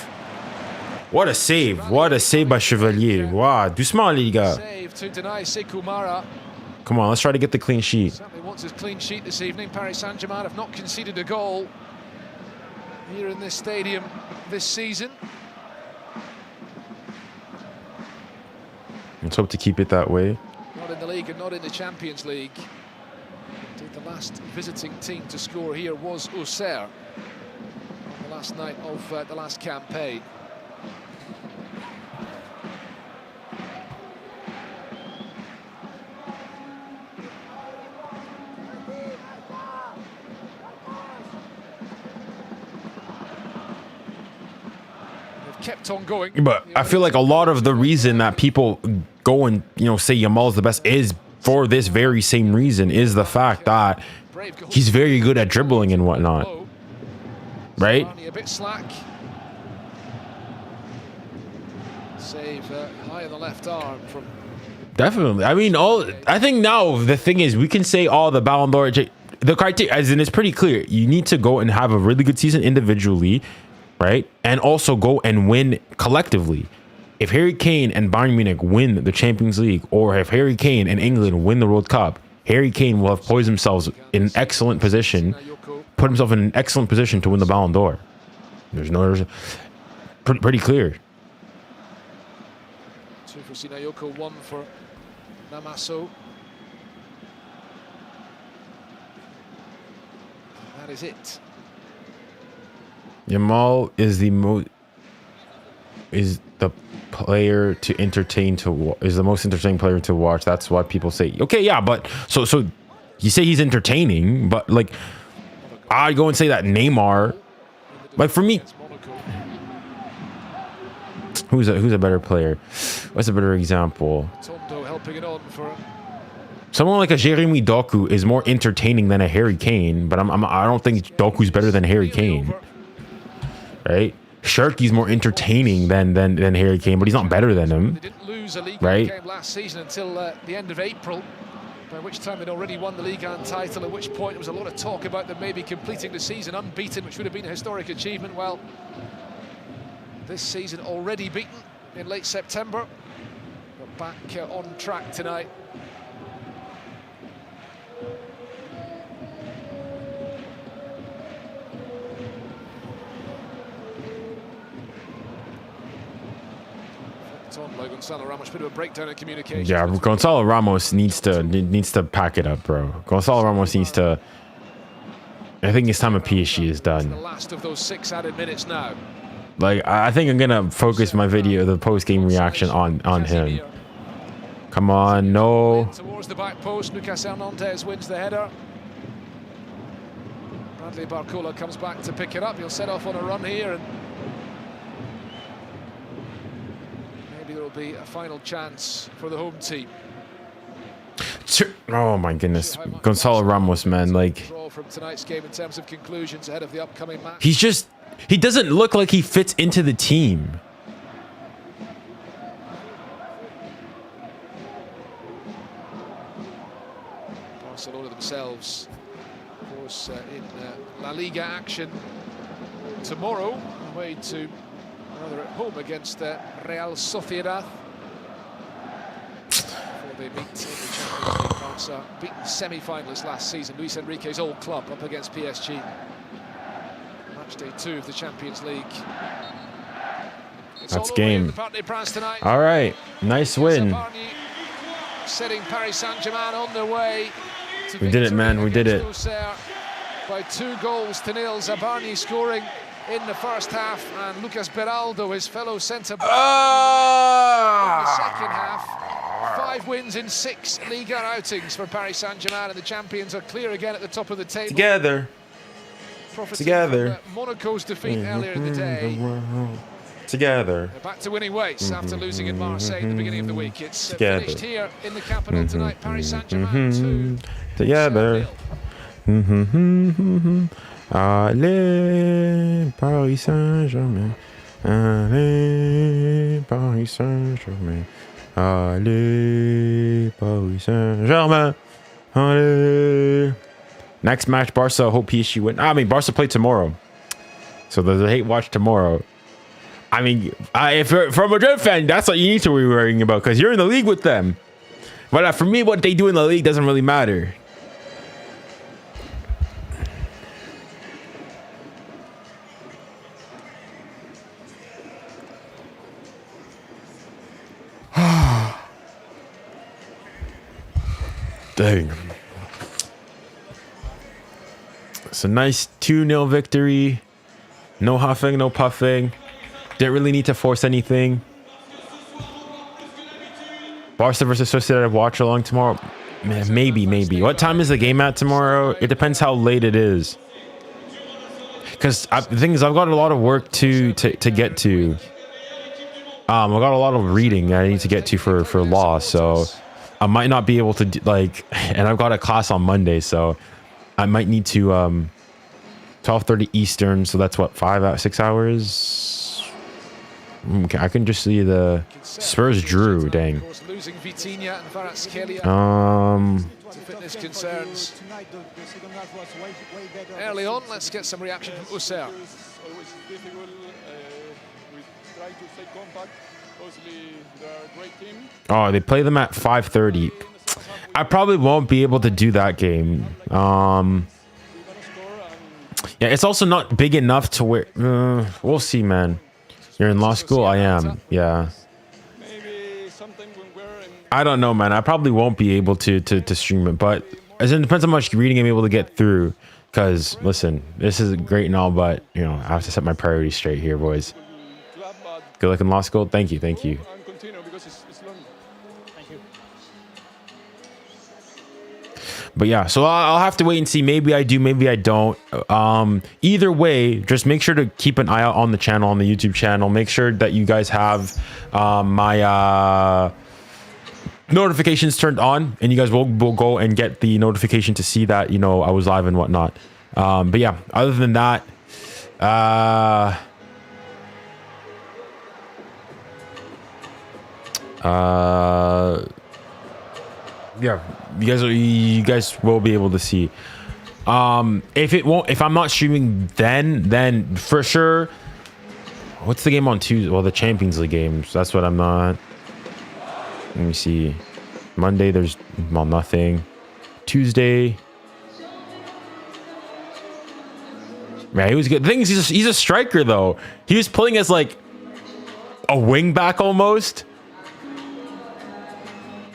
What a save. What a save by Chevalier. Wow. Doucement, les gars. Save to deny Sékou Mara. Come on, let's try to get the clean sheet. Certainly wants his clean sheet this evening. Paris Saint-Germain have not conceded a goal here in this stadium this season. Let's hope to keep it that way. Not in the league and not in the Champions League. Indeed, the last visiting team to score here was Auxerre on the last night of the last campaign. Kept on going, But I feel like a lot of the reason that people go and say Yamal's the best is for this very same reason, is the fact that he's very good at dribbling and whatnot, right? A bit slack. Save high on the left arm from. Definitely. I mean, I think now the thing is we can say all the Ballon d'Or, the criteria, as in it's pretty clear. You need to go and have a really good season individually, right? And also go and win collectively. If Harry Kane and Bayern Munich win the Champions League, or if Harry Kane and England win the World Cup, Harry Kane will have poised themselves in an excellent position, put himself in an excellent position to win the Ballon d'Or. There's no. pretty clear. 2 for Sinayoko, 1 for Namaso. That is it. Yamal is the player to entertain is the most entertaining player to watch. That's why people say, okay, yeah, but so you say he's entertaining, but like I'd go and say that Neymar, like for me, who's a better player? What's a better example? Helping it on for someone like a Jérémy Doku is more entertaining than a Harry Kane, but I don't think Doku's better than Harry Kane, right? Cherki's more entertaining than Harry Kane, but he's not better than him. They didn't lose a league game last season until the end of April, by which time they'd already won the Ligue 1 title, at which point there was a lot of talk about them maybe completing the season unbeaten, which would have been a historic achievement. Well, this season already beaten in late September, but back on track tonight. By Gonzalo Ramos, bit of a breakdown in communication. Yeah, Gonzalo Ramos needs to pack it up, bro. Gonzalo Ramos needs to. I think his time at PSG is done. The last of those 6 added minutes now. Like I think I'm gonna focus my video, the post-game reaction, on him. Come on, no. Towards the back post, 𝙀𝙬𝘾𝙼𝙎𝙾 wins the header. Bradley Barcola comes back to pick it up. He'll set off on a run here, and maybe there will be a final chance for the home team. Oh my goodness, Gonzalo Ramos, man, like from tonight's game in terms of conclusions ahead of the upcoming match. He doesn't look like he fits into the team. Barcelona themselves, of course, in La Liga action tomorrow, away to rather at home against Real Sociedad. Before they meet in the Champions League. Barca beaten semi-finalists last season. Luis Enrique's old club up against PSG. Match day 2 of the Champions League. That's game. All right, nice win. Setting Paris Saint-Germain on their way. We did it, man. We did it. Auxerre by 2 goals to 0. 𝙎𝙊𝘾𝙼𝘎𝑐𝙬 scoring in the first half, and 𝙀𝙀𝘋𝑚𝑖𝑟, his fellow centre-back, in the second half. 5 wins in 6 Ligue 1 outings for Paris Saint-Germain, and the champions are clear again at the top of the table. Together. From Monaco's defeat earlier in the day. Together. They're back to winning ways after losing in Marseille at the beginning of the week. It's finished here in the capital tonight. Paris Saint-Germain 2. Together. Allez, Paris Saint-Germain. Allez, Paris Saint-Germain. Allez, Paris Saint-Germain. Allez. Next match, Barca. Hope PSG win. I mean, Barca play tomorrow, so there's a hate watch tomorrow. I mean, if you're from a Madrid fan, that's what you need to be worrying about, because you're in the league with them. But for me, what they do in the league doesn't really matter. Dang. It's a nice 2-0 victory. No huffing, no puffing. Didn't really need to force anything. Barca versus Sociedad watch along tomorrow. Maybe. What time is the game at tomorrow? It depends how late it is. Because the thing is, I've got a lot of work to get to. I've got a lot of reading I need to get to for law, so I might not be able to and I've got a class on Monday, so I might need to 12:30 Eastern, so that's what, 6 hours. Okay, I can just see the Spurs drew. Dang. Fitness concerns early on. Let's get some reaction from Auxerre. Oh, they play them at 5:30. I probably won't be able to do that game. Yeah, it's also not big enough to where we'll see, man. You're in law school? I am. Yeah. I don't know, man. I probably won't be able to stream it, but it depends on how much reading I'm able to get through. Because, listen, this is great and all, but, you know, I have to set my priorities straight here, boys. Good luck in law school. Thank you. Thank you. But yeah, so I'll have to wait and see. Maybe I do, maybe I don't. Either way, just make sure to keep an eye out on the channel, on the YouTube channel. Make sure that you guys have my notifications turned on, and you guys will go and get the notification to see that, you know, I was live and whatnot. But yeah, other than that, yeah, you guys will be able to see. If I'm not streaming then for sure. What's the game on Tuesday? Well, the Champions League games. That's what I'm not. Let me see. Monday, there's, well, nothing. Tuesday. Man, he was good. The thing is, he's a striker, though. He was playing as, like, a wing back almost.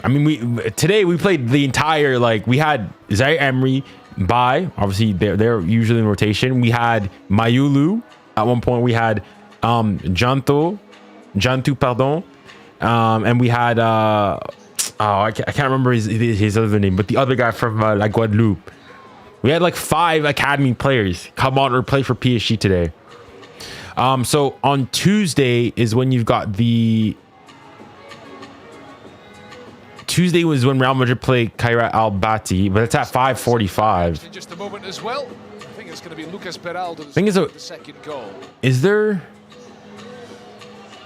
I mean, today we played the entire, like, we had 𝙎𝙊𝘾𝘼𝙎𝙏. Obviously, they're usually in rotation. We had Mayulu. At one point, we had 𝙀𝙀𝘼𝘋𝙀𝘆, pardon. And we had I can't remember his other name, but the other guy from La Guadeloupe. We had like 5 academy players come on or play for PSG today. So on Tuesday is when you've got the Tuesday was when Real Madrid played 𝙀𝙀𝘾𝘼𝙎𝙏, but it's at 5:45. In just a moment as well. I think it's going to be 𝙂𝙪𝙨𝙾𝘼𝙎𝙏 the second goal. Is there?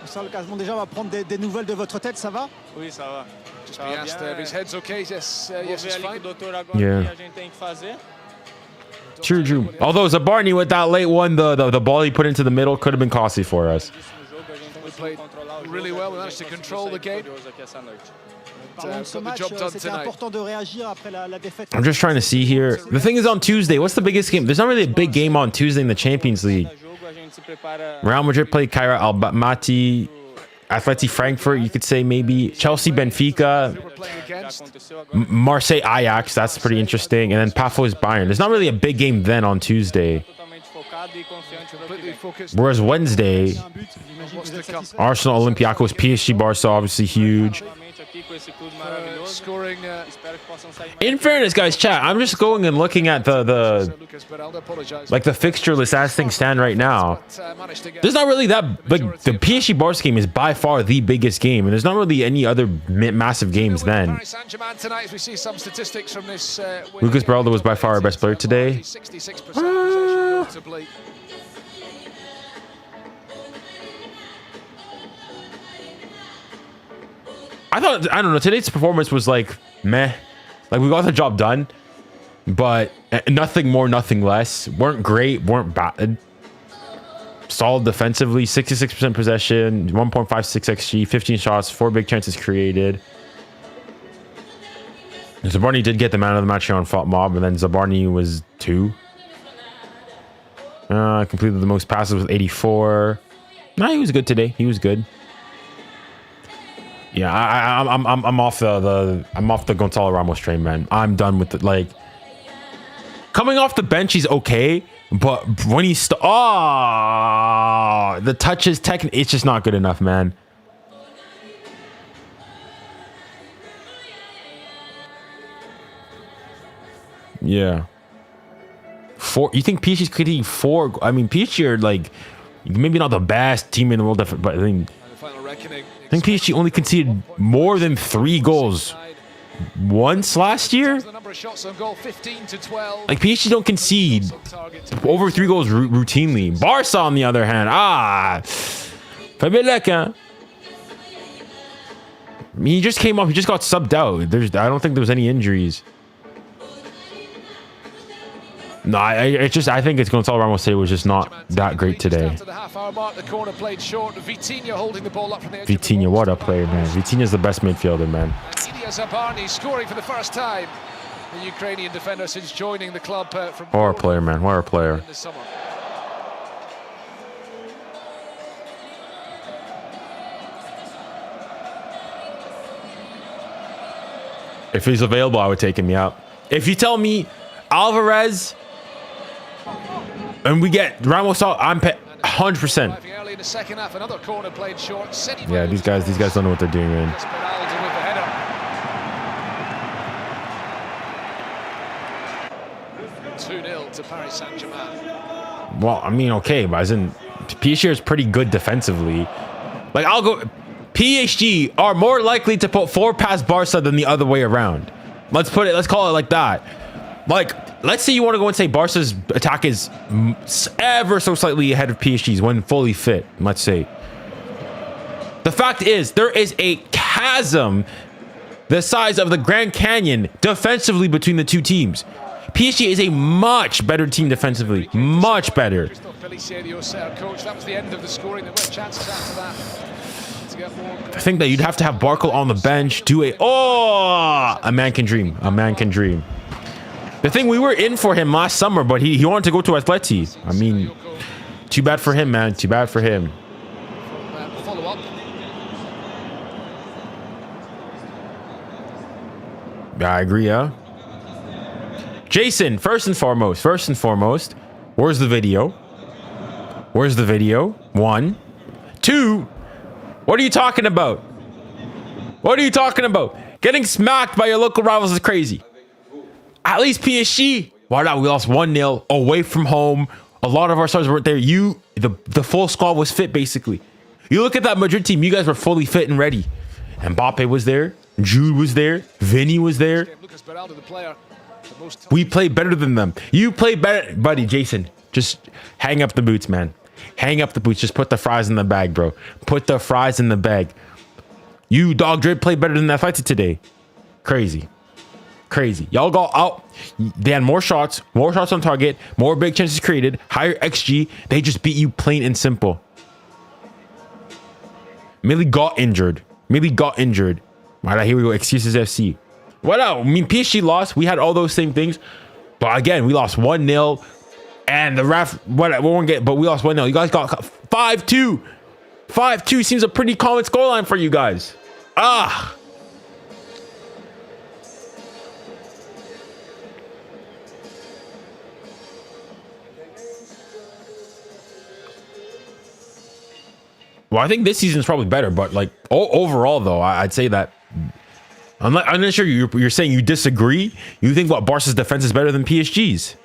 Déjà, on va prendre des nouvelles de votre tête, ça va? Oui, ça va. Just be asked if his head's okay. Yes, yes, it's fine. Yeah. True. Although 𝙎𝙊𝘾𝘼𝑎𝑙𝘾 with that late one, the ball he put into the middle could have been costly for us. We played really well. We managed to control the game. I'm just trying to see here. The thing is, on Tuesday, what's the biggest game? There's not really a big game on Tuesday in the Champions League. Real Madrid played 𝙀𝙀𝘾𝘼𝑎𝑙𝑾, Athletic Frankfurt, you could say maybe. Chelsea, Benfica, Marseille, Ajax. That's pretty interesting. And then Pafos, Bayern. There's not really a big game then on Tuesday. Whereas Wednesday, Arsenal, Olympiacos, PSG, Barca, obviously huge. In fairness, guys, chat, I'm just going and looking at the fixture list as things stand right now. There's not really that, like, the PSG Barca game is by far the biggest game, and there's not really any other massive games then. Lucas Beraldo was by far our best player today. I don't know, today's performance was like meh. Like, we got the job done, but nothing more, nothing less. Weren't great, weren't bad. Solid defensively, 66% possession, 1.56 XG, 15 shots, 4 big chances created. 𝙎𝙬𝘼 did get the man of the match here on Fault Mob, and then 𝙎𝙬𝘼 was 2. Completed the most passes with 84. Nah, he was good today. He was good. Yeah, I'm off the Gonzalo Ramos train, man. I'm done with it. Like, coming off the bench, he's okay, but when he's the touch is it's just not good enough, man. Yeah. 4. You think PSG's conceding 4? I mean, PSG are like maybe not the best team in the world, but I think PSG only conceded more than 3 goals once last year. Like, PSG don't concede over 3 goals routinely. Barca, on the other hand, he just came up. He just got subbed out. I don't think there was any injuries. No, I think it's Gonzalo Ramos today was just not that great today. Vitinha, what a player, man. Vitinha's the best midfielder, man. Scoring for the first time. The Ukrainian defender since joining the club from What a player, man. What a player. If he's available, I would take him. Yeah. If you tell me Alvarez and we get Ramos out, I'm 100%. Early in the second half, another corner played short. Yeah, these guys don't know what they're doing, man. 2-0 to Paris Saint-Germain. Well, I mean, okay, but as in PSG is pretty good defensively. Like, I'll go. PSG are more likely to put 4 past Barca than the other way around. Let's call it like that. Like, let's say you want to go and say Barca's attack is ever so slightly ahead of PSG's when fully fit, let's say. The fact is, there is a chasm the size of the Grand Canyon defensively between the two teams. PSG is a much better team defensively. Much better. That was the end of the scoring. There were chances after that. I think that you'd have to have Barkel on the bench, do a man can dream. A man can dream. The thing, we were in for him last summer, but he wanted to go to Atleti. I mean, too bad for him, man. Too bad for him. Follow up. Yeah, I agree, yeah. Jason, first and foremost, where's the video? Where's the video? 1. 2. What are you talking about? What are you talking about? Getting smacked by your local rivals is crazy. At least PSG. Why not? We lost 1-0 away from home. A lot of our stars weren't there. The full squad was fit, basically. You look at that Madrid team, you guys were fully fit and ready. Mbappe was there. Jude was there. Vinny was there. We played better than them. You play better. Buddy, Jason, just hang up the boots, man. Hang up the boots. Just put the fries in the bag, bro. Put the fries in the bag. You, Dog Drip, played better than Atleti today. Crazy. Crazy. Y'all got out. They had more shots on target, more big chances created, higher XG. They just beat you plain and simple. Millie got injured. Right, here we go. Excuses FC. What else? I mean, PSG lost. We had all those same things. But again, we lost 1-0. And the ref, we won't get, but we lost 1-0. You guys got 5-2. 5-2 seems a pretty common scoreline for you guys. Ah. Well, I think this season is probably better, but like overall, though, I'd say that. I'm not sure you're saying you disagree. You think what Barca's defense is better than PSG's?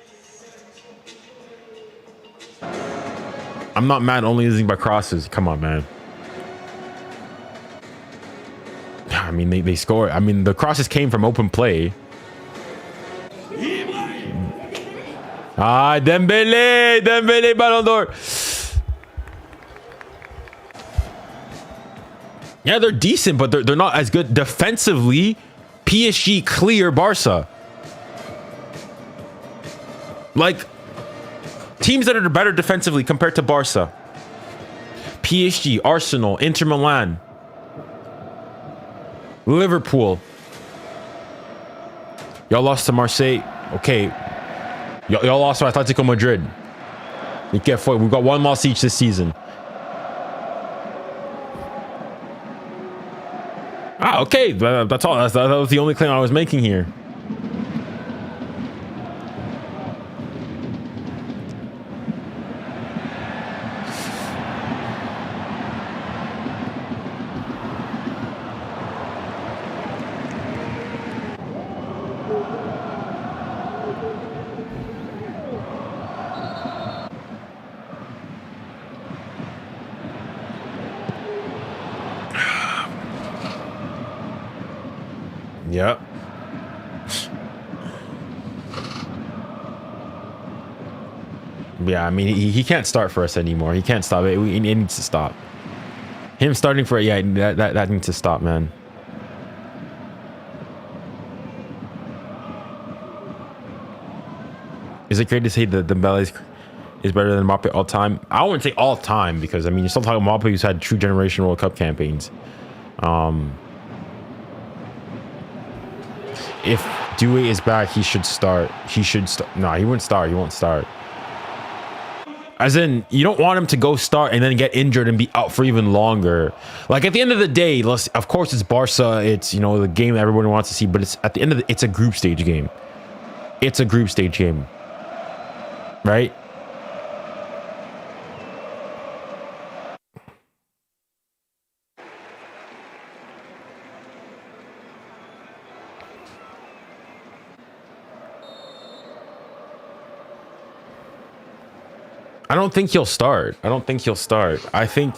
I'm not mad only losing by crosses. Come on, man. I mean, they score. I mean, the crosses came from open play. Dembele, Ballon d'Or. Yeah, they're decent, but they're not as good defensively. PSG clear Barca. Like, teams that are better defensively compared to Barca. PSG, Arsenal, Inter Milan, Liverpool. Y'all lost to Marseille. Okay. Y'all lost to Atletico Madrid. We've got 1 loss each this season. Ah, okay. That's all. That was the only claim I was making here. Yep. Yeah, I mean, he can't start for us anymore. He can't stop it. It needs to stop. Him starting for it, yeah, that needs to stop, man. Is it great to say that Dembele is better than Mbappe all time? I wouldn't say all time because, I mean, you're still talking about Mbappe who's had true generation World Cup campaigns. If Ďuej is back, he should start. No, he wouldn't start. He won't start. As in, you don't want him to go start and then get injured and be out for even longer. Like at the end of the day, of course it's Barca. It's, you know, the game that everyone wants to see, but it's at the end of it's a group stage game. It's a group stage game, right? I don't think he'll start. I don't think he'll start. I think...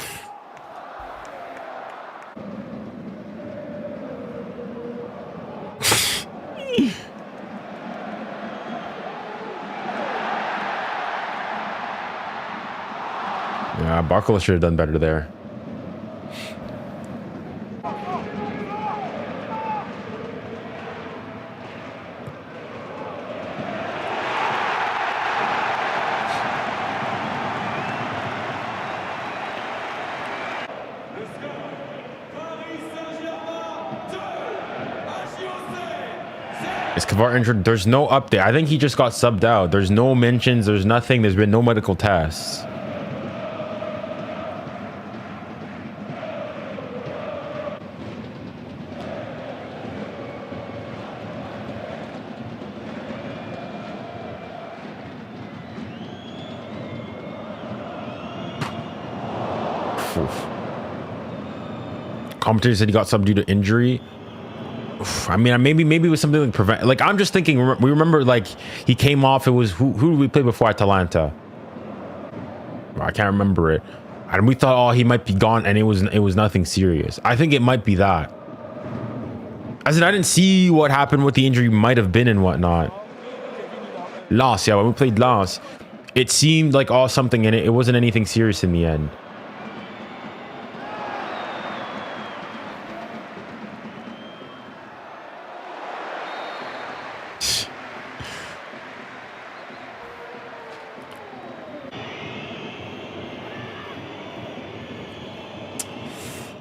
yeah, 𝙋𝙊𝘿𝘾𝘼𝙎𝙏 should have done better there. Is 𝙂𝙪 injured? There's no update. I think he just got subbed out. There's no mentions. There's nothing. There's been no medical tests. Commentator said he got subbed due to injury. I mean, maybe it was something like prevent. Like I'm just thinking. We remember like he came off. It was who did we play before Atalanta? I can't remember it. And we thought, oh, he might be gone, and it was nothing serious. I think it might be that. As in, I didn't see what happened, what the injury might have been, and whatnot. Louth, yeah, when we played Louth, it seemed like something in it. It wasn't anything serious in the end.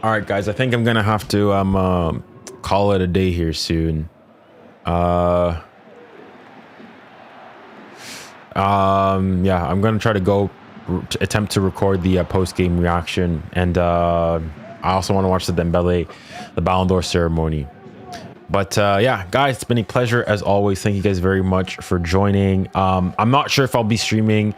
All right, guys, I think I'm gonna have to call it a day here soon. Yeah, I'm gonna try to go attempt to record the post-game reaction, and I also want to watch the 𝙀𝙬𝘼𝘋𝘍𝘶, the 𝙀𝙀𝘼𝘋𝘍𝘾 ceremony. But yeah, guys, it's been a pleasure as always. Thank you guys very much for joining. I'm not sure if I'll be streaming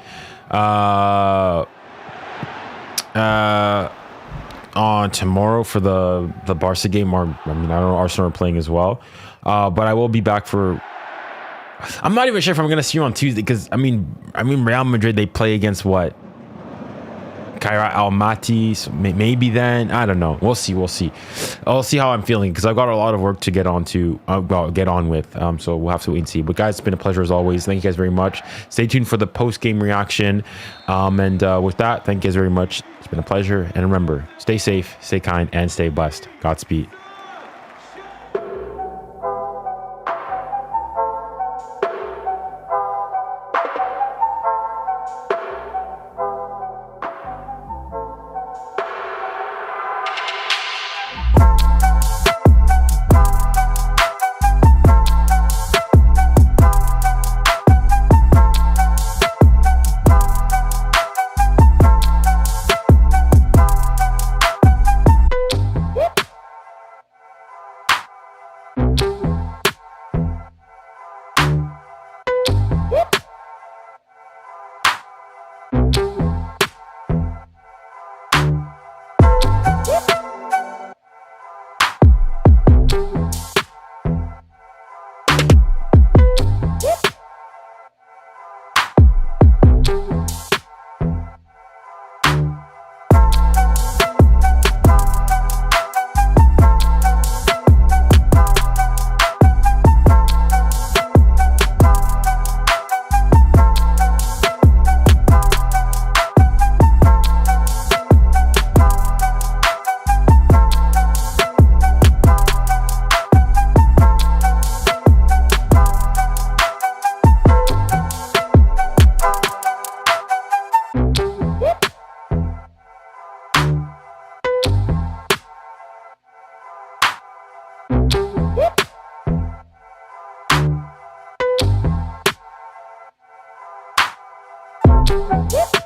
on tomorrow for the Barca game, or I mean, I don't know, Arsenal are playing as well, but I will be back for... I'm not even sure if I'm gonna see you on Tuesday, because I mean Real Madrid, they play against what, 𝙀𝙬𝘼𝘋𝘍𝘾, so maybe then, I don't know. We'll see. I'll see how I'm feeling, because I've got a lot of work to get on with, so we'll have to wait and see. But guys, it's been a pleasure as always. Thank you guys very much. Stay tuned for the post-game reaction, and with that, thank you guys very much. It's been a pleasure, and remember, stay safe, stay kind, and stay blessed. Godspeed. Woo!